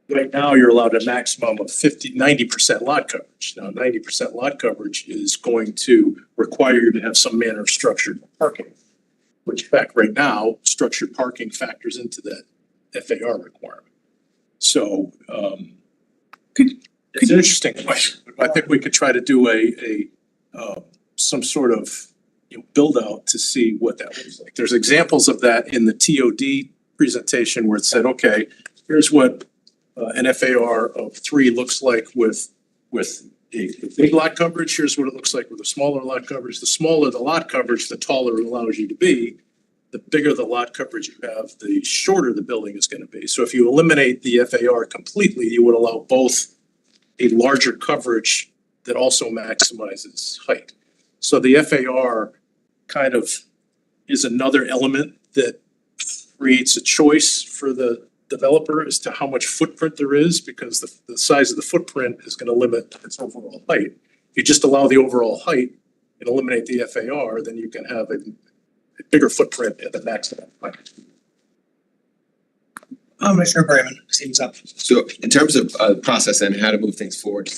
Speaker 3: right now you're allowed a maximum of 90% lot coverage. Now, 90% lot coverage is going to require you to have some manner of structured parking, which in fact, right now, structured parking factors into that FAR requirement. So, it's an interesting question. I think we could try to do some sort of build out to see what that looks like. There's examples of that in the TOD presentation where it said, okay, here's what an FAR of 3 looks like with a big lot coverage. Here's what it looks like with a smaller lot coverage. The smaller the lot coverage, the taller it allows you to be. The bigger the lot coverage you have, the shorter the building is going to be. So if you eliminate the FAR completely, you would allow both a larger coverage that also maximizes height. So the FAR kind of is another element that creates a choice for the developer as to how much footprint there is, because the size of the footprint is going to limit its overall height. If you just allow the overall height and eliminate the FAR, then you can have a bigger footprint at the maximum height.
Speaker 2: Commissioner Berryman, seems up.
Speaker 5: So in terms of process and how to move things forward,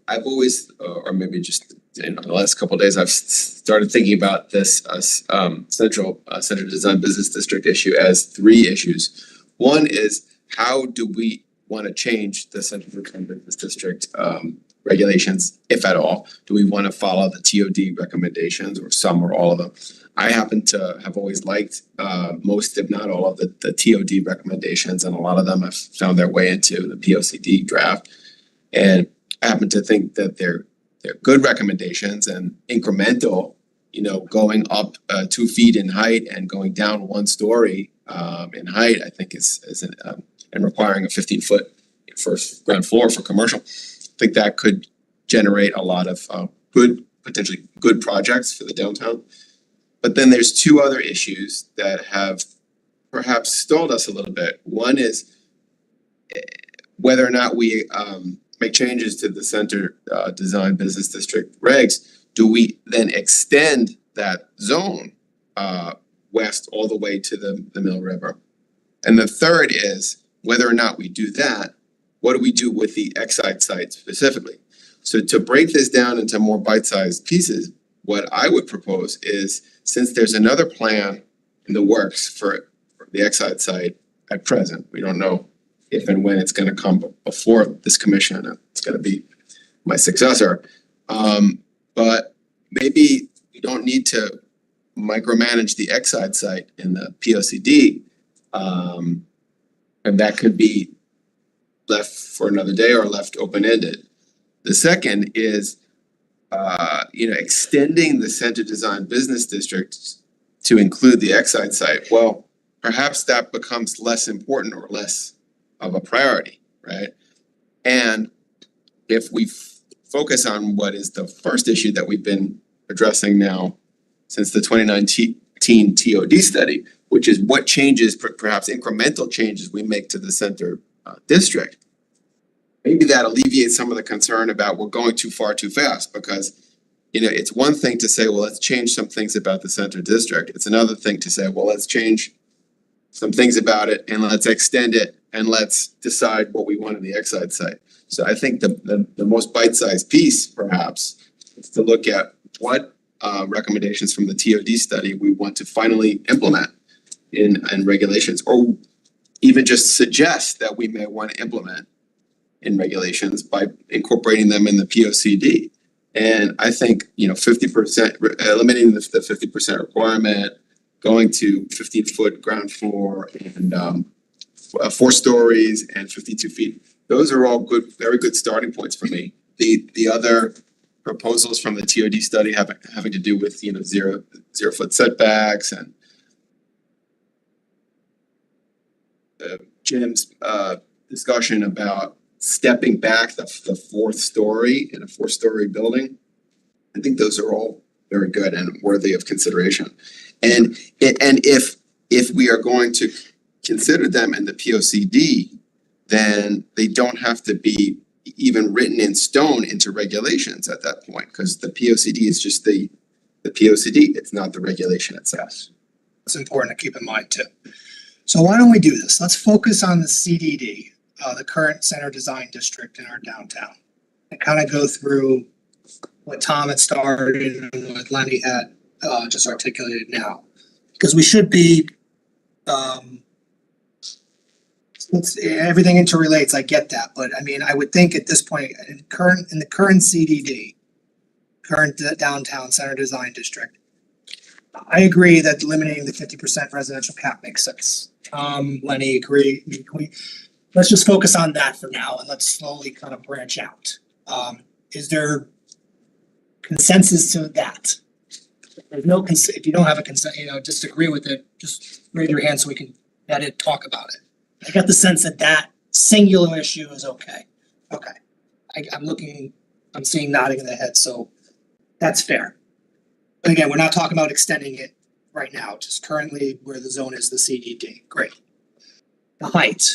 Speaker 5: I've always, or maybe just in the last couple of days, I've started thinking about this central center design business district issue as 3 issues. One is, how do we want to change the central design business district regulations, if at all? Do we want to follow the TOD recommendations, or some or all of them? I happen to have always liked most, if not all, of the TOD recommendations, and a lot of them have found their way into the POCD draft. And I happen to think that they're good recommendations and incremental, going up 2 feet in height and going down 1 story in height, I think and requiring a 15-foot first ground floor for commercial. I think that could generate a lot of potentially good projects for the downtown. But then there's 2 other issues that have perhaps stalled us a little bit. One is whether or not we make changes to the center design business district regs. Do we then extend that zone west all the way to the Mill River? And the third is whether or not we do that, what do we do with the Exide site specifically? So to break this down into more bite-sized pieces, what I would propose is, since there's another plan in the works for the Exide site at present, we don't know if and when it's gonna come before this commission, and it's gonna be my successor. But maybe we don't need to micromanage the Exide site in the POCD. And that could be left for another day or left open-ended. The second is extending the center design business district to include the Exide site. Well, perhaps that becomes less important or less of a priority, right? And if we focus on what is the first issue that we've been addressing now since the 2019 TOD study, which is what changes, perhaps incremental changes we make to the center district, maybe that alleviates some of the concern about we're going too far too fast, because it's one thing to say, well, let's change some things about the center district. It's another thing to say, well, let's change some things about it and let's extend it and let's decide what we want in the Exide site. So I think the most bite-sized piece, perhaps, is to look at what recommendations from the TOD study we want to finally implement in regulations, or even just suggest that we may want to implement in regulations by incorporating them in the POCD. And I think 50%, eliminating the 50% requirement, going to 15-foot ground floor and 4 stories and 52 feet. Those are all good, very good starting points for me. The other proposals from the TOD study having to do with, you know, zero foot setbacks and Jim's discussion about stepping back the fourth story in a 4-story building. I think those are all very good and worthy of consideration. And if we are going to consider them in the POCD, then they don't have to be even written in stone into regulations at that point, because the POCD is just the POCD, it's not the regulation itself.
Speaker 2: It's important to keep in mind too. So why don't we do this? Let's focus on the CDD, the current center design district in our downtown. And kind of go through what Tom had started and what Lenny had just articulated now. Because we should be, everything interrelates, I get that, but I mean, I would think at this point, in the current CDD, current downtown center design district, I agree that eliminating the 50% residential cap makes sense. Lenny, agree. Let's just focus on that for now and let's slowly kind of branch out. Is there consensus to that? There's no if you don't have a consent, disagree with it, just raise your hand so we can talk about it. I got the sense that that singular issue is okay. Okay. I'm seeing nodding in the head, so that's fair. But again, we're not talking about extending it right now, just currently where the zone is the CDD. Great. The height.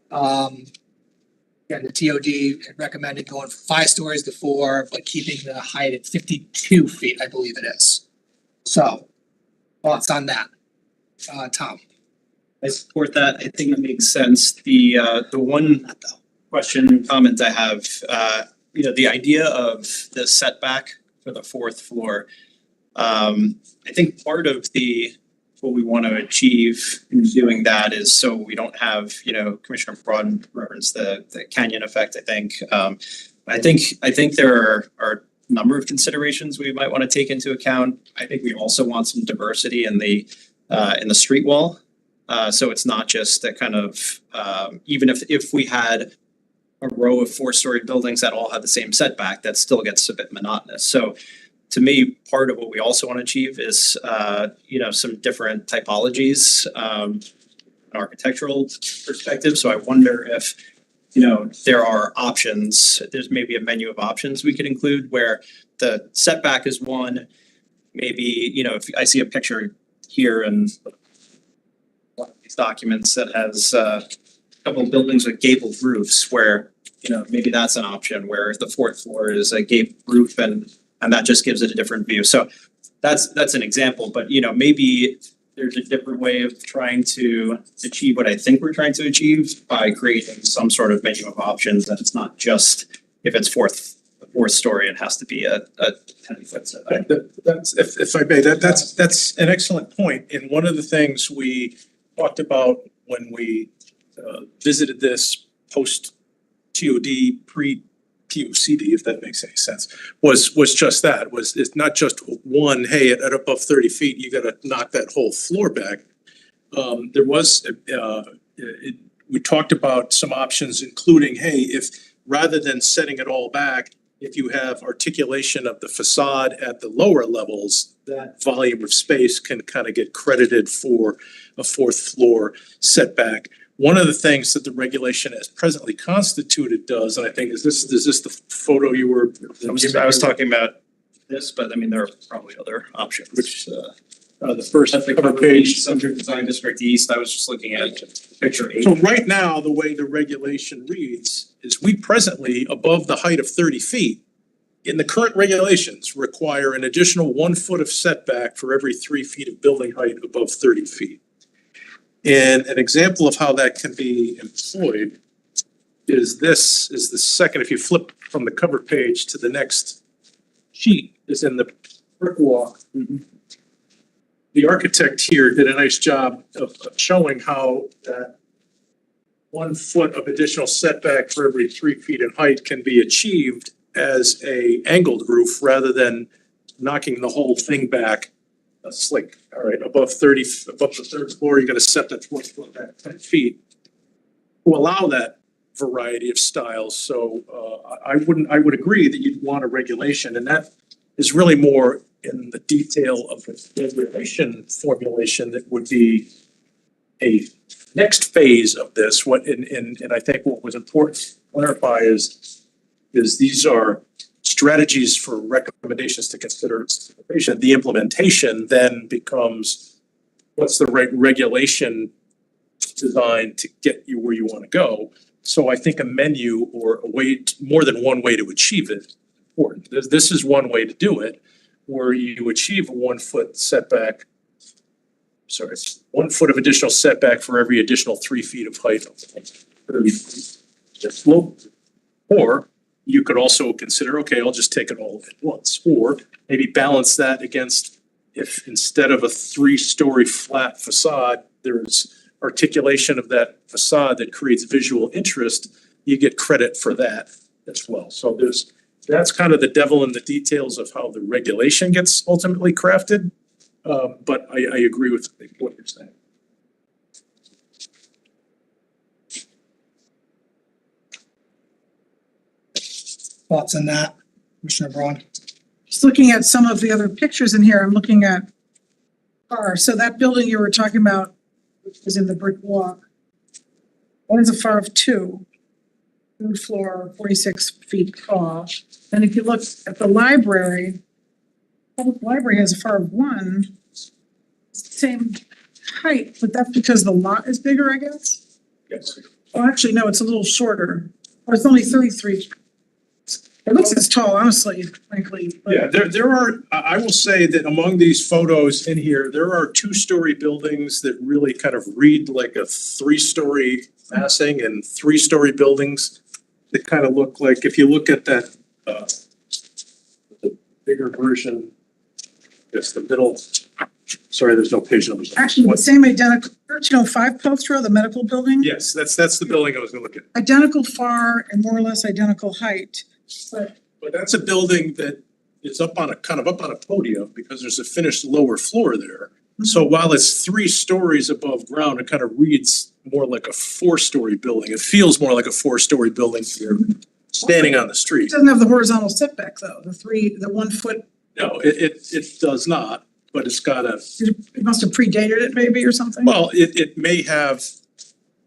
Speaker 2: Again, the TOD recommended going from 5 stories to 4, but keeping the height at 52 feet, I believe it is. So, thoughts on that? Tom?
Speaker 9: I support that. I think that makes sense. The one question and comment I have, the idea of the setback for the 4th floor. I think part of what we want to achieve in doing that is so we don't have, Commissioner Braun referenced the canyon effect, I think. I think there are a number of considerations we might want to take into account. I think we also want some diversity in the street wall. So it's not just a kind of, even if we had a row of 4-story buildings that all have the same setback, that still gets a bit monotonous. So to me, part of what we also want to achieve is, some different typologies, architectural perspective. So I wonder if, there are options, there's maybe a menu of options we could include where the setback is one, maybe, if I see a picture here and one of these documents that has a couple of buildings with gabled roofs where, maybe that's an option where the 4th floor is a gabled roof and that just gives it a different view. So that's an example, but maybe there's a different way of trying to achieve what I think we're trying to achieve by creating some sort of menu of options that it's not just if it's fourth story, it has to be a 10-foot setback.
Speaker 3: That's, if I may, that's an excellent point. And one of the things we talked about when we visited this post TOD pre-POCD, if that makes any sense, was just that, it's not just one, hey, at above 30 feet, you gotta knock that whole floor back. We talked about some options, including, hey, if rather than setting it all back, if you have articulation of the facade at the lower levels, that volume of space can kind of get credited for a 4th floor setback. One of the things that the regulation as presently constituted does, and I think is this the photo you were?
Speaker 9: I was talking about this, but I mean, there are probably other options.
Speaker 3: Which, the first cover page.
Speaker 9: Center Design District East, I was just looking at picture 8.
Speaker 3: So right now, the way the regulation reads is we presently, above the height of 30 feet, in the current regulations, require an additional 1 foot of setback for every 3 feet of building height above 30 feet. And an example of how that can be employed is the second, if you flip from the cover page to the next sheet, is in the brick walk. The architect here did a nice job of showing how that 1 foot of additional setback for every 3 feet in height can be achieved as a angled roof rather than knocking the whole thing back slick. All right, above the 3rd floor, you're gonna set that 4th floor back 10 feet. To allow that variety of styles. So I would agree that you'd want a regulation, and that is really more in the detail of the regulation formulation that would be a next phase of this. And I think what was important to clarify is these are strategies for recommendations to consider. The implementation then becomes, what's the right regulation designed to get you where you want to go? So I think a menu or a way, more than one way to achieve it, is important. This is one way to do it, where you achieve a 1 foot setback. Sorry, it's 1 foot of additional setback for every additional 3 feet of height. Or you could also consider, okay, I'll just take it all at once, or maybe balance that against, if instead of a 3-story flat facade, there's articulation of that facade that creates visual interest, you get credit for that as well. So that's kind of the devil in the details of how the regulation gets ultimately crafted. But I agree with what you're saying.
Speaker 2: Thoughts on that, Commissioner Braun?
Speaker 7: Just looking at some of the other pictures in here, I'm looking at FAR. So that building you were talking about is in the brick walk. One is a FAR of 2, third floor, 46 feet tall. And if you look at the library, public library has a FAR of 1, same height, but that's because the lot is bigger, I guess?
Speaker 3: Yes.
Speaker 7: Oh, actually, no, it's a little shorter. Or it's only 33. It looks as tall, honestly, frankly. But
Speaker 3: Yeah, there are, I will say that among these photos in here, there are 2-story buildings that really kind of read like a 3-story massing, and 3-story buildings that kind of look like, if you look at that, the bigger version, just the middle, sorry, there's no page numbers.
Speaker 7: Actually, the same identical, 1305 Post Road, the medical building.
Speaker 3: Yes, that's the building I was gonna look at.
Speaker 7: Identical FAR and more or less identical height. But
Speaker 3: But that's a building that is up on a podium because there's a finished lower floor there. So while it's 3 stories above ground, it kind of reads more like a 4-story building. It feels more like a 4-story building here, standing on the
Speaker 7: it
Speaker 3: street.
Speaker 7: doesn't have the horizontal setback though, the 1 foot,
Speaker 3: No, it does not, but it's got a,
Speaker 7: it must have predated it maybe or something?
Speaker 3: well, it may have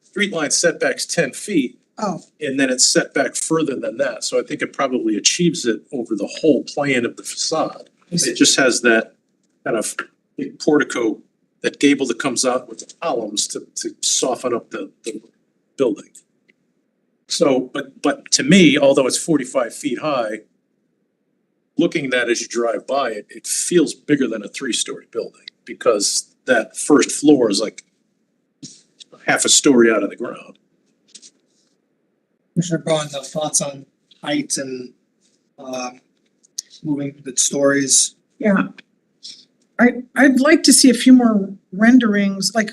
Speaker 3: street line setbacks 10 feet.
Speaker 7: Oh,
Speaker 3: And then it's set back further than that, so I think it probably achieves it over the whole plan of the facade. It just has that kind of big portico, that gable that comes out with the columns to soften up the building. So, but to me, although it's 45 feet high, looking at that as you drive by it, it feels bigger than a 3-story building, because that first floor is like half a story out of the ground.
Speaker 2: Commissioner Braun, the thoughts on height and moving the stories?
Speaker 7: yeah. I'd like to see a few more renderings, like,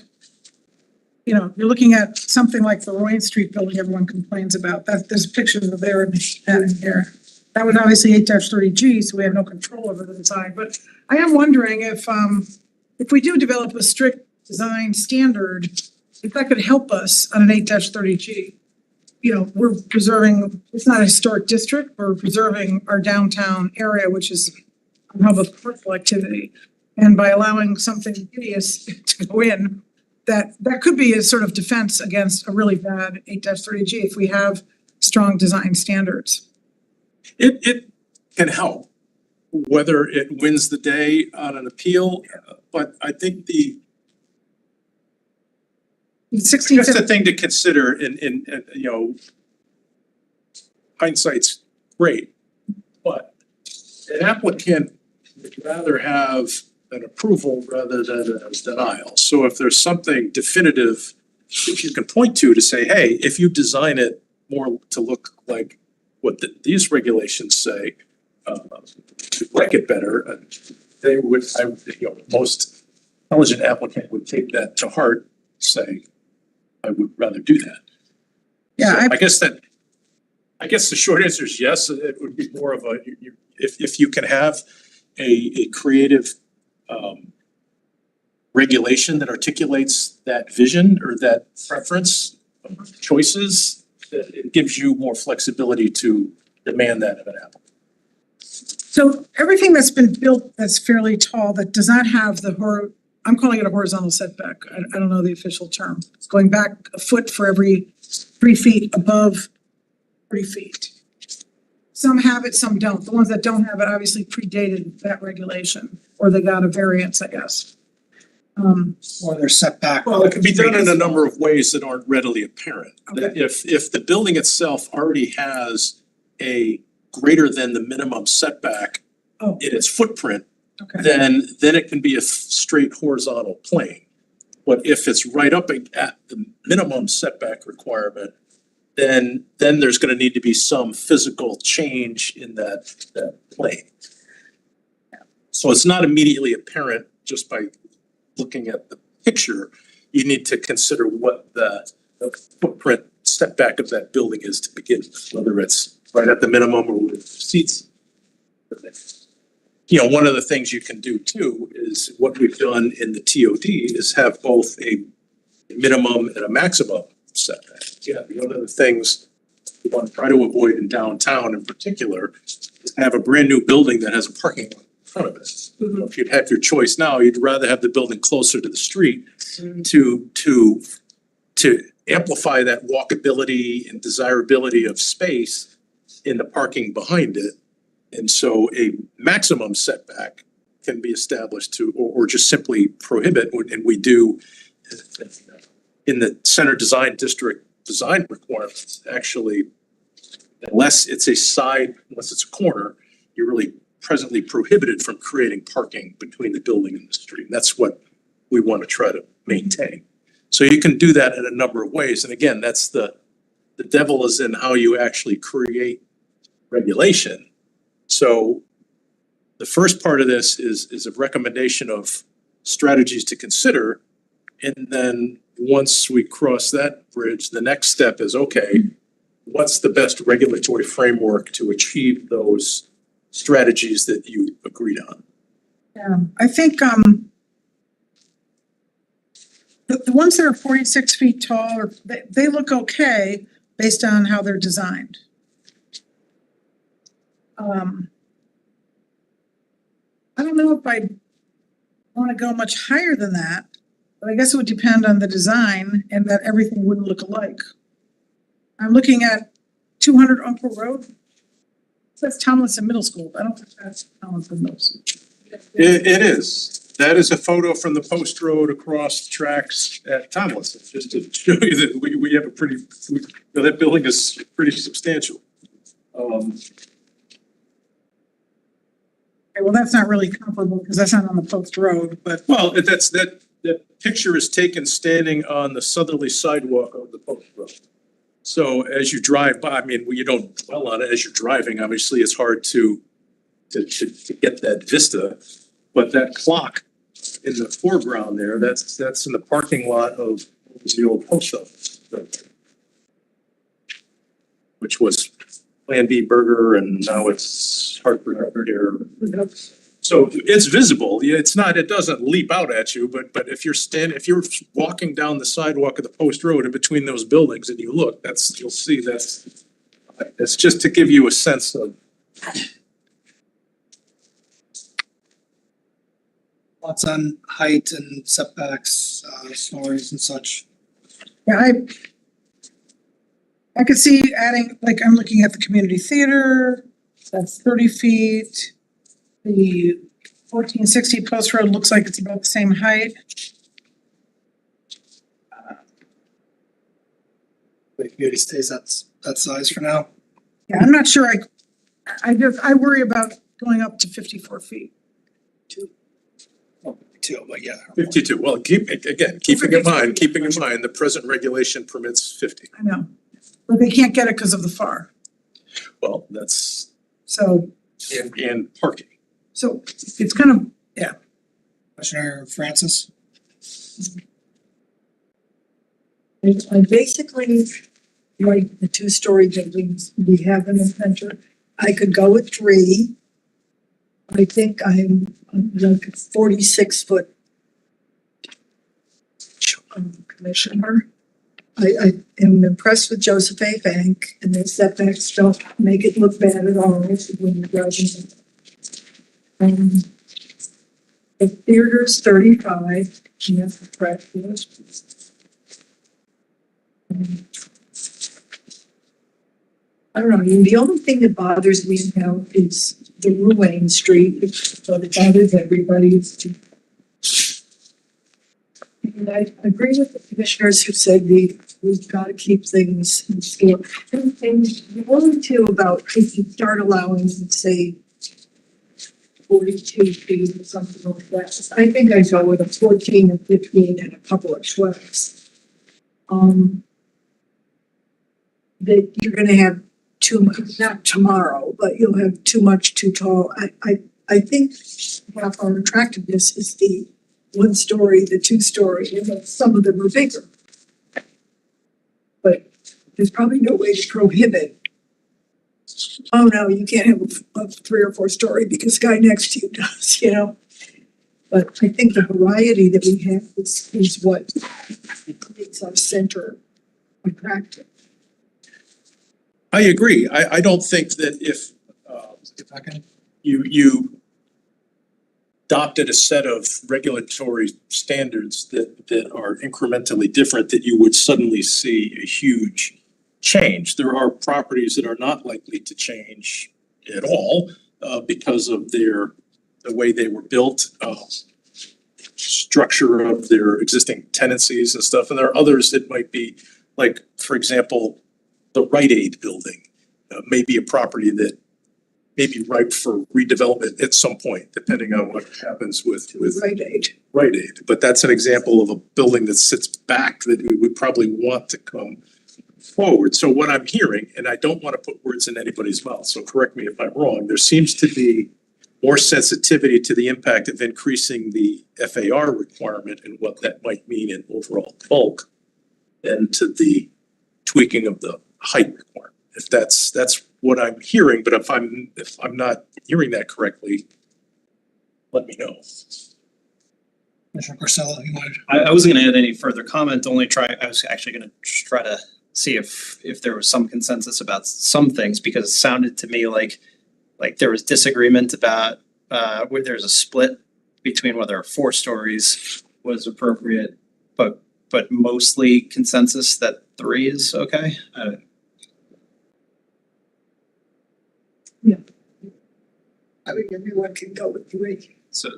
Speaker 7: you know, you're looking at something like the Royan Street building everyone complains about, that there's pictures of there and here. That was obviously 8-30G, so we have no control over the design, but I am wondering if we do develop a strict design standard, if that could help us on an 8-30G. You know, we're preserving, it's not a historic district, we're preserving our downtown area, which is a hub of commercial activity. And by allowing something hideous to go in, that could be a sort of defense against a really bad 8-30G if we have strong design standards.
Speaker 3: It can help, whether it wins the day on an appeal, but I think the
Speaker 7: Just
Speaker 3: the thing to consider in you know, hindsight's great, but an applicant would rather have an approval rather than a denial. So if there's something definitive that you can point to say, hey, if you design it more to look like what these regulations say, to like it better, they would, you know, most intelligent applicant would take that to heart, say, I would rather do that.
Speaker 7: Yeah,
Speaker 3: So I guess the short answer is yes, it would be more of a, if you can have a creative regulation that articulates that vision or that preference, choices, that it gives you more flexibility to demand that of an applicant.
Speaker 7: So everything that's been built that's fairly tall, that does not have I'm calling it a horizontal setback. I don't know the official term. It's going back a foot for every 3 feet above 30 feet. Some have it, some don't. The ones that don't have it obviously predated that regulation, or they got a variance, I guess.
Speaker 2: Or their setback.
Speaker 3: Well, it can be done in a number of ways that aren't readily apparent.
Speaker 7: Okay.
Speaker 3: If the building itself already has a greater than the minimum setback
Speaker 7: Oh.
Speaker 3: in its footprint,
Speaker 7: Okay.
Speaker 3: then it can be a straight horizontal plane. But if it's right up at the minimum setback requirement, then there's gonna need to be some physical change in that plane. So it's not immediately apparent just by looking at the picture. You need to consider what the footprint setback of that building is to begin with, whether it's right at the minimum or with seats. You know, one of the things you can do too is what we've done in the TOD is have both a minimum and a maximum setback. Yeah, one of the things we want to try to avoid in downtown in particular is have a brand new building that has a parking lot in front of it. If you'd have your choice now, you'd rather have the building closer to the street to amplify that walkability and desirability of space in the parking behind it. And so a maximum setback can be established to, or just simply prohibit, and we do in the center design district design requirements, actually, unless it's a corner, you're really presently prohibited from creating parking between the building and the street. And that's what we want to try to maintain. So you can do that in a number of ways. And again, that's the devil is in how you actually create regulation. So the first part of this is a recommendation of strategies to consider. And then once we cross that bridge, the next step is, okay, what's the best regulatory framework to achieve those strategies that you agreed on?
Speaker 7: Yeah, I think the ones that are 46 feet tall, they look okay based on how they're designed. I don't know if I want to go much higher than that, but I guess it would depend on the design and that everything wouldn't look alike. I'm looking at 200 Uncle Road. It says Tomlinson Middle School, but I don't think that's Tomlinson Middle School.
Speaker 3: It is. That is a photo from the post road across the tracks at Tomlinson, just to show you that we have that building is pretty substantial.
Speaker 7: Okay, well, that's not really comparable because that's not on the post road, but
Speaker 3: Well, that picture is taken standing on the southerly sidewalk of the post road. So as you drive by, I mean, you don't dwell on it as you're driving, obviously it's hard to get that vista. But that clock in the foreground there, that's in the parking lot of the old post office. Which was Plan B Burger and now it's Hartford here. So it's visible, it doesn't leap out at you, but if you're walking down the sidewalk of the post road in between those buildings and you look, you'll see that's just to give you a sense of.
Speaker 2: Thoughts on height and setbacks, stories and such.
Speaker 7: yeah, I could see adding, like, I'm looking at the community theater, that's 30 feet. The 1460 Post Road looks like it's about the same height.
Speaker 2: The community stays that size for now.
Speaker 7: Yeah, I'm not sure, I worry about going up to 54 feet.
Speaker 2: Too, but yeah.
Speaker 3: 52, well, keeping in mind, the present regulation permits 50.
Speaker 7: I know, but they can't get it because of the FAR,
Speaker 3: Well, that's,
Speaker 7: so,
Speaker 3: and parking.
Speaker 7: so it's kind of,
Speaker 2: Commissioner Francis?
Speaker 1: I basically like the two-story buildings we have in the center. I could go with 3. I think I'm like 46 foot commissioner. I am impressed with Joseph A. Bank, and the setbacks don't make it look bad at all when you're driving. The theater's 35, and that's the correct. I don't know, I mean, the only thing that bothers me now is the Ruane Street, so that bothers everybody. And I agree with the commissioners who said we've got to keep things in scale. And the only two about if you start allowing, say, 42 feet or something like that, I think I'd go with a 14 and 15 and a couple of 12s. That you're gonna have too much, not tomorrow, but you'll have too much too tall. I think half our attractiveness is the 1 story, the 2 story, and some of them are bigger. But there's probably no way to prohibit. Oh no, you can't have a 3 or 4 story because the guy next to you does, you know? But I think the variety that we have is what makes our center attractive.
Speaker 3: I agree. I don't think that if
Speaker 2: I can,
Speaker 3: you adopted a set of regulatory standards that are incrementally different, that you would suddenly see a huge change. There are properties that are not likely to change at all because of the way they were built, structure of their existing tenancies and stuff. And there are others that might be like, for example, the Rite Aid building may be a property that may be ripe for redevelopment at some point, depending on what happens with
Speaker 1: Rite Aid.
Speaker 3: Rite Aid. But that's an example of a building that sits back that we would probably want to come forward. So what I'm hearing, and I don't want to put words in anybody's mouth, so correct me if I'm wrong, there seems to be more sensitivity to the impact of increasing the FAR requirement and what that might mean in overall bulk than to the tweaking of the height requirement. If that's what I'm hearing, but if I'm not hearing that correctly, let me know.
Speaker 2: Commissioner Porcello, you wanted?
Speaker 9: I wasn't gonna add any further comment, I was actually gonna try to see if there was some consensus about some things, because it sounded to me like there was disagreement about where there's a split between whether 4 stories was appropriate, but mostly consensus that 3 is okay.
Speaker 1: I mean, everyone can go with 3.
Speaker 9: So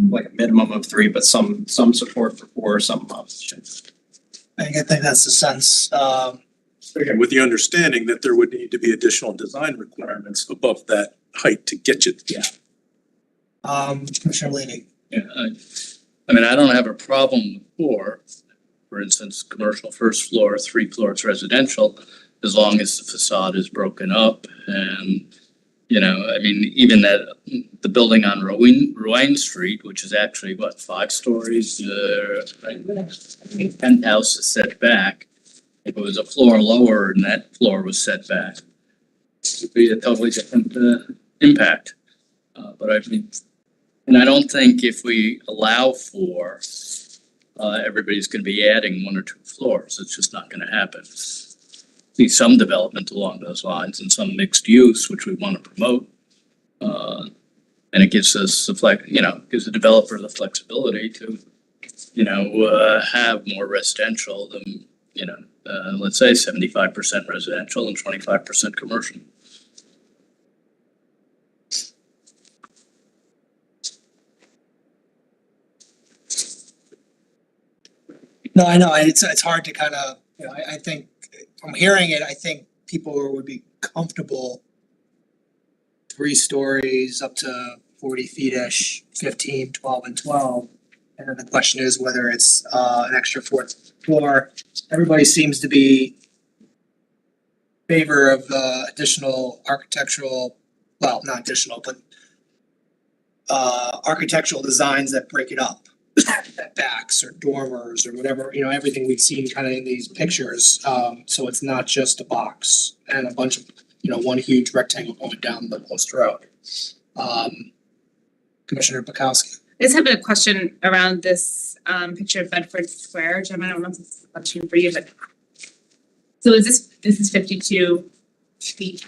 Speaker 9: like a minimum of 3, but some support for 4, some opposition.
Speaker 2: I think that's the sense.
Speaker 3: Again, with the understanding that there would need to be additional design requirements above that height to get you.
Speaker 2: Yeah. Commissioner Leahy.
Speaker 4: Yeah, I mean, I don't have a problem with 4, for instance, commercial first floor, 3 floors residential, as long as the facade is broken up and, you know, I mean, even that, the building on Ruane Street, which is actually, 5 stories, right? Penthouse is set back. If it was a floor lower and that floor was set back, it would be a totally different impact. But I mean, and I don't think if we allow for, everybody's gonna be adding 1 or 2 floors. It's just not gonna happen. See some development along those lines and some mixed use, which we wanna promote. And it gives us gives the developer the flexibility to, have more residential than, let's say 75% residential and 25% commercial.
Speaker 2: No, I know, it's hard to kind of, I think from hearing it, I think people would be comfortable 3 stories up to 40 feet-ish, 15, 12, and 12. And then the question is whether it's an extra 4th floor. Everybody seems to be favor of additional architectural, well, not additional, but architectural designs that break it up. Backs or dormers or whatever, everything we've seen kind of in these pictures. So it's not just a box and a bunch of, one huge rectangle going down the post road. Commissioner Bukowski.
Speaker 8: I just have a question around this picture of Bedford Square. Jim, I don't know if it's a question for you, but So this is 52 feet.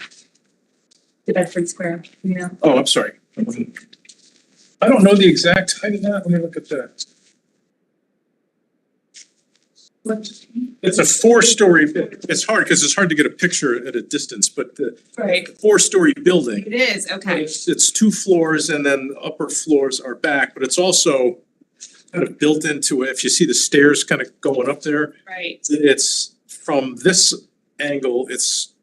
Speaker 8: The Bedford Square, you know?
Speaker 3: Oh, I'm sorry. I don't know the exact height of that. Let me look at that. It's a 4-story, it's hard because it's hard to get a picture at a distance, but the
Speaker 8: Right.
Speaker 3: 4-story building.
Speaker 8: It is, okay.
Speaker 3: It's 2 floors and then upper floors are back, but it's also kind of built into it. If you see the stairs kind of going up there,
Speaker 8: Right.
Speaker 3: it's from this angle, it's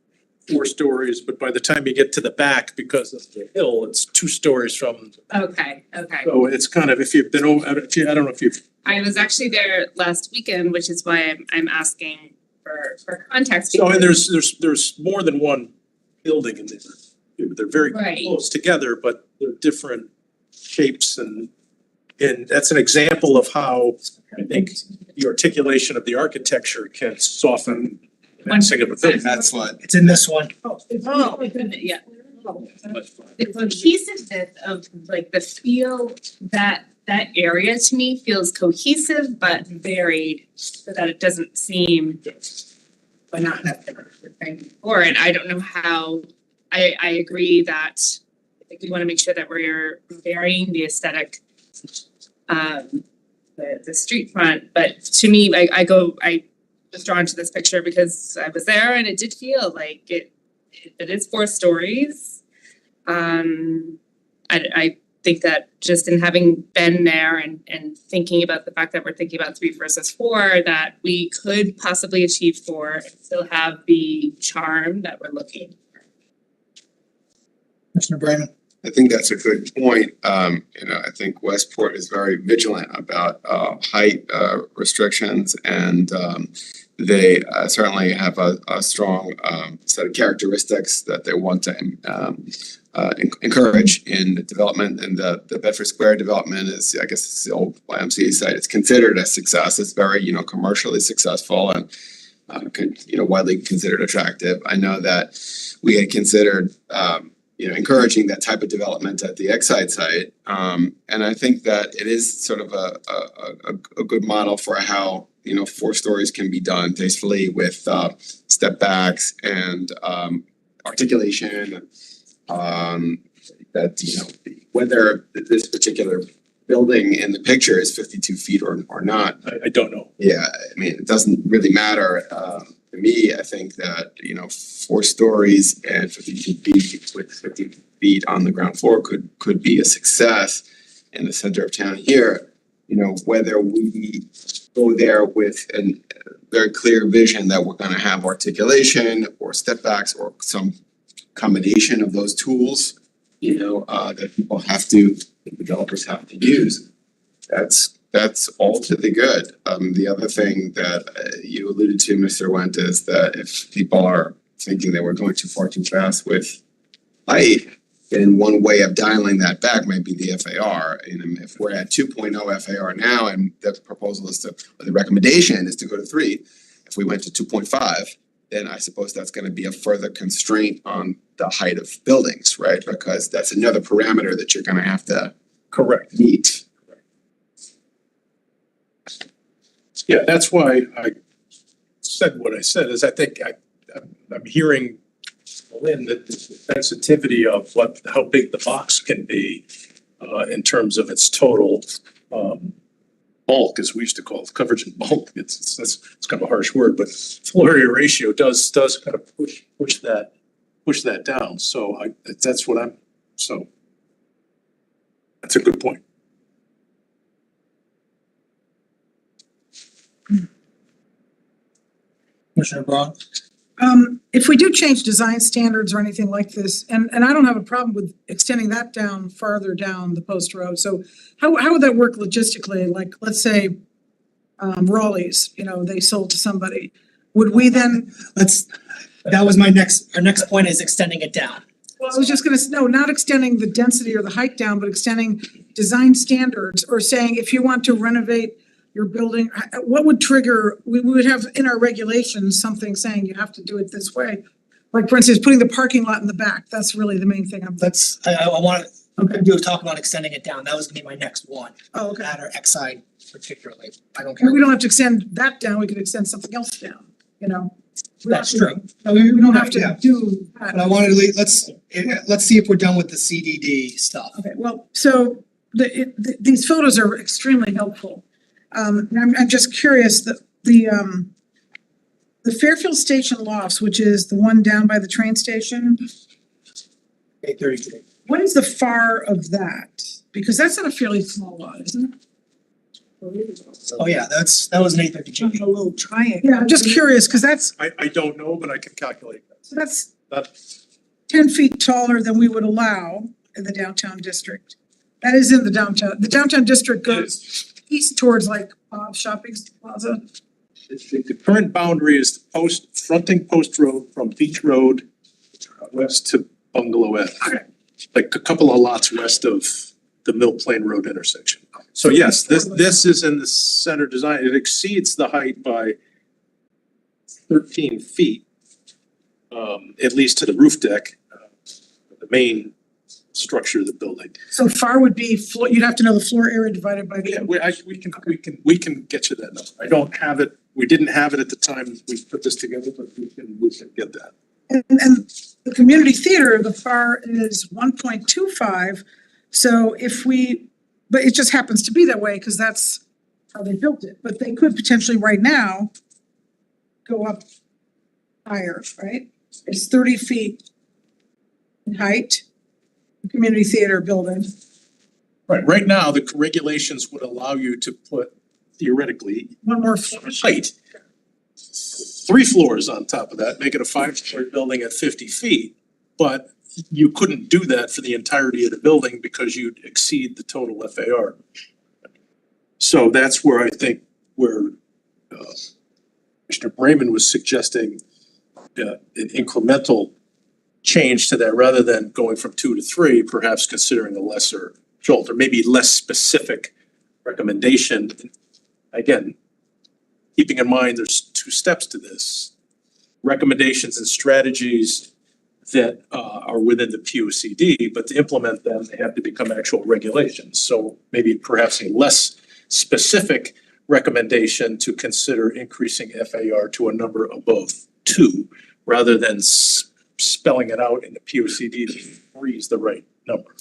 Speaker 3: 4 stories, but by the time you get to the back, because of the hill, it's 2 stories from.
Speaker 8: Okay.
Speaker 3: So it's kind of, if you've been over, I don't know if you've.
Speaker 8: I was actually there last weekend, which is why I'm asking for context.
Speaker 3: So and
Speaker 8: because-
Speaker 3: there's more than one building in there. They're very
Speaker 8: Right.
Speaker 3: close together, but they're different shapes and that's an example of how I think the articulation of the architecture can soften one single building.
Speaker 5: That's what,
Speaker 2: It's in this one.
Speaker 8: Oh, yeah. The cohesiveness of like the feel that area to me feels cohesive but varied so that it doesn't seem but not or and I don't know how I agree that I think we want to make sure that we're varying the aesthetic the street front, but to me I was drawn to this picture because I was there and it did feel like it is 4 stories. I think that just in having been there and thinking about the fact that we're thinking about 3 versus 4, that we could possibly achieve 4 and still have the charm that we're looking for.
Speaker 2: Commissioner Brayman.
Speaker 5: I think that's a good point. I think Westport is very vigilant about height restrictions and they certainly have a strong set of characteristics that they want to encourage in the development. And the Bedford Square development is, I guess it's the old YMCA site. It's considered a success. It's very, commercially successful and widely considered attractive. I know that we had considered encouraging that type of development at the Exide site. And I think that it is sort of a good model for how 4 stories can be done tastefully with step backs and articulation. Whether this particular building in the picture is 52 feet or not.
Speaker 3: I don't know.
Speaker 5: Yeah, I mean, it doesn't really matter. To me, I think that, 4 stories and 52 feet with 50 feet on the ground floor could be a success in the center of town here. Whether we go there with a very clear vision that we're gonna have articulation or step backs or some combination of those tools, that developers have to use. That's all to the good. The other thing that you alluded to, Mr. Wendt, is that if people are thinking that we're going too far too fast with height, then one way of dialing that back might be the FAR. And if we're at 2.0 FAR now and the proposal is the recommendation is to go to 3, if we went to 2.5, then I suppose that's gonna be a further constraint on the height of buildings, right? Because that's another parameter that you're gonna have to
Speaker 3: Correct.
Speaker 5: meet.
Speaker 3: Yeah, that's why I said what I said, is I think I'm hearing, Lynn, that the sensitivity of how big the box can be in terms of its total bulk, as we used to call it, coverage and bulk. It's kind of a harsh word, but floor area ratio does kind of push that down. So that's a good point.
Speaker 2: Commissioner Braun.
Speaker 7: If we do change design standards or anything like this, and I don't have a problem with extending that down farther down the post road. So how would that work logistically? Like, let's say Raleigh's, they sold to somebody. Would we then,
Speaker 2: That was our next point is extending it down.
Speaker 7: well, I was just gonna, no, not extending the density or the height down, but extending design standards or saying if you want to renovate your building, what would trigger, we would have in our regulations, something saying you have to do it this way. Like, for instance, putting the parking lot in the back, that's really the main thing I'm.
Speaker 2: I'm gonna do a talk about extending it down. That was gonna be my next one.
Speaker 7: Oh, okay.
Speaker 2: That or Exide particularly. I don't care.
Speaker 7: We don't have to extend that down, we could extend something else down,
Speaker 2: That's true.
Speaker 7: We don't have
Speaker 2: Yeah.
Speaker 7: to do that.
Speaker 2: But I wanted to let's see if we're done with the CDD stuff.
Speaker 7: Okay, well, so these photos are extremely helpful. And I'm just curious, the Fairfield Station lofts, which is the one down by the train station,
Speaker 2: 833.
Speaker 7: what is the far of that? Because that's not a fairly small lot, isn't it?
Speaker 2: Oh, yeah, that was an 833.
Speaker 1: A little triangle.
Speaker 7: Yeah, I'm just curious, because
Speaker 3: I don't know, but I can calculate that.
Speaker 7: so that's
Speaker 3: That,
Speaker 7: 10 feet taller than we would allow in the downtown district. That is in the downtown. The downtown district goes east towards like Shopping Plaza.
Speaker 3: the current boundary is fronting Post Road from Beach Road west to Bungalow Ave. Like a couple of lots west of the Mill Plain Road intersection. So yes, this is in the center design. It exceeds the height by 13 feet. At least to the roof deck, the main structure of the building.
Speaker 7: So far would be floor, you'd have to know the floor area divided by
Speaker 3: Yeah,
Speaker 7: the.
Speaker 3: we can get you that number. I don't have it, we didn't have it at the time we put this together, but we can get that.
Speaker 7: And the community theater, the FAR is 1.25. So but it just happens to be that way because that's how they built it. But they could potentially right now go up higher, right? It's 30 feet in height, the community theater building.
Speaker 3: Right now, the regulations would allow you to put theoretically
Speaker 7: One more floor.
Speaker 3: height. 3 floors on top of that, make it a 5-story building at 50 feet. But you couldn't do that for the entirety of the building because you'd exceed the total FAR. So that's where I think Commissioner Brayman was suggesting an incremental change to that rather than going from 2 to 3, perhaps considering a lesser shoulder, maybe less specific recommendation. Again, keeping in mind there's 2 steps to this. Recommendations and strategies that are within the POCD, but to implement them, they have to become actual regulations. So maybe perhaps a less specific recommendation to consider increasing FAR to a number above 2, rather than spelling it out in the POCD that 3 is the right number.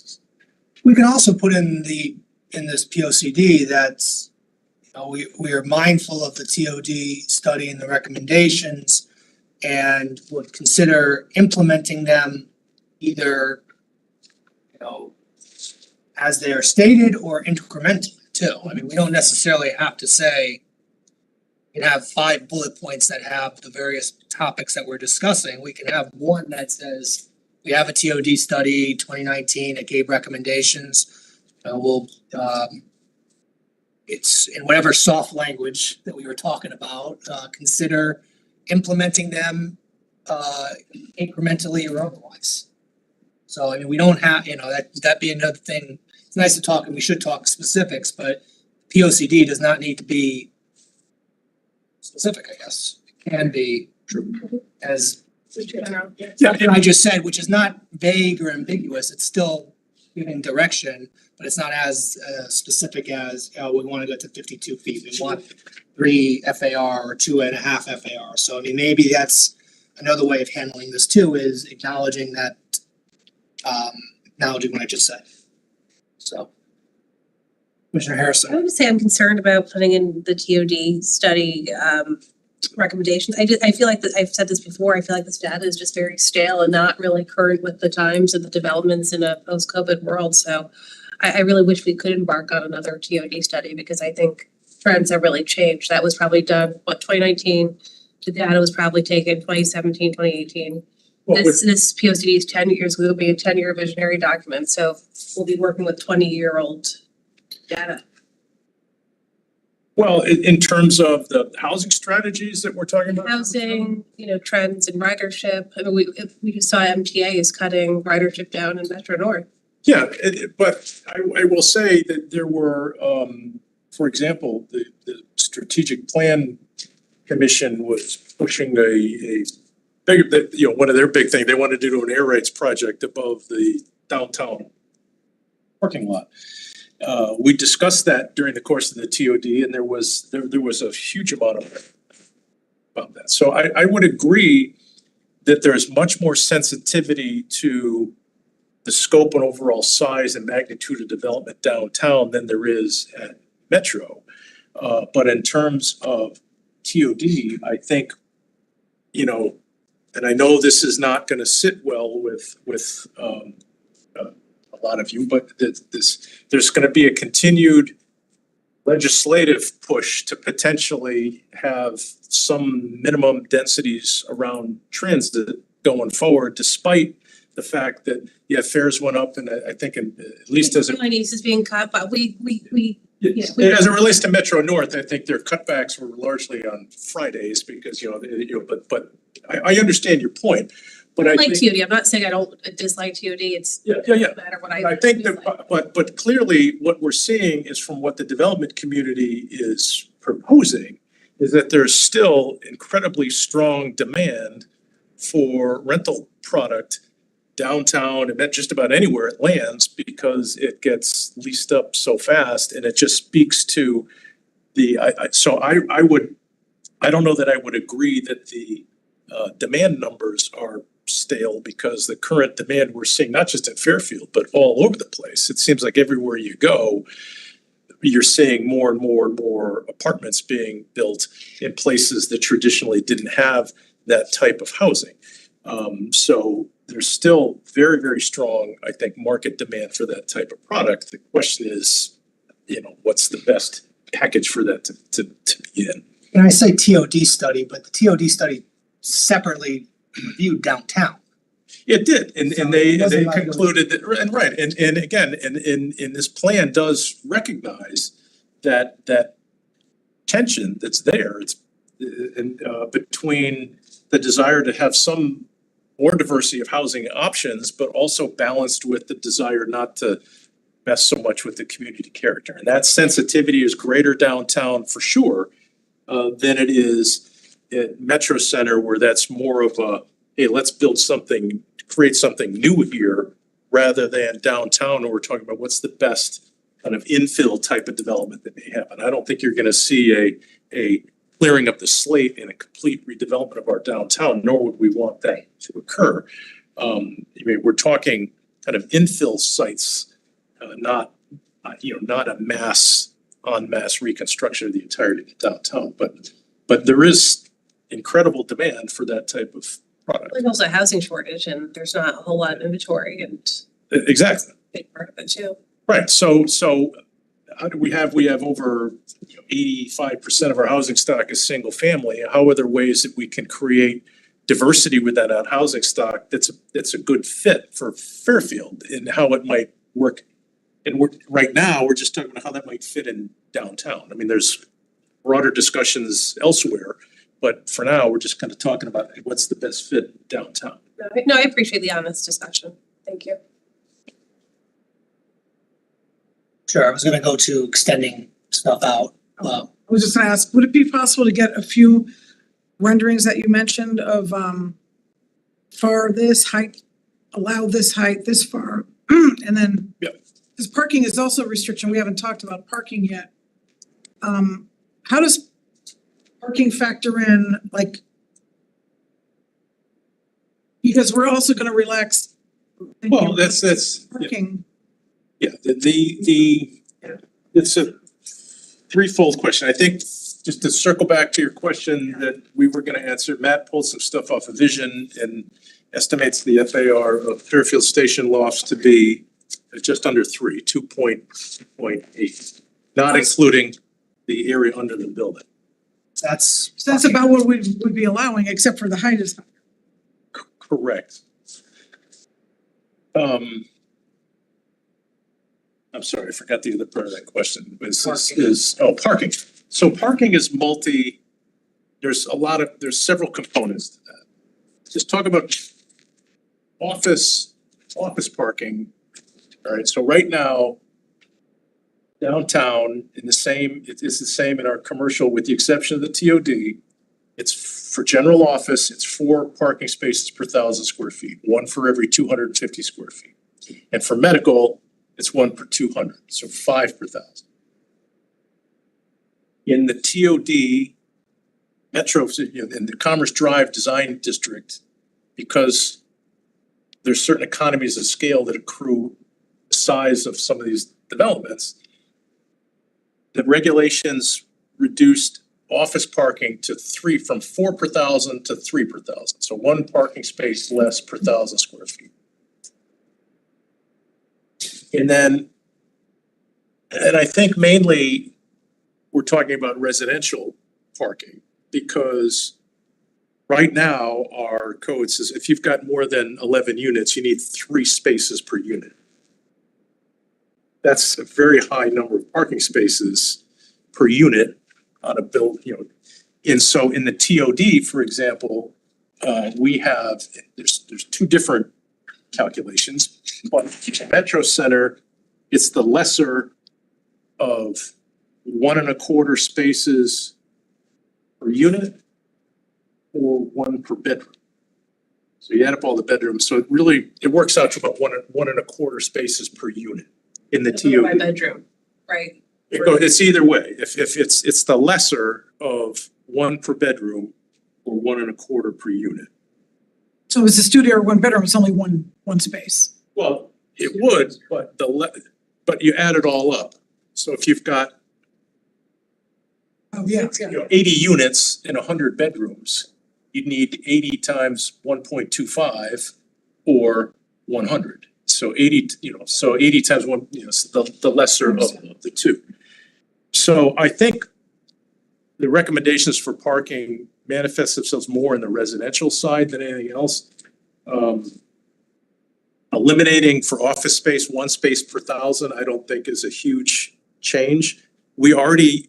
Speaker 2: We can also put in this POCD that we are mindful of the TOD study and the recommendations and would consider implementing them either, as they are stated or incrementally too. I mean, we don't necessarily have to say you can have 5 bullet points that have the various topics that we're discussing. We can have one that says we have a TOD study 2019 that gave recommendations. It's in whatever soft language that we were talking about, consider implementing them incrementally or otherwise. So I mean, we don't have, that be another thing. It's nice to talk and we should talk specifics, but POCD does not need to be specific, I guess. It can be as I just said, which is not vague or ambiguous. It's still giving direction, but it's not as specific as, we want to go to 52 feet. We want 3 FAR or 2.5 FAR. So I mean, maybe that's another way of handling this too, is acknowledging that, acknowledging what I just said. So. Commissioner
Speaker 6: I
Speaker 2: Harrison.
Speaker 6: would say I'm concerned about putting in the TOD study recommendations. I feel like I've said this before, I feel like this data is just very stale and not really current with the times and the developments in a post-COVID world. So I really wish we could embark on another TOD study because I think trends have really changed. That was probably done, 2019? The data was probably taken 2017, 2018. This POCD is 10 years, we will be a 10-year visionary document. So we'll be working with 20-year-old data.
Speaker 3: Well, in terms of the housing strategies that we're talking about?
Speaker 6: Housing, trends in ridership. I mean, we just saw MTA is cutting ridership down in Metro North.
Speaker 3: Yeah, but I will say that there were, for example, the Strategic Plan Commission was pushing a bigger, one of their big things, they wanted to do an air rights project above the downtown parking lot. We discussed that during the course of the TOD, and there was a huge amount of about that. So I would agree that there's much more sensitivity to the scope and overall size and magnitude of development downtown than there is at Metro. But in terms of TOD, I think, you know, and I know this is not gonna sit well with a lot of you, but there's gonna be a continued legislative push to potentially have some minimum densities around transit going forward, despite the fact that, yeah, fares went up, and I think at least as it.
Speaker 6: Utilities is being cut, but we.
Speaker 3: As it relates to Metro North, I think their cutbacks were largely on Fridays because, but I understand your point, but I
Speaker 6: I like
Speaker 3: think.
Speaker 6: TOD, I'm not saying I don't dislike TOD, it's
Speaker 3: Yeah.
Speaker 6: no matter what I.
Speaker 3: I think
Speaker 6: dislike.
Speaker 3: that, but clearly what we're seeing is from what the development community is proposing is that there's still incredibly strong demand for rental product downtown and just about anywhere it lands because it gets leased up so fast and it just speaks to the, I don't know that I would agree that the demand numbers are stale because the current demand we're seeing, not just at Fairfield, but all over the place. It seems like everywhere you go, you're seeing more and more and more apartments being built in places that traditionally didn't have that type of housing. So there's still very, very strong, I think, market demand for that type of product. The question is, what's the best package for that to be in?
Speaker 2: And I say TOD study, but the TOD study separately reviewed downtown.
Speaker 3: It did, and
Speaker 2: So
Speaker 3: they
Speaker 2: it wasn't like it was-
Speaker 3: concluded that, and right, and again, and this plan does recognize that tension that's there. It's between the desire to have some more diversity of housing options, but also balanced with the desire not to mess so much with the community character. And that sensitivity is greater downtown for sure than it is at Metro Center, where that's more of a, hey, let's build something, create something new here, rather than downtown, where we're talking about what's the best kind of infill type of development that may happen. I don't think you're gonna see a clearing up the slate and a complete redevelopment of our downtown, nor would we want that to occur. We're talking kind of infill sites, not a en masse reconstruction of the entirety of the downtown, but there is incredible demand for that type of product.
Speaker 6: There's also a housing shortage and there's not a whole lot of inventory and
Speaker 3: Exactly.
Speaker 6: big part of it too.
Speaker 3: Right, so how do we have over 85% of our housing stock is single family. How are there ways that we can create diversity with that housing stock that's a good fit for Fairfield and how it might work? And right now, we're just talking about how that might fit in downtown. I mean, there's broader discussions elsewhere, but for now, we're just kind of talking about what's the best fit downtown.
Speaker 6: No, I appreciate the honest discussion. Thank you.
Speaker 2: Sure, I was gonna go to extending stuff out.
Speaker 7: I was just gonna ask, would it be possible to get a few renderings that you mentioned of for this height, allow this height this far, and then.
Speaker 3: Yep.
Speaker 7: Cause parking is also a restriction, we haven't talked about parking yet. How does parking factor in, like? Because we're also gonna relax.
Speaker 3: Well, that's.
Speaker 7: Parking,
Speaker 3: Yeah, it's a threefold question. I think just to circle back to your question that we were gonna answer, Matt pulled some stuff off of Vision and estimates the FAR of Fairfield Station lofts to be just under 2.8, not including the area under the building.
Speaker 2: That's.
Speaker 7: so that's about what we would be allowing, except for the height is.
Speaker 3: Correct. I'm sorry, I forgot the other part of that question. Parking. So parking is there's several components to that. Just talk about office parking. All right, so right now, downtown it's the same in our commercial with the exception of the TOD. It's for general office, it's 4 parking spaces per 1,000 square feet, 1 for every 250 square feet. And for medical, it's 1 per 200, so 5 per 1,000. In the TOD, Metro, in the Commerce Drive Design District, because there's certain economies of scale that accrue the size of some of these developments, the regulations reduced office parking to from 4 per thousand to 3 per thousand. So 1 parking space less per 1,000 square feet. And I think mainly we're talking about residential parking, because right now our code says if you've got more than 11 units, you need 3 spaces per unit. That's a very high number of parking spaces per unit on a build, And so in the TOD, for example, we have, there's 2 different calculations, but Metro Center, it's the lesser of 1.25 spaces per unit or 1 per bedroom. So you add up all the bedrooms, so it works out to about 1.25 spaces per unit in the TOD.
Speaker 6: By bedroom, right?
Speaker 3: It's either way. If it's the lesser of 1 per bedroom or 1.25 per unit.
Speaker 7: So if it's a studio or 1 bedroom, it's only one space.
Speaker 3: Well, it would, but you add it all up. So if you've got,
Speaker 7: Oh, yeah.
Speaker 3: 80 units in 100 bedrooms, you'd need 80 times 1.25 or 100. So 80, so 80 times 1, so the lesser of the 2. So I think the recommendations for parking manifest themselves more in the residential side than anything else. Eliminating for office space 1 space per 1,000, I don't think is a huge change. We already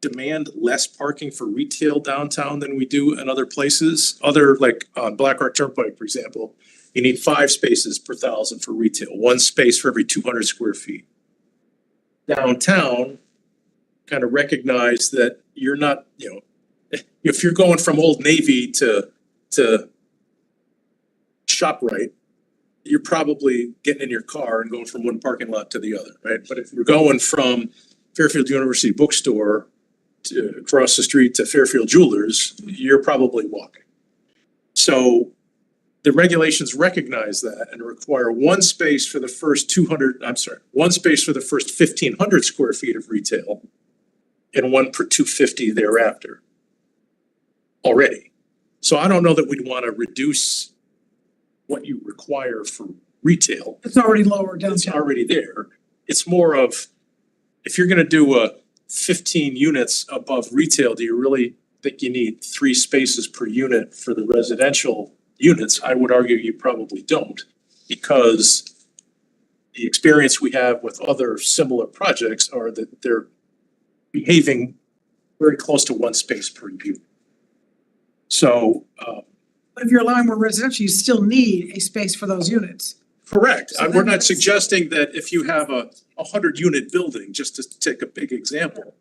Speaker 3: demand less parking for retail downtown than we do in other places. Like on Black Rock Turnpike, for example, you need 5 spaces per 1,000 for retail, 1 space for every 200 square feet. Downtown, kind of recognize that you're not, if you're going from Old Navy to ShopRite, you're probably getting in your car and going from one parking lot to the other, right? But if you're going from Fairfield University Bookstore to across the street to Fairfield Jewelers, you're probably walking. So the regulations recognize that and require 1 space for the first 1 space for the first 1,500 square feet of retail and 1 per 250 thereafter already. So I don't know that we'd want to reduce what you require for retail.
Speaker 7: It's already lower downtown.
Speaker 3: It's already there. It's more of, if you're gonna do a 15 units above retail, do you really think you need 3 spaces per unit for the residential units? I would argue you probably don't, because the experience we have with other similar projects are that they're behaving very close to 1 space per unit. So,
Speaker 7: If you're allowing more residential, you still need a space for those units.
Speaker 3: correct.
Speaker 7: So
Speaker 3: We're
Speaker 7: that
Speaker 3: not
Speaker 7: makes-
Speaker 3: suggesting that if you have a 100-unit building, just to take a big example,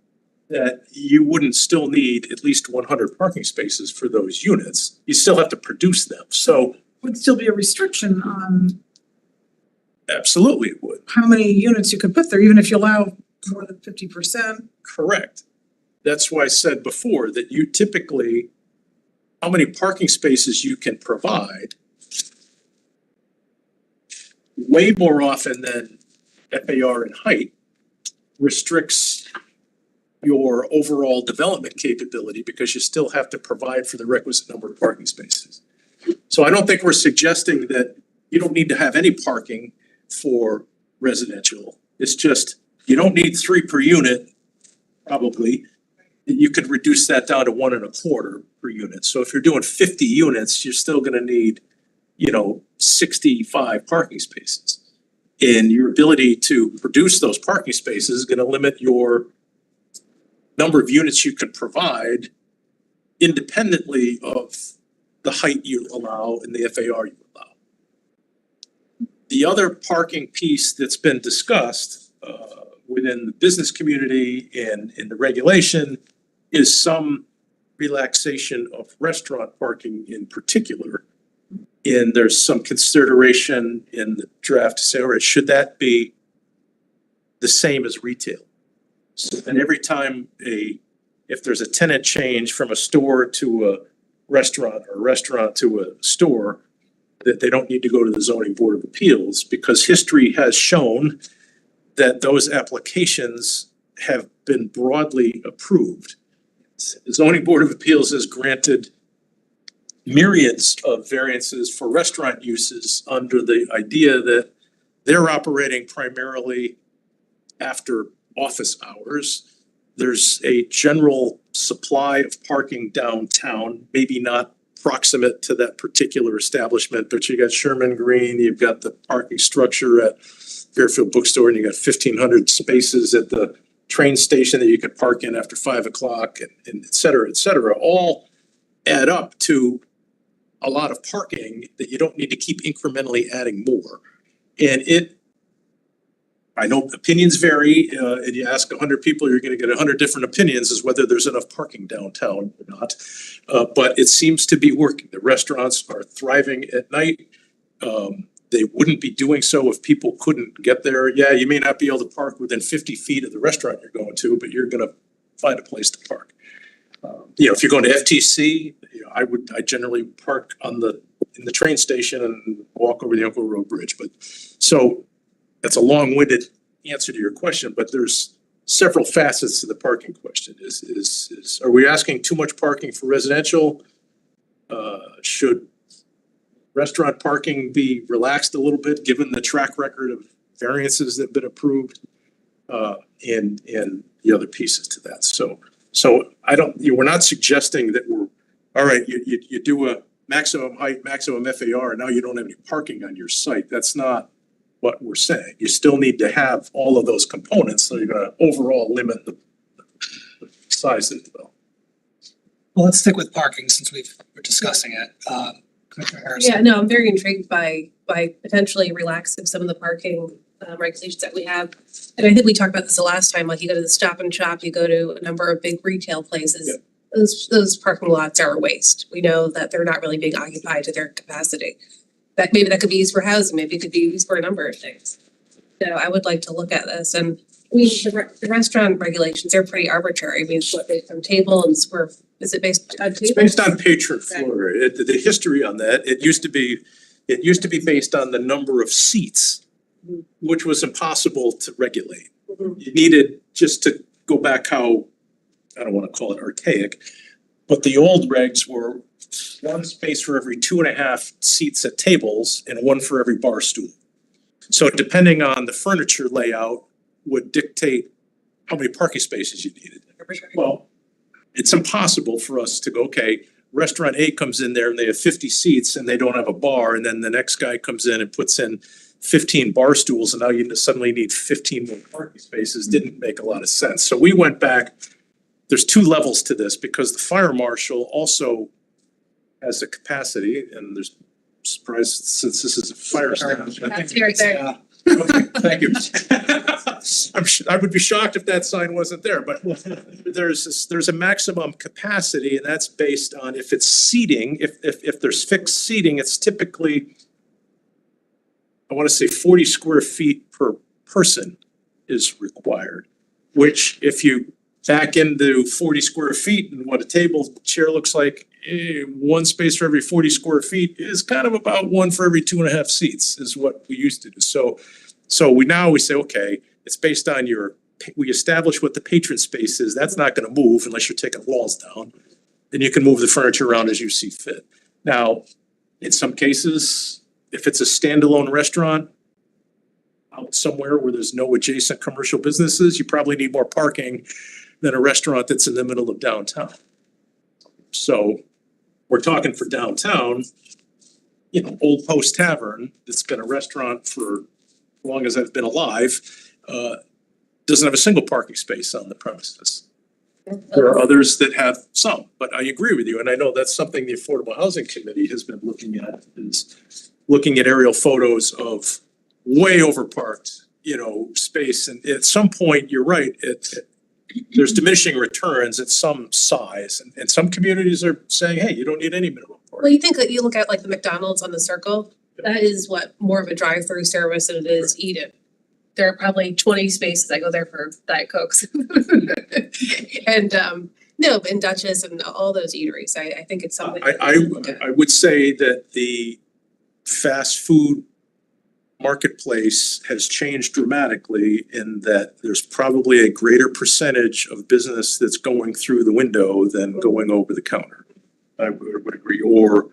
Speaker 3: that you wouldn't still need at least 100 parking spaces for those units. You still have to produce them. So
Speaker 7: Would still be a restriction on
Speaker 3: absolutely it would.
Speaker 7: how many units you could put there, even if you allow more than 50%.
Speaker 3: Correct. That's why I said before that you typically, how many parking spaces you can provide way more often than FAR and height restricts your overall development capability, because you still have to provide for the requisite number of parking spaces. So I don't think we're suggesting that you don't need to have any parking for residential. It's just, you don't need 3 per unit, probably. You could reduce that down to 1.25 per unit. So if you're doing 50 units, you're still gonna need, 65 parking spaces. And your ability to produce those parking spaces is gonna limit your number of units you can provide independently of the height you allow and the FAR you allow. The other parking piece that's been discussed within the business community and in the regulation is some relaxation of restaurant parking in particular. And there's some consideration in the draft to say, all right, should that be the same as retail? So, and every time a if there's a tenant change from a store to a restaurant or a restaurant to a store, that they don't need to go to the zoning board of appeals, because history has shown that those applications have been broadly approved. The zoning board of appeals has granted myriads of variances for restaurant uses under the idea that they're operating primarily after office hours. There's a general supply of parking downtown, maybe not proximate to that particular establishment, but you got Sherman Green, you've got the parking structure at Fairfield Bookstore, and you got 1,500 spaces at the train station that you could park in after 5 o'clock, and et cetera, all add up to a lot of parking that you don't need to keep incrementally adding more. And I know opinions vary, and you ask 100 people, you're gonna get 100 different opinions as whether there's enough parking downtown or not. But it seems to be working. The restaurants are thriving at night. They wouldn't be doing so if people couldn't get there. Yeah, you may not be able to park within 50 feet of the restaurant you're going to, but you're gonna find a place to park. If you're going to FTC, I generally park in the train station and walk over the Uncle Road Bridge. But so that's a long-winded answer to your question, but there's several facets to the parking question. Are we asking too much parking for residential? Should restaurant parking be relaxed a little bit, given the track record of variances that have been approved? And the other pieces to that. So we're not suggesting that all right, you do a maximum height, maximum FAR, and now you don't have any parking on your site. That's not what we're saying. You still need to have all of those components, so you're gonna overall limit the size of the development.
Speaker 2: Well, let's stick with parking since we're discussing it. Commissioner Harrison.
Speaker 6: Yeah, no, I'm very intrigued by potentially relaxing some of the parking regulations that we have. And I think we talked about this the last time, like you go to the Stop and Shop, you go to a number of big retail places.
Speaker 3: Yeah.
Speaker 6: Those parking lots are a waste. We know that they're not really being occupied to their capacity. That maybe that could be used for housing, maybe it could be used for a number of things. So I would like to look at this, and the restaurant regulations, they're pretty arbitrary. I mean, it's what, based on table and square, is it based on table?
Speaker 3: It's based on patron floor area. The history on that, it used to be based on the number of seats, which was impossible to regulate. You needed, just to go back how, I don't wanna call it archaic, but the old regs were one space for every 2.5 seats at tables and one for every bar stool. So depending on the furniture layout would dictate how many parking spaces you needed. Well, it's impossible for us to go, okay, restaurant A comes in there and they have 50 seats and they don't have a bar, and then the next guy comes in and puts in 15 bar stools, and now you suddenly need 15 more parking spaces. Didn't make a lot of sense. So we went back. There's two levels to this, because the fire marshal also has a capacity, and there's surprised since this is a fire station.
Speaker 6: That's right there.
Speaker 3: Okay, thank you. I would be shocked if that sign wasn't there, but there's a maximum capacity, and that's based on if it's seating. If there's fixed seating, it's typically, I wanna say 40 square feet per person is required, which if you back into 40 square feet and what a table chair looks like, one space for every 40 square feet is kind of about one for every 2.5 seats is what we used to do. So we say, okay, it's based on we establish what the patron space is. That's not gonna move unless you're taking walls down. Then you can move the furniture around as you see fit. Now, in some cases, if it's a standalone restaurant out somewhere where there's no adjacent commercial businesses, you probably need more parking than a restaurant that's in the middle of downtown. So we're talking for downtown, Old Post Tavern, that's been a restaurant for as long as I've been alive, doesn't have a single parking space on the premises. There are others that have some, but I agree with you, and I know that's something the Affordable Housing Committee has been looking at, is looking at aerial photos of way overparked, space, and at some point, you're right, there's diminishing returns at some size, and some communities are saying, hey, you don't need any minimum parking.
Speaker 6: Well, you think that you look at like the McDonald's on the Circle, that is more of a drive-through service than it is eat-in. There are probably 20 spaces. I go there for Diet Cokes. And No, but in Duchess and all those eateries, I think it's something.
Speaker 3: I would say that the fast food marketplace has changed dramatically in that there's probably a greater percentage of business that's going through the window than going over the counter. I would agree, or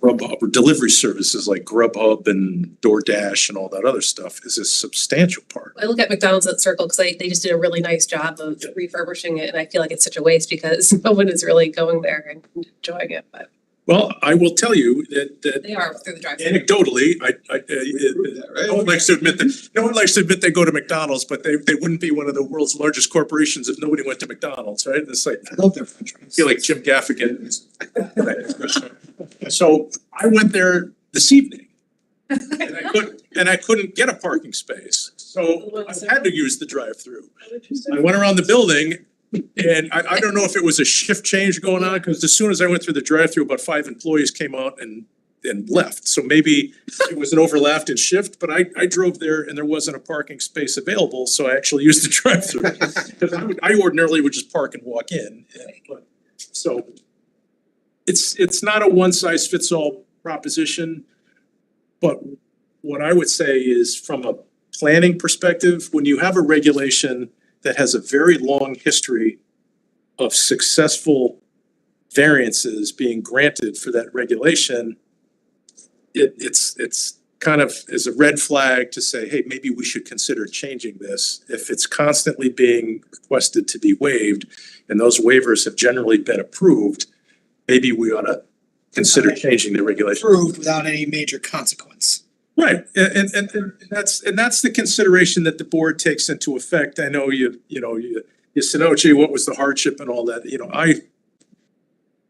Speaker 3: Grubhub or delivery services like Grubhub and DoorDash and all that other stuff is a substantial part.
Speaker 6: I look at McDonald's at Circle because they just did a really nice job of refurbishing it, and I feel like it's such a waste because no one is really going there and enjoying it, but
Speaker 3: Well, I will tell you that
Speaker 6: they are through the drive-thru.
Speaker 3: anecdotally,
Speaker 5: Right?
Speaker 3: no one likes to admit they go to McDonald's, but they wouldn't be one of the world's largest corporations if nobody went to McDonald's, right? It's like,
Speaker 2: I love their french
Speaker 3: I
Speaker 2: fries.
Speaker 3: feel like Jim Gaffigan. So I went there this evening and I couldn't get a parking space, so I had to use the drive-through. I went around the building and I don't know if it was a shift change going on, because as soon as I went through the drive-through, about 5 employees came out and left. So maybe it was an overlapped in shift, but I drove there and there wasn't a parking space available, so I actually used the drive-through. Cause I ordinarily would just park and walk in, but, so it's not a one-size-fits-all proposition. But what I would say is, from a planning perspective, when you have a regulation that has a very long history of successful variances being granted for that regulation, it's kind of is a red flag to say, hey, maybe we should consider changing this. If it's constantly being requested to be waived, and those waivers have generally been approved, maybe we ought to consider changing the regulation.
Speaker 2: Approved without any major consequence.
Speaker 3: Right, and that's the consideration that the board takes into effect. I know you said, oh gee, what was the hardship and all that, I,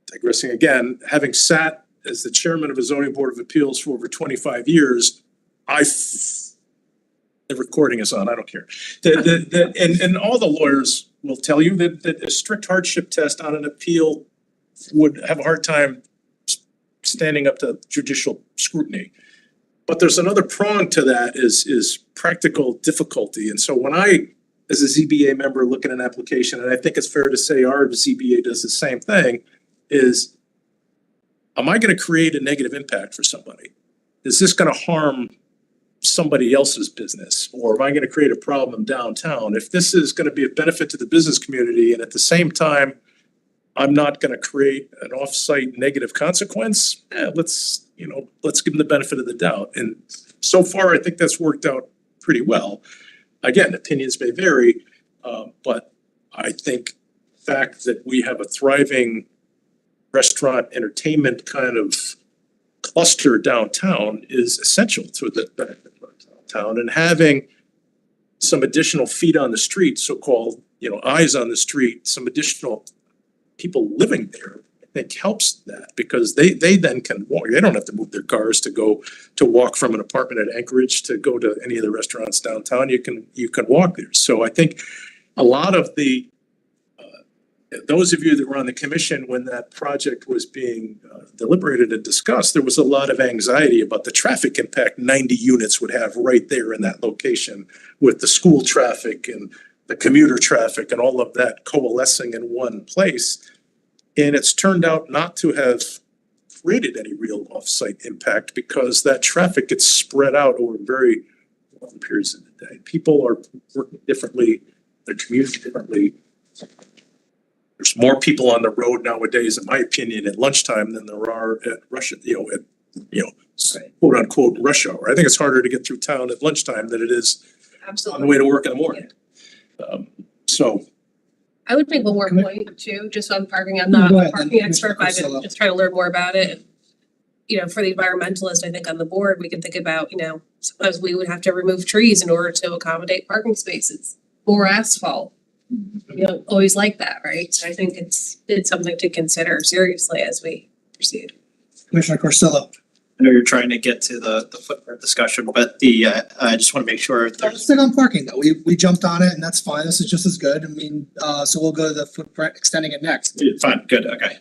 Speaker 3: digressing again, having sat as the chairman of a zoning board of appeals for over 25 years, the recording is on, I don't care. And all the lawyers will tell you that a strict hardship test on an appeal would have a hard time standing up to judicial scrutiny. But there's another prong to that is practical difficulty. And so when I, as a ZBA member, look at an application, and I think it's fair to say our ZBA does the same thing, is, am I gonna create a negative impact for somebody? Is this gonna harm somebody else's business? Or am I gonna create a problem downtown? If this is gonna be a benefit to the business community, and at the same time, I'm not gonna create an off-site negative consequence, let's give them the benefit of the doubt. And so far, I think that's worked out pretty well. Again, opinions may vary, but I think the fact that we have a thriving restaurant entertainment kind of cluster downtown is essential to the benefit of downtown. And having some additional feet on the street, so-called, eyes on the street, some additional people living there, I think helps that, because they then can walk. They don't have to move their cars to walk from an apartment at Anchorage to go to any of the restaurants downtown. You can walk there. So I think a lot of the those of you that were on the commission when that project was being deliberated and discussed, there was a lot of anxiety about the traffic impact 90 units would have right there in that location, with the school traffic and the commuter traffic and all of that coalescing in one place. And it's turned out not to have created any real off-site impact, because that traffic gets spread out over very long periods of the day. People are working differently, they're commuting differently. There's more people on the road nowadays, in my opinion, at lunchtime than there are at rush, quote unquote rush hour. I think it's harder to get through town at lunchtime than it is on the way to work in the morning. So
Speaker 6: I would make one more point too, just on parking. I'm not
Speaker 2: Go
Speaker 6: a
Speaker 2: ahead,
Speaker 6: parking
Speaker 2: then,
Speaker 6: expert, but I've
Speaker 2: Priscilla.
Speaker 6: been just trying to learn more about it. For the environmentalist, I think on the board, we can think about, sometimes we would have to remove trees in order to accommodate parking spaces, more asphalt. You don't always like that, right? So I think it's something to consider seriously as we proceed.
Speaker 2: Commissioner Corsillo.
Speaker 9: I know you're trying to get to the footprint discussion, but I just wanna make sure
Speaker 2: Let's
Speaker 9: there's,
Speaker 2: stick on parking though. We jumped on it and that's fine. This is just as good. I mean, so we'll go to the footprint, extending it next.
Speaker 9: fine, good, okay.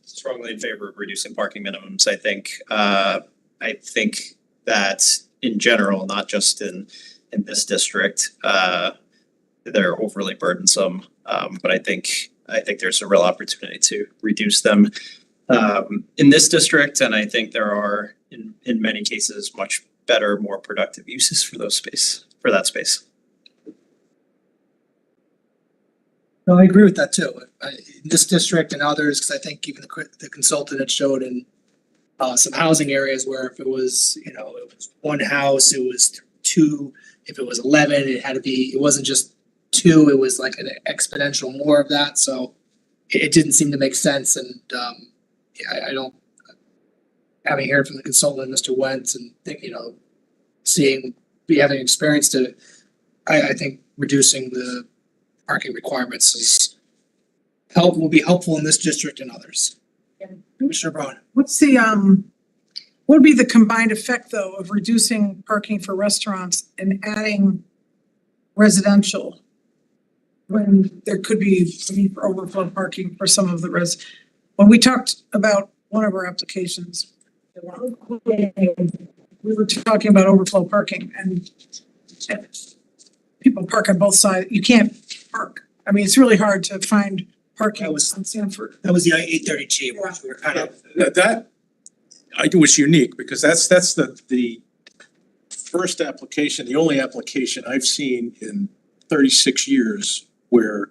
Speaker 9: Strongly in favor of reducing parking minimums. I think that in general, not just in this district, they're overly burdensome. But I think I think there's a real opportunity to reduce them in this district, and I think there are in many cases much better, more productive uses for that space.
Speaker 2: No, I agree with that too. In this district and others, because I think even the consultant had showed in some housing areas where if it was, it was one house, it was two. If it was 11, it had to be, it wasn't just two, it was like an exponential more of that. So it didn't seem to make sense. And yeah, I don't, having heard from the consultant, Mr. Wentz, and think, having experience to, I think reducing the parking requirements will be helpful in this district and others. Commissioner Braun.
Speaker 7: What's the, what would be the combined effect though of reducing parking for restaurants and adding residential? When there could be a need for overflow parking for some of the when we talked about one of our applications, we were talking about overflow parking and people park on both sides. You can't park. I mean, it's really hard to find parking on Sanford.
Speaker 2: That was the I-830G, where we were kind of.
Speaker 3: That I do was unique because that's the first application, the only application I've seen in 36 years where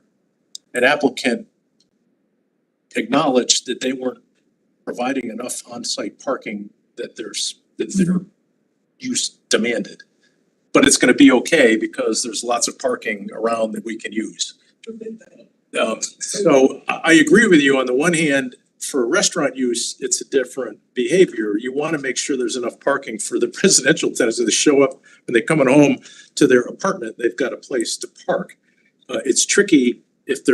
Speaker 3: an applicant acknowledged that they weren't providing enough on-site parking that their use demanded. But it's gonna be okay because there's lots of parking around that we can use. So I agree with you on the one hand, for restaurant use, it's a different behavior. You wanna make sure there's enough parking for the residential tenants that show up when they're coming home to their apartment, they've got a place to park. It's tricky it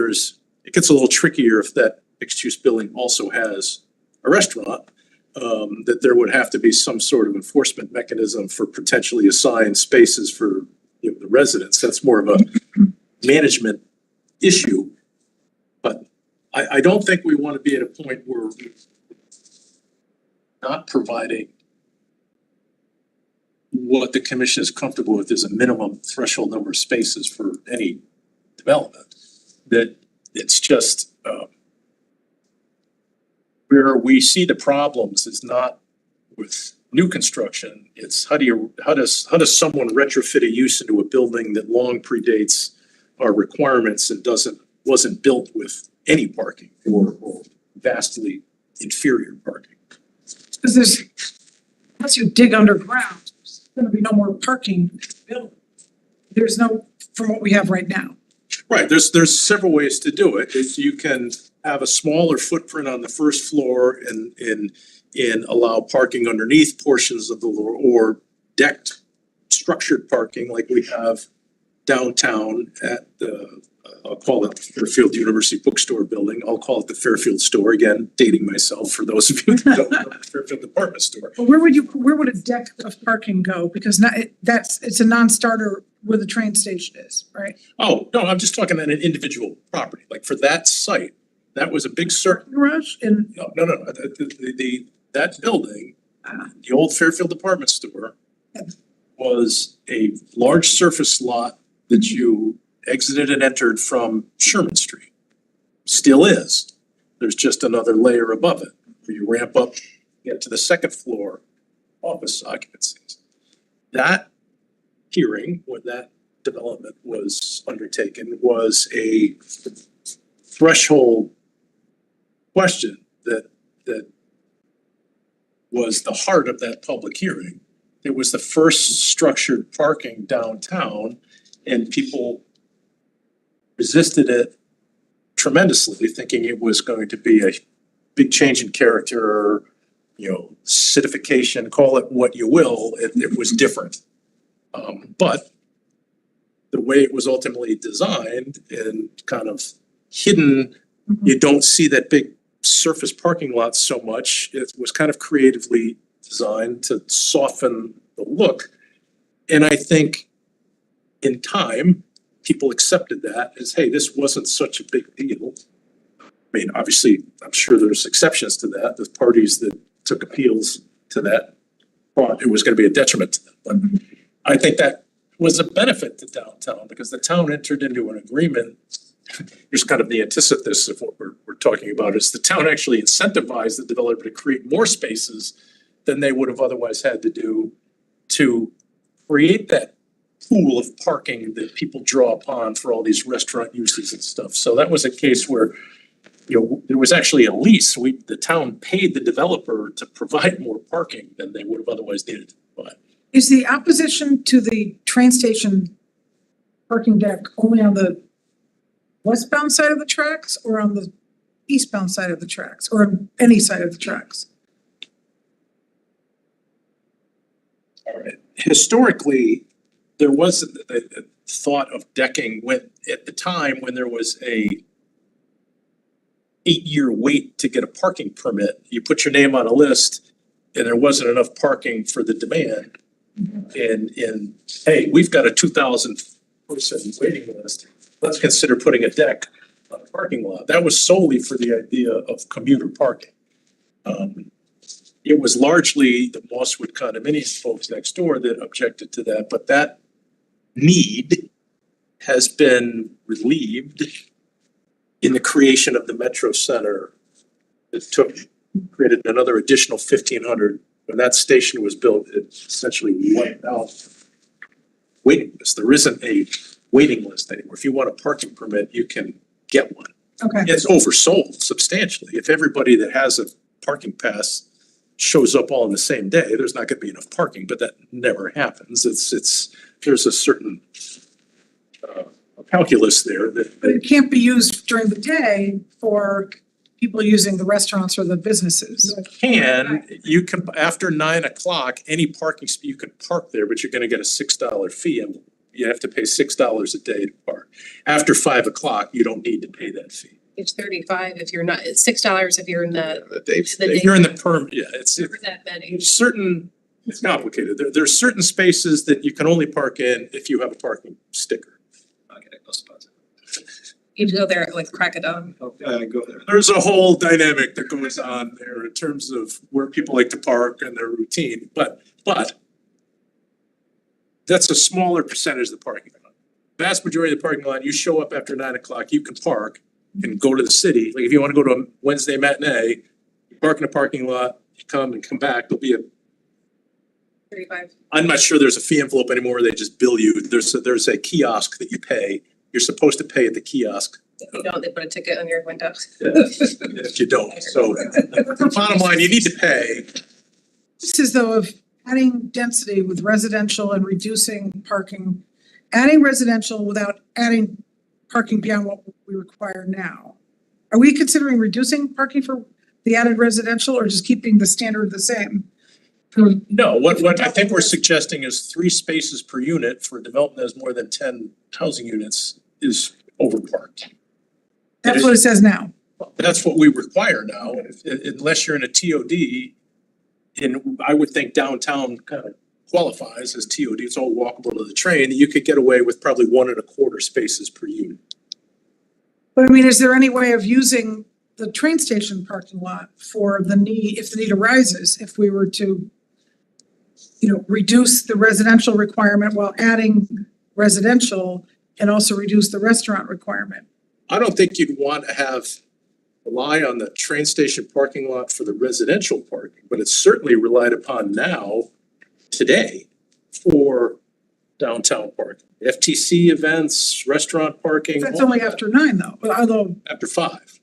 Speaker 3: gets a little trickier if that mixed-use building also has a restaurant. That there would have to be some sort of enforcement mechanism for potentially assigned spaces for the residents. That's more of a management issue. But I don't think we want to be at a point where we're not providing what the commission is comfortable with is a minimum threshold number of spaces for any development. That it's just where we see the problems is not with new construction. It's how does someone retrofit a use into a building that long predates our requirements and wasn't built with any parking or vastly inferior parking.
Speaker 7: Because unless you dig underground, there's gonna be no more parking built. There's no, from what we have right now.
Speaker 3: Right, there's several ways to do it. You can have a smaller footprint on the first floor and allow parking underneath portions of the floor or decked structured parking like we have downtown at the I'll call it the Fairfield University Bookstore building. I'll call it the Fairfield Store, again, dating myself for those of you that don't know the Fairfield Department Store.
Speaker 7: But where would a deck of parking go? Because it's a non-starter where the train station is, right?
Speaker 3: Oh, no, I'm just talking on an individual property, like for that site, that was a big
Speaker 7: Garage and.
Speaker 3: No, that building, the old Fairfield Department Store was a large surface lot that you exited and entered from Sherman Street. Still is. There's just another layer above it, where you ramp up, get to the second floor office occupancies. That hearing, when that development was undertaken, was a threshold question that was the heart of that public hearing. It was the first structured parking downtown, and people resisted it tremendously, thinking it was going to be a big change in character, acidification, call it what you will, it was different. But the way it was ultimately designed and kind of hidden, you don't see that big surface parking lot so much. It was kind of creatively designed to soften the look. And I think in time, people accepted that as, hey, this wasn't such a big deal. I mean, obviously, I'm sure there's exceptions to that. The parties that took appeals to that thought it was going to be a detriment to them. But I think that was a benefit to downtown because the town entered into an agreement here's kind of the antithesis of what we're talking about, is the town actually incentivized the developer to create more spaces than they would have otherwise had to do to create that pool of parking that people draw upon for all these restaurant uses and stuff. So that was a case where, you know, there was actually a lease. The town paid the developer to provide more parking than they would have otherwise needed to provide.
Speaker 7: Is the opposition to the train station parking deck only on the westbound side of the tracks or on the eastbound side of the tracks or on any side of the tracks?
Speaker 3: All right. Historically, there was a thought of decking when, at the time when there was a 8-year wait to get a parking permit. You put your name on a list and there wasn't enough parking for the demand. And hey, we've got a 2,000 person waiting list. Let's consider putting a deck on a parking lot. That was solely for the idea of commuter parking. It was largely the Mosswood condominium folks next door that objected to that, but that need has been relieved in the creation of the Metro Center. It created another additional 1,500. When that station was built, it essentially wiped out waiting list. There isn't a waiting list anymore. If you want a parking permit, you can get one.
Speaker 7: Okay,
Speaker 3: It's oversold substantially. If everybody that has a parking pass shows up all in the same day, there's not gonna be enough parking, but that never happens. There's a certain calculus there that.
Speaker 7: but it can't be used during the day for people using the restaurants or the businesses.
Speaker 3: You can, after 9 o'clock, any parking, you can park there, but you're gonna get a $6 fee and you have to pay $6 a day to park. After 5 o'clock, you don't need to pay that fee.
Speaker 6: It's 35 if you're not, it's $6 if you're in the,
Speaker 5: The day.
Speaker 6: the
Speaker 3: If you're in the it's
Speaker 6: that many.
Speaker 3: certain, it's complicated. There's certain spaces that you can only park in if you have a parking sticker.
Speaker 9: I'll get a close spot.
Speaker 6: You go there at like crack of dawn.
Speaker 9: Go there.
Speaker 3: There's a whole dynamic that goes on there in terms of where people like to park and their routine, but that's a smaller percentage of the parking lot. Vast majority of the parking lot, you show up after 9 o'clock, you can park and go to the city. Like if you wanna go to a Wednesday matinee, you park in a parking lot, you come back, there'll be
Speaker 6: 35.
Speaker 3: I'm not sure there's a fee envelope anymore, they just bill you. There's a kiosk that you pay. You're supposed to pay at the kiosk.
Speaker 6: If you don't, they put a ticket on your window.
Speaker 3: If you don't, so bottom line, you need to pay.
Speaker 7: This is though of adding density with residential and reducing parking, adding residential without adding parking beyond what we require now. Are we considering reducing parking for the added residential or just keeping the standard the same?
Speaker 3: No, what I think we're suggesting is 3 spaces per unit for a development that has more than 10 housing units is overparked.
Speaker 7: That's what it says now.
Speaker 3: That's what we require now, unless you're in a TOD. And I would think downtown kind of qualifies as TOD, it's all walkable to the train, you could get away with probably 1.25 spaces per unit.
Speaker 7: But I mean, is there any way of using the train station parking lot for the need, if the need arises, if we were to, you know, reduce the residential requirement while adding residential and also reduce the restaurant requirement?
Speaker 3: I don't think you'd want to rely on the train station parking lot for the residential parking, but it's certainly relied upon now, today, for downtown parking. FTC events, restaurant parking.
Speaker 7: That's
Speaker 3: all
Speaker 7: only
Speaker 3: that.
Speaker 7: after 9 though, although,
Speaker 3: After 5.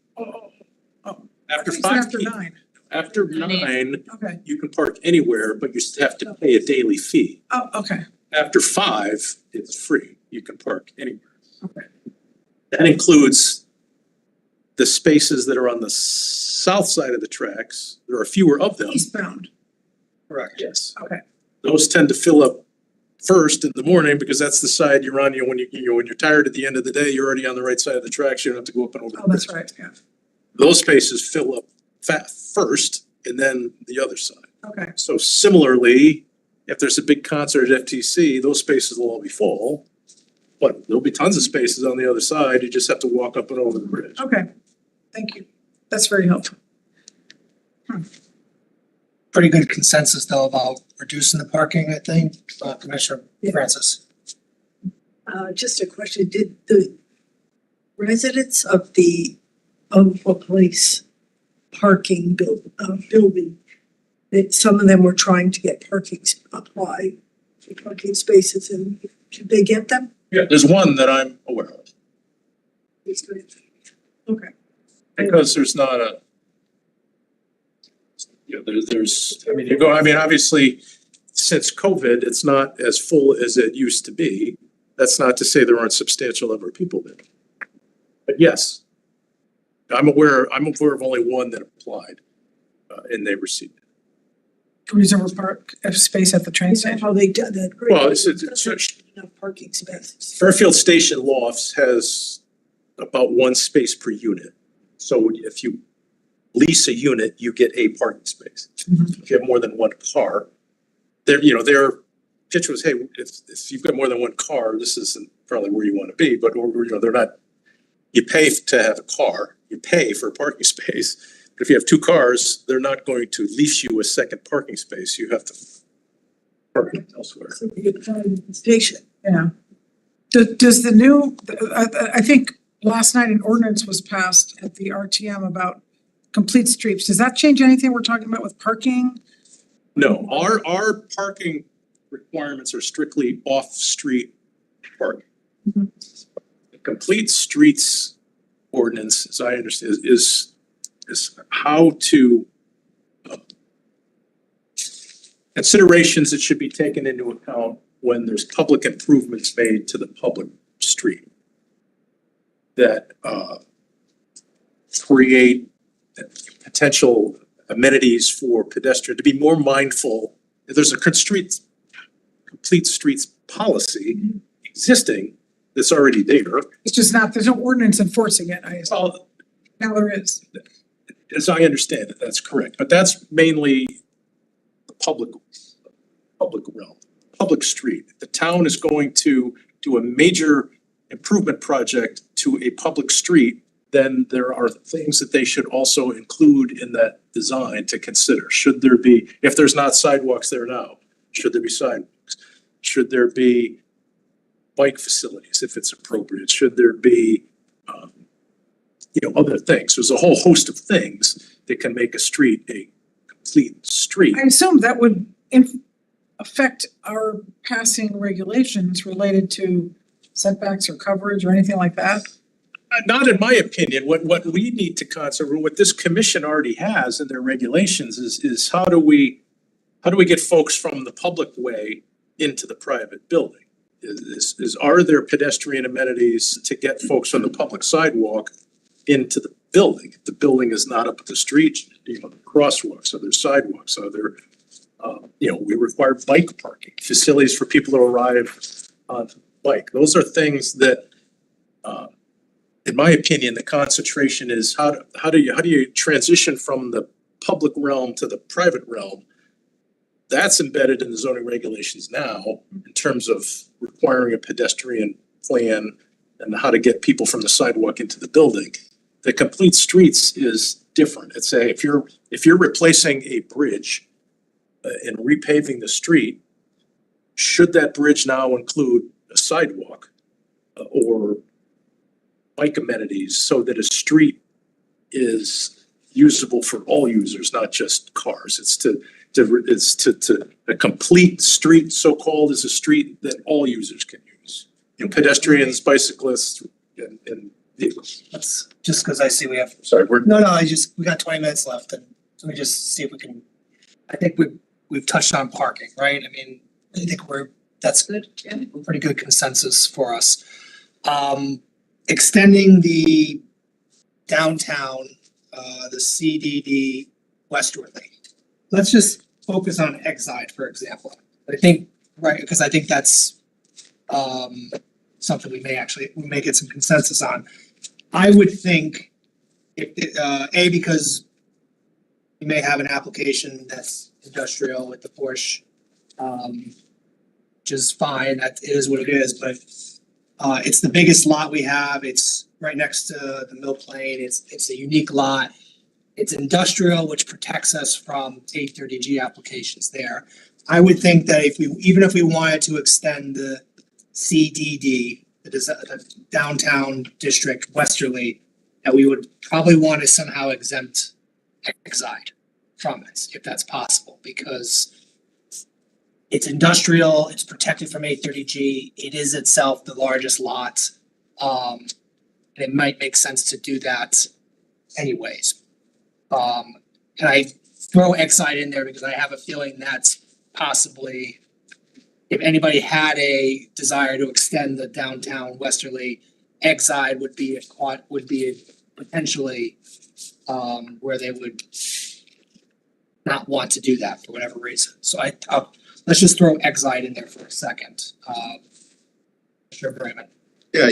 Speaker 3: After
Speaker 7: it's
Speaker 3: 5
Speaker 7: after
Speaker 3: p.m.
Speaker 7: 9,
Speaker 3: After 9,
Speaker 7: okay,
Speaker 3: you can park anywhere, but you still have to pay a daily fee.
Speaker 7: oh, okay,
Speaker 3: After 5, it's free. You can park anywhere.
Speaker 7: okay.
Speaker 3: That includes the spaces that are on the south side of the tracks. There are fewer of them.
Speaker 7: Eastbound,
Speaker 3: Correct. Yes.
Speaker 7: okay,
Speaker 3: Those tend to fill up first in the morning because that's the side you're on. When you're tired at the end of the day, you're already on the right side of the tracks. You don't have to go up and over.
Speaker 7: oh, that's right, yeah,
Speaker 3: Those spaces fill up first and then the other side.
Speaker 7: okay,
Speaker 3: So similarly, if there's a big concert at FTC, those spaces will all be full. But there'll be tons of spaces on the other side. You just have to walk up and over the bridge.
Speaker 7: okay, thank you, that's very helpful.
Speaker 2: Pretty good consensus though about reducing the parking, I think, Commissioner
Speaker 7: Yeah.
Speaker 2: Francis.
Speaker 1: Just a question, did the residents of the Oakville Place building, that some of them were trying to get apply for parking spaces, and did they get them?
Speaker 3: Yeah, there's one that I'm aware of,
Speaker 1: Okay.
Speaker 3: because there's not a, you know, there's, I mean, obviously, since COVID, it's not as full as it used to be. That's not to say there aren't substantial number of people there. But yes, I'm aware of only one that applied, and they received it.
Speaker 7: Reserve park space at the train
Speaker 1: Is that
Speaker 7: station.
Speaker 1: how they did that?
Speaker 3: Well, it's
Speaker 1: Enough parking spaces.
Speaker 3: Fairfield Station Lofts has about one space per unit. So if you lease a unit, you get a parking space.
Speaker 7: Mhm.
Speaker 3: If you have more than one car, their pitch was, hey, if you've got more than one car, this isn't probably where you want to be, but they're not, you pay to have a car, you pay for a parking space. But if you have two cars, they're not going to lease you a second parking space. You have to park it elsewhere.
Speaker 1: So you get the station.
Speaker 7: Yeah. Does the new, I think last night an ordinance was passed at the RTM about complete streets. Does that change anything we're talking about with parking?
Speaker 3: No, our parking requirements are strictly off-street parking.
Speaker 7: Mhm.
Speaker 3: The complete streets ordinance, as I understand, is how to considerations that should be taken into account when there's public improvements made to the public street that create potential amenities for pedestrian, to be more mindful. There's a complete streets policy existing that's already there.
Speaker 7: It's just not, there's no ordinance enforcing it, I assume.
Speaker 3: Well,
Speaker 7: Now there is.
Speaker 3: as I understand it, that's correct, but that's mainly the public realm, public street. If the town is going to do a major improvement project to a public street, then there are things that they should also include in that design to consider. Should there be, if there's not sidewalks there now, should there be sidewalks? Should there be bike facilities if it's appropriate? Should there be, other things? There's a whole host of things that can make a street a complete street.
Speaker 7: I assume that would affect our passing regulations related to setbacks or coverage or anything like that.
Speaker 3: Not in my opinion. What we need to consider, what this commission already has in their regulations is how do we get folks from the public way into the private building? Are there pedestrian amenities to get folks from the public sidewalk into the building? If the building is not up at the street, crosswalks, are there sidewalks, are there, we require bike parking, facilities for people to arrive on bike. Those are things that, in my opinion, the concentration is how do you transition from the public realm to the private realm? That's embedded in the zoning regulations now in terms of requiring a pedestrian plan and how to get people from the sidewalk into the building. The complete streets is different. It's if you're replacing a bridge and repaving the street, should that bridge now include a sidewalk or bike amenities so that a street is usable for all users, not just cars? It's a complete street, so-called, is a street that all users can use. Pedestrians, bicyclists, and vehicles.
Speaker 2: That's just because I see we have,
Speaker 3: Sorry,
Speaker 2: we got 20 minutes left, and let me just see if we can, I think we've touched on parking, right? I mean, I think that's good, pretty good consensus for us. Extending the downtown, the CDD westwardly. Let's just focus on Exide, for example. I think, right, because I think that's something we may get some consensus on. I would think if because you may have an application that's industrial with the Porsche, which is fine, that is what it is, but it's the biggest lot we have. It's right next to the Mill Plain. It's a unique lot. It's industrial, which protects us from 830G applications there. I would think that even if we wanted to extend the CDD the downtown district westerly, that we would probably want to somehow exempt Exide from it, if that's possible, because it's industrial, it's protected from 830G, it is itself the largest lot. And it might make sense to do that anyways. And I throw Exide in there because I have a feeling that's possibly, if anybody had a desire to extend the downtown westerly, Exide would be potentially where they would not want to do that for whatever reason. So let's just throw Exide in there for a second. Sure, Brayman.
Speaker 5: Yeah,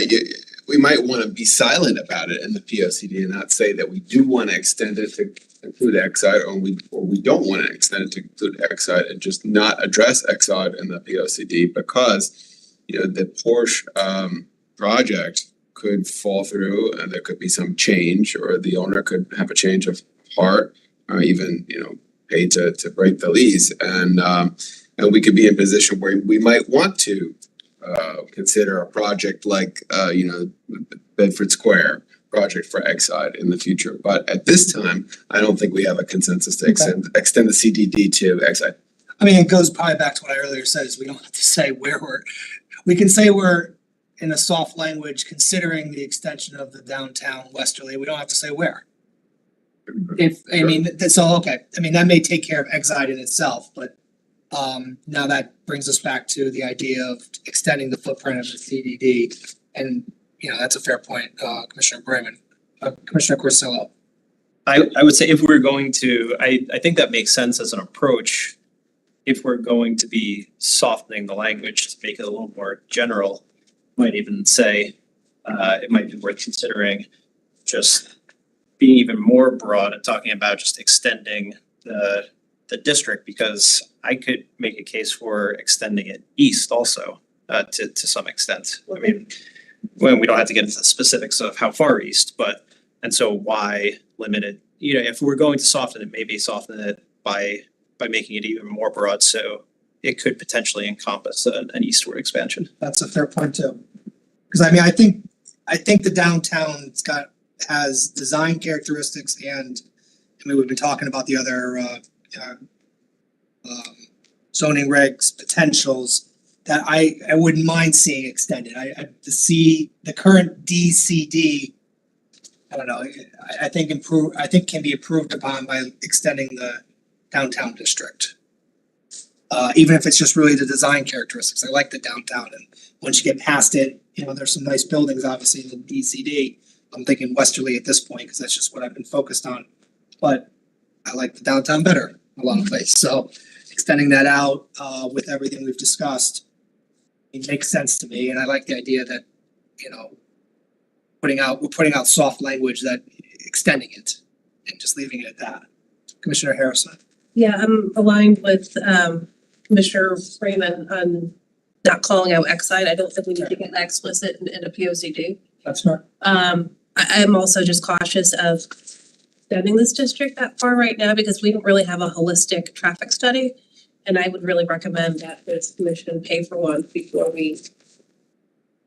Speaker 5: we might wanna be silent about it in the P O C D and not say that we do wanna extend it to include Exide, or we don't wanna extend it to include Exide, and just not address Exide in the P O C D, because, you know, the Porsche project could fall through and there could be some change, or the owner could have a change of heart, or even, you know, pay to break the lease, and we could be in a position where we might want to consider a project like you know, Bedford Square project for Exide in the future. But at this time, I don't think we have a consensus to extend the CDD to Exide.
Speaker 2: I mean, it goes probably back to what I earlier said, is we don't have to say where we can say we're in a soft language considering the extension of the downtown westerly, we don't have to say where. That may take care of Exide in itself, but now that brings us back to the idea of extending the footprint of the CDD, and you know, that's a fair point, Commissioner Brayman. Commissioner Corsillo.
Speaker 9: I would say if we're going to, I think that makes sense as an approach. If we're going to be softening the language to make it a little more general, might even say it might be worth considering just being even more broad and talking about just extending the district, because I could make a case for extending it east also to some extent. I mean, when we don't have to get into the specifics of how far east, but and so why limit it? You know, if we're going to soften it, maybe soften it by making it even more broad, so it could potentially encompass an eastward expansion.
Speaker 2: That's a fair point too. Because I mean, I think the downtown has design characteristics, and I mean, we've been talking about the other zoning regs potentials that I wouldn't mind seeing extended. The current DCD, I don't know, I think can be improved upon by extending the downtown district. Even if it's just really the design characteristics. I like the downtown, and once you get past it, you know, there's some nice buildings obviously in the DCD. I'm thinking westerly at this point, because that's just what I've been focused on. But I like the downtown better in a lot of places. So extending that out with everything we've discussed, it makes sense to me. And I like the idea that, you know, we're putting out soft language, that extending it and just leaving it at that. Commissioner Harrison.
Speaker 6: Yeah, I'm aligned with Commissioner Freeman on not calling out Exide. I don't think we need to get that explicit in a P O C D.
Speaker 2: That's fair.
Speaker 6: I'm also just cautious of extending this district that far right now, because we don't really have a holistic traffic study. And I would really recommend that this commission pay for one before we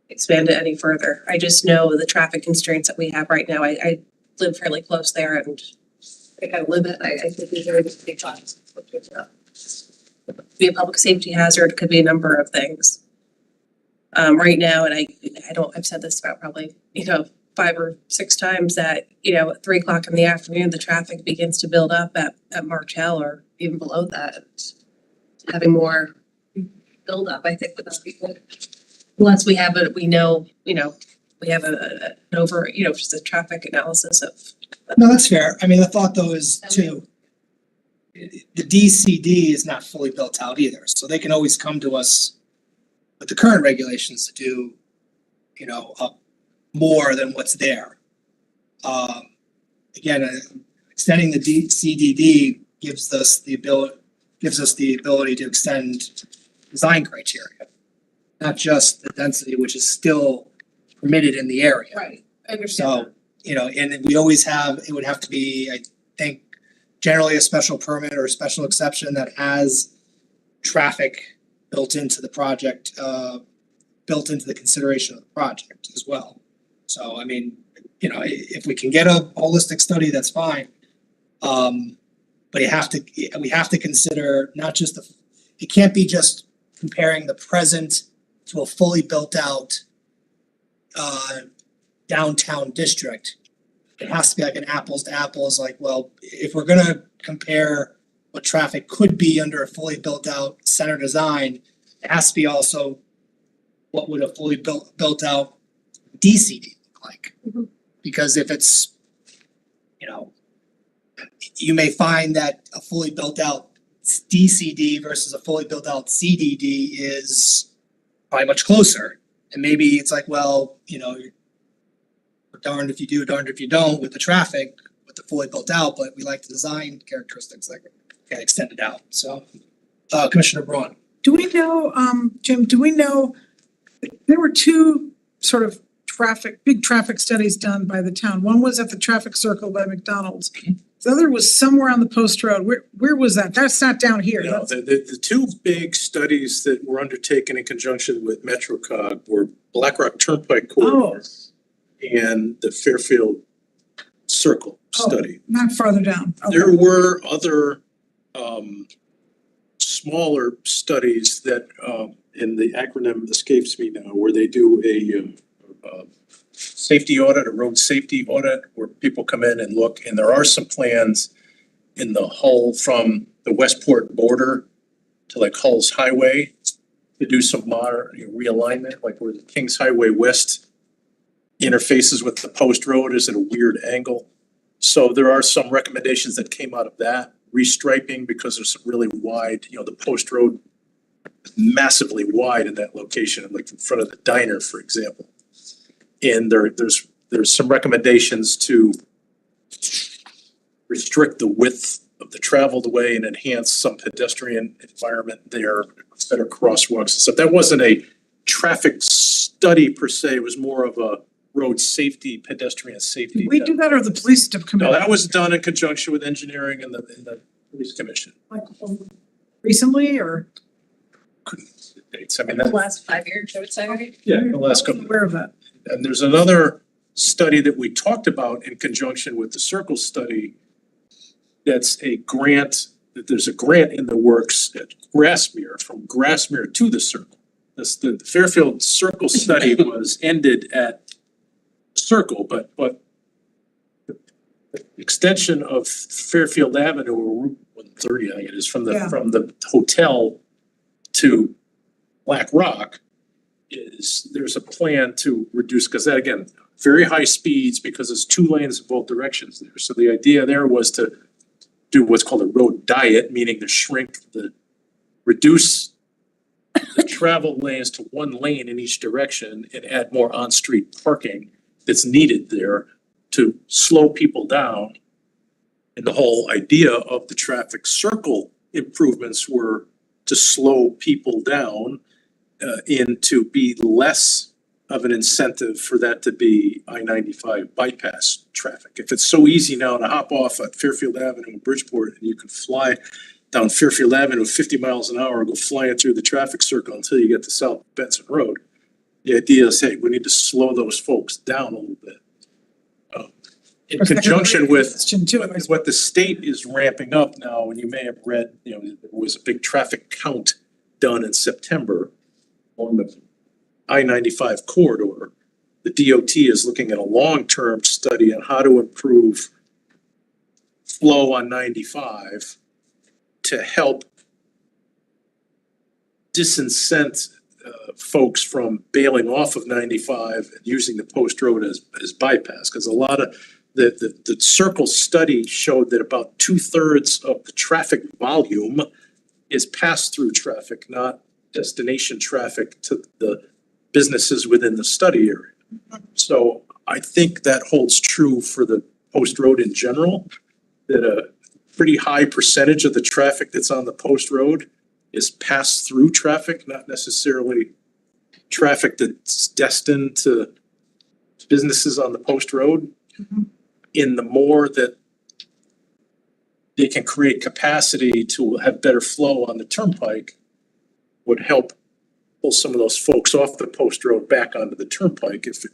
Speaker 6: expand it any further. I just know the traffic constraints that we have right now. I live fairly close there, and I kind of live it. I think these are big challenges. Be a public safety hazard, could be a number of things. Right now, and I've said this about probably, 5 or 6 times, that, at 3 o'clock in the afternoon, the traffic begins to build up at Martell or even below that. Having more build up, I think, would not be good. Unless we have we have an over, just a traffic analysis of.
Speaker 2: No, that's fair. I mean, the thought though is too, the DCD is not fully built out either, so they can always come to us with the current regulations to do, more than what's there. Again, extending the CDD gives us the ability to extend design criteria, not just the density, which is still permitted in the area.
Speaker 6: Right, I understand
Speaker 2: So, and we always it would have to be, I think, generally a special permit or a special exception that has traffic built into the project built into the consideration of the project as well. So I mean, you know, if we can get a holistic study, that's fine. But we have to consider not just it can't be just comparing the present to a fully built out downtown district. It has to be like an apples to apples, like, well, if we're gonna compare what traffic could be under a fully built out center design, it has to be also what would a fully built out DCD look like? Because if it's, you know, you may find that a fully built out DCD versus a fully built out CDD is probably much closer. And maybe it's like, well, you know, you're darned if you do, darned if you don't with the traffic, with the fully built out, but we like the design characteristics that get extended out. So, Commissioner Braun.
Speaker 7: Do we know, Jim, do we know, there were two sort of big traffic studies done by the town. One was at the traffic circle by McDonald's. The other was somewhere on the post road. Where was that? That's not down here.
Speaker 3: No, the two big studies that were undertaken in conjunction with MetroCog were Black Rock Turnpike Corridor and the Fairfield Circle study.
Speaker 7: Not farther down. Okay.
Speaker 3: There were other smaller studies that and the acronym escapes me now, where they do a safety audit, a road safety audit, where people come in and look, and there are some plans in the Hull from the Westport border to like Hull's Highway to do some realignment, like where the Kings Highway West interfaces with the post road is at a weird angle. So there are some recommendations that came out of that, restriping, because there's some really wide, you know, the post road is massively wide in that location, like in front of the diner, for example. And there's some recommendations to restrict the width of the traveled way and enhance some pedestrian environment there, better crosswalks and stuff. That wasn't a traffic study per se, it was more of a road safety, pedestrian safety.
Speaker 7: Did we do that or the police committee?
Speaker 3: No, that was done in conjunction with engineering and the police commission.
Speaker 7: Like recently or?
Speaker 3: Couldn't see the dates, I mean,
Speaker 6: The
Speaker 3: that,
Speaker 6: last 5 years, I would say.
Speaker 3: yeah, the last
Speaker 7: I
Speaker 3: couple.
Speaker 7: wasn't aware of that.
Speaker 3: And there's another study that we talked about in conjunction with the Circle study. That's a grant, that there's a grant in the works at Grassmere, from Grassmere to the Circle. That's the Fairfield Circle study was ended at Circle, but the extension of Fairfield Avenue, or Route 130, I think it is, from the hotel to Black Rock, there's a plan to reduce, because that, again, very high speeds, because there's 2 lanes in both directions there. So the idea there was to do what's called a road diet, meaning to reduce the travel lanes to 1 lane in each direction and add more on-street parking that's needed there to slow people down. And the whole idea of the traffic circle improvements were to slow people down and to be less of an incentive for that to be I-95 bypass traffic. If it's so easy now to hop off at Fairfield Avenue in Bridgeport and you can fly down Fairfield Avenue 50 miles an hour and go flying through the traffic circle until you get to South Benson Road. The idea is, hey, we need to slow those folks down a little bit. In conjunction with what the state is ramping up now, and you may have read, you know, there was a big traffic count done in September on the I-95 corridor. The DOT is looking at a long-term study on how to improve flow on 95 to help disincent folks from bailing off of 95 and using the post road as bypass, because a lot of the Circle study showed that about 2/3 of the traffic volume is pass-through traffic, not destination traffic to the businesses within the study area. So I think that holds true for the post road in general, that a pretty high percentage of the traffic that's on the post road is pass-through traffic, not necessarily traffic that's destined to businesses on the post road. In the more that they can create capacity to have better flow on the turnpike, would help pull some of those folks off the post road back onto the turnpike if it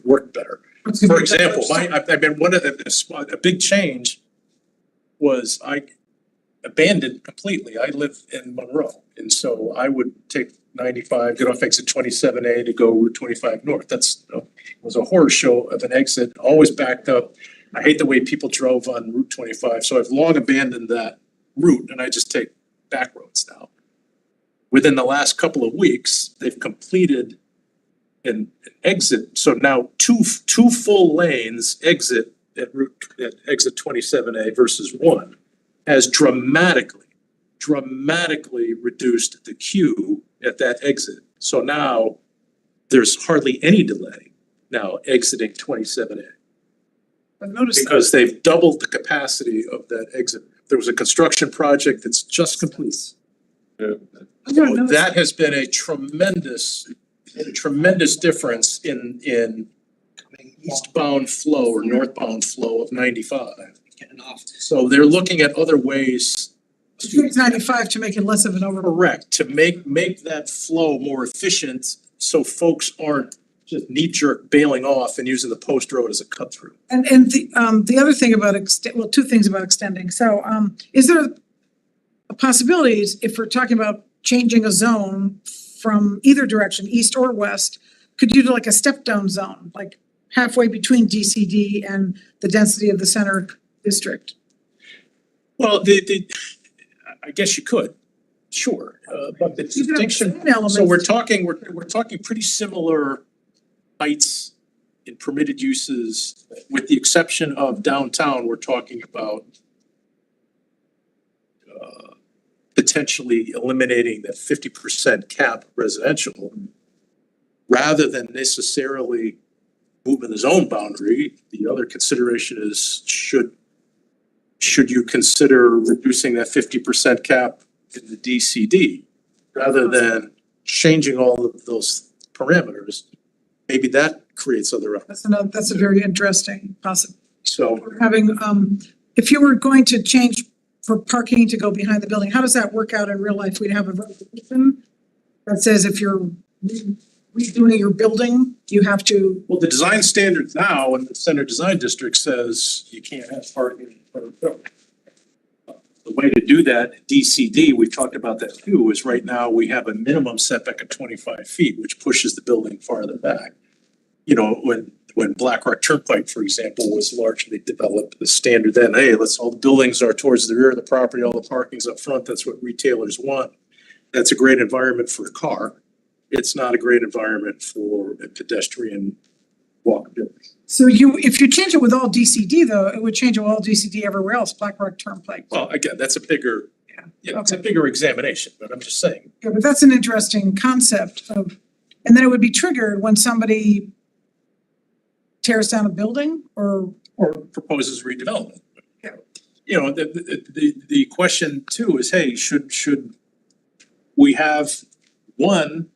Speaker 3: worked better. For example, I've been a big change was I abandoned completely. I live in Monroe, and so I would take 95, get off exit 27A to go Route 25 north. That's was a horror show of an exit, always backed up. I hate the way people drove on Route 25, so I've long abandoned that route, and I just take back roads now. Within the last couple of weeks, they've completed an exit, so now two full lanes exit at exit 27A versus one has dramatically reduced the queue at that exit. So now there's hardly any delay now exiting 27A.
Speaker 7: But notice
Speaker 3: Because they've doubled the capacity of that exit. There was a construction project that's just complete. So that has been a tremendous difference in eastbound flow or northbound flow of 95.
Speaker 2: Getting off.
Speaker 3: So they're looking at other ways
Speaker 7: fix 95 to make it less of an over.
Speaker 3: correct, to make that flow more efficient so folks aren't just knee-jerk bailing off and using the post road as a cut through.
Speaker 7: And the other thing about two things about extending. So is there a possibility if we're talking about changing a zone from either direction, east or west, could you do like a step down zone, like halfway between DCD and the density of the center district?
Speaker 3: Well, I guess you could, sure, but the
Speaker 7: You could have
Speaker 3: distinction,
Speaker 7: certain elements.
Speaker 3: so we're talking pretty similar heights in permitted uses, with the exception of downtown, we're talking about potentially eliminating that 50% cap residential rather than necessarily moving the zone boundary. The other consideration is should you consider reducing that 50% cap in the DCD rather than changing all of those parameters? Maybe that creates other options.
Speaker 7: That's a very interesting possibility.
Speaker 3: So
Speaker 7: Having, if you were going to change for parking to go behind the building, how does that work out in real life? We'd have a resolution that says if you're redoing your building, you have to.
Speaker 3: well, the design standards now in the center design district says you can't have parking in front of the building. The way to do that, DCD, we've talked about that too, is right now we have a minimum setback of 25 feet, which pushes the building farther back. You know, when Black Rock Turnpike, for example, was largely developed, the standard then, hey, all the buildings are towards the rear of the property, all the parking's up front, that's what retailers want. That's a great environment for a car. It's not a great environment for a pedestrian walkability.
Speaker 7: So if you change it with all DCD though, it would change it with all DCD everywhere else, Black Rock Turnpike.
Speaker 3: Well, again, that's a bigger, it's a bigger examination, but I'm just saying.
Speaker 7: Yeah, but that's an interesting concept of, and then it would be triggered when somebody tears down a building or
Speaker 3: Proposes redevelopment.
Speaker 7: Yeah.
Speaker 3: You know, the question too is, hey, should we have one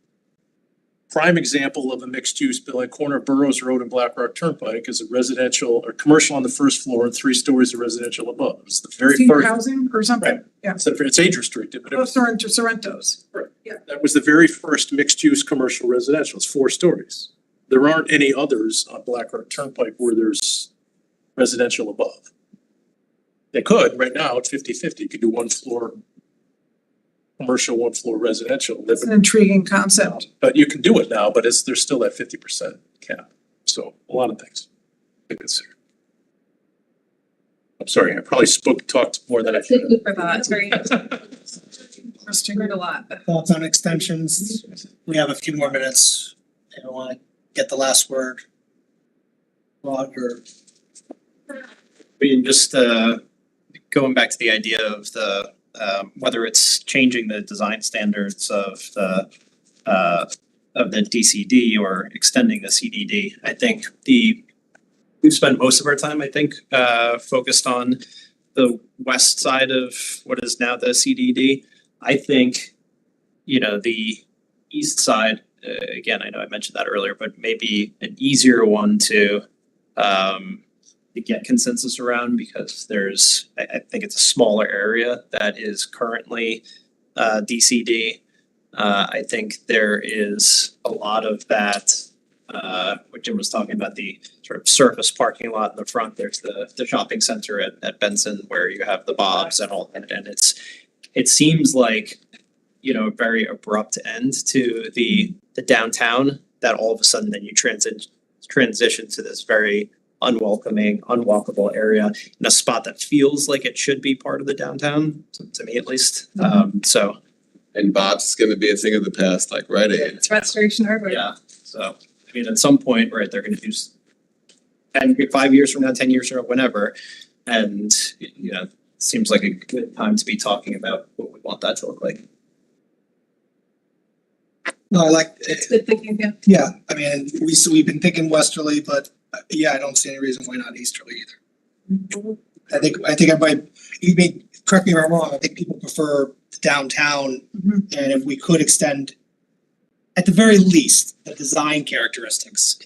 Speaker 3: prime example of a mixed use building, corner of Burroughs Road and Black Rock Turnpike is a residential or commercial on the first floor and 3 stories of residential above. It's the very
Speaker 7: senior
Speaker 3: first.
Speaker 7: housing or something?
Speaker 3: Right.
Speaker 7: Yeah.
Speaker 3: It's age restricted, but it was,
Speaker 7: Sorrento's.
Speaker 3: that was the very first mixed use commercial residential. It's 4 stories. There aren't any others on Black Rock Turnpike where there's residential above. They could, right now, it's 50-50. You could do 1 floor commercial, 1 floor residential.
Speaker 7: That's an intriguing concept.
Speaker 3: But you can do it now, but there's still that 50% cap. So a lot of things to consider. I'm sorry, I probably talked more than I should have.
Speaker 6: Good for that, it's very
Speaker 7: Interesting.
Speaker 6: heard a lot.
Speaker 2: Thoughts on extensions? We have a few more minutes. I want to get the last word. Roger.
Speaker 9: I mean, just going back to the idea of the whether it's changing the design standards of the DCD or extending the CDD, I think we've spent most of our time, I think, focused on the west side of what is now the CDD. I think, you know, the east side, again, I know I mentioned that earlier, but maybe an easier one to get consensus around because I think it's a smaller area that is currently DCD. I think there is a lot of that, what Jim was talking about, the sort of surface parking lot in the front. There's the shopping center at Benson where you have the Bob's and all that, and it seems like, you know, a very abrupt end to the downtown, that all of a sudden then you transition to this very unwelcoming, unwalkable area in a spot that feels like it should be part of the downtown, to me at least. So
Speaker 5: And Bob's is gonna be a thing of the past, like Rite Aid.
Speaker 6: It's Restoration Hardware.
Speaker 9: yeah, so I mean, at some point, right, they're gonna do 5 years from now, 10 years from now, whenever, and you know, seems like a good time to be talking about what we want that to look like.
Speaker 2: No, I like,
Speaker 6: It's good thinking, yeah.
Speaker 2: yeah, I mean, we've been thinking westerly, but yeah, I don't see any reason why not easterly either. I think everybody, you may, correct me if I'm wrong, I think people prefer the downtown. And if we could extend, at the very least, the design characteristics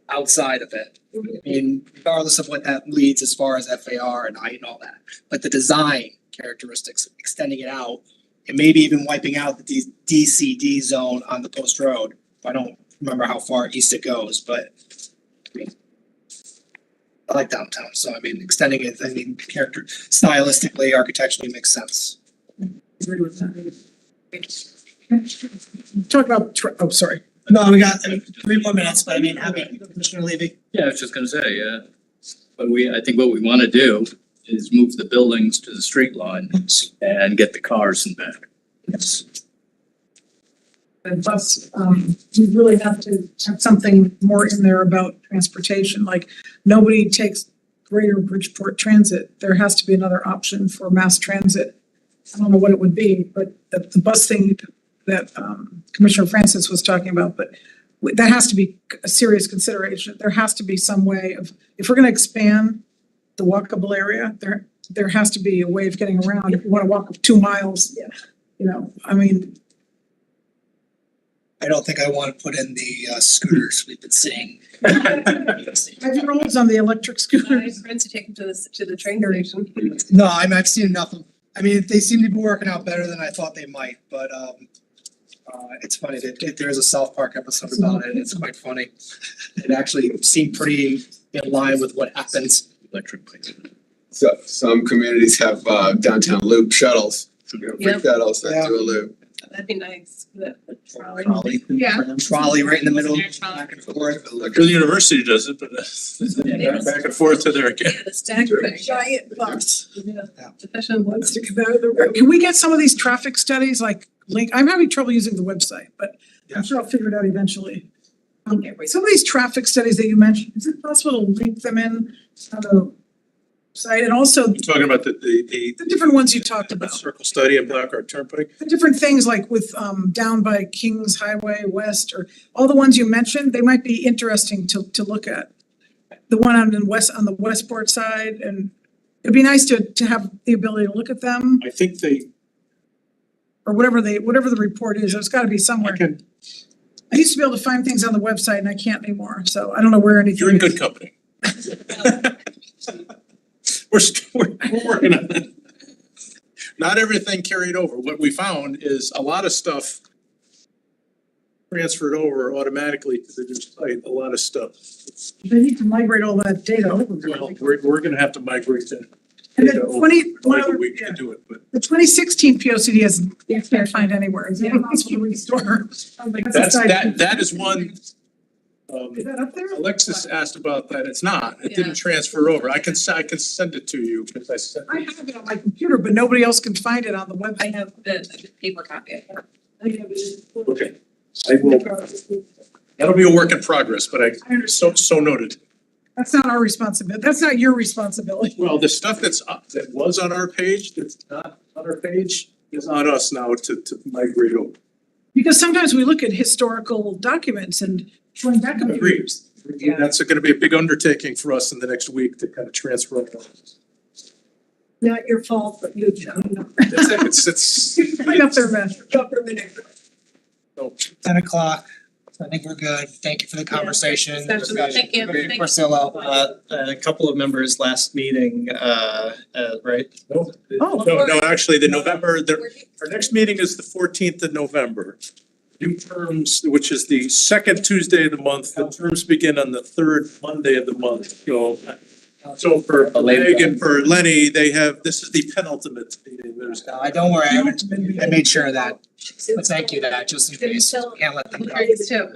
Speaker 2: outside of it. I mean, regardless of what that leads as far as FAR and height and all that, but the design characteristics, extending it out, and maybe even wiping out the DCD zone on the post road. I don't remember how far east it goes, but I mean, I like downtown, so I mean, extending it, I mean, character, stylistically, architecturally makes sense.
Speaker 7: Talk about, oh, sorry.
Speaker 2: No, we got 3 more minutes, but I mean, happy, Commissioner Levy.
Speaker 4: Yeah, I was just gonna say, yeah. But I think what we wanna do is move the buildings to the street line and get the cars in back.
Speaker 7: Yes. And plus, we really have to have something more in there about transportation, like nobody takes Greater Bridgeport Transit. There has to be another option for mass transit. I don't know what it would be, but the bus thing that Commissioner Francis was talking about, but that has to be a serious consideration. There has to be some way of, if we're gonna expand the walkable area, there has to be a way of getting around. If you wanna walk 2 miles, you know, I mean,
Speaker 2: I don't think I wanna put in the scooters we've been seeing.
Speaker 7: have you rolled on the electric
Speaker 6: My
Speaker 7: scooters?
Speaker 6: friends to take them to the train station.
Speaker 2: No, I've seen enough of, I mean, they seem to be working out better than I thought they might, but it's funny that there's a South Park episode about it, and it's quite funny. It actually seemed pretty in line with what happens.
Speaker 4: Electric bikes.
Speaker 5: So some communities have downtown loop shuttles, free
Speaker 6: Yep.
Speaker 5: shuttles that do a loop.
Speaker 6: That'd be nice.
Speaker 2: Trolley.
Speaker 7: Yeah.
Speaker 2: Trolley right in the middle,
Speaker 8: Trolley.
Speaker 2: back and forth.
Speaker 3: The university does it, but back and forth to there again.
Speaker 6: Yeah, the stagger thing.
Speaker 1: Giant bus.
Speaker 6: Yeah.
Speaker 2: Yeah.
Speaker 6: Efficient ones.
Speaker 1: To come out of the road.
Speaker 7: Can we get some of these traffic studies, like link, I'm having trouble using the website, but
Speaker 2: Yeah.
Speaker 7: I'm sure I'll figure it out eventually.
Speaker 6: Okay, wait.
Speaker 7: Some of these traffic studies that you mentioned, is it possible to link them in on the site? And also
Speaker 3: You're talking about the
Speaker 7: the different ones you talked about,
Speaker 3: circle study and Black Rock Turnpike.
Speaker 7: the different things like with down by Kings Highway West, or all the ones you mentioned, they might be interesting to look at. The one on the Westport side, and it'd be nice to have the ability to look at them,
Speaker 3: I think
Speaker 7: or whatever the report is, there's gotta be somewhere. I used to be able to find things on the website and I can't anymore, so I don't know where anything
Speaker 3: you're in
Speaker 7: is.
Speaker 3: good company. We're working on it. Not everything carried over. What we found is a lot of stuff transferred over automatically to the new site, a lot of stuff.
Speaker 7: They need to migrate all that data over.
Speaker 3: Well, we're gonna have to migrate that
Speaker 7: And the
Speaker 3: data over.
Speaker 7: 20 one
Speaker 3: Like a
Speaker 7: other-
Speaker 3: week
Speaker 7: yeah.
Speaker 3: to do it, but
Speaker 7: The 2016 POCD you can't find anywhere, is it possible to restore?
Speaker 3: that is one.
Speaker 7: Is that up there?
Speaker 3: Alexis asked about that. It's not. It
Speaker 6: Yeah.
Speaker 3: didn't transfer over. I can send it to you because I sent
Speaker 7: I
Speaker 3: it.
Speaker 7: have it on my computer, but nobody else can find it on the
Speaker 6: I
Speaker 7: website.
Speaker 6: have the paper copy.
Speaker 3: Okay. I will, that'll be a work in progress, but
Speaker 7: I understand.
Speaker 3: so noted.
Speaker 7: That's not our responsibility, that's not your responsibility.
Speaker 3: Well, the stuff that was on our page, that's not on our page, is on us now to migrate over.
Speaker 7: Because sometimes we look at historical documents and going back a few
Speaker 3: Agreed.
Speaker 7: years.
Speaker 3: That's gonna be a big undertaking for us in the next week to kind of transfer over.
Speaker 1: Not your fault, but you know.
Speaker 3: It's
Speaker 7: Clean up their mess.
Speaker 1: Government.
Speaker 3: so
Speaker 2: 10 o'clock, I think we're good. Thank you for the conversation.
Speaker 6: Discussion. Thank you.
Speaker 2: Very Porcello.
Speaker 9: A couple of members last meeting, right?
Speaker 3: No, actually, our next meeting is the 14th of November. New terms, which is the second Tuesday of the month, the terms begin on the third Monday of the month, so for Meg and for Lenny, this is the penultimate meeting,
Speaker 2: Don't worry, I made sure of that. But thank you that just in case. Can't let them go.
Speaker 5: Yeah.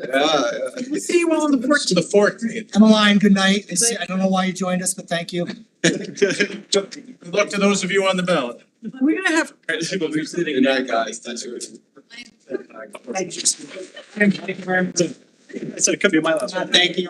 Speaker 7: We'll see you all on the 14th.
Speaker 3: the 14th.
Speaker 2: Emmeline, good night. I don't know why you joined us, but thank you.
Speaker 3: Good luck to those of you on the ballot.
Speaker 7: We're gonna have,
Speaker 5: Good night, guys. Thanks for.
Speaker 9: I said it could be my last one.
Speaker 2: Thank you.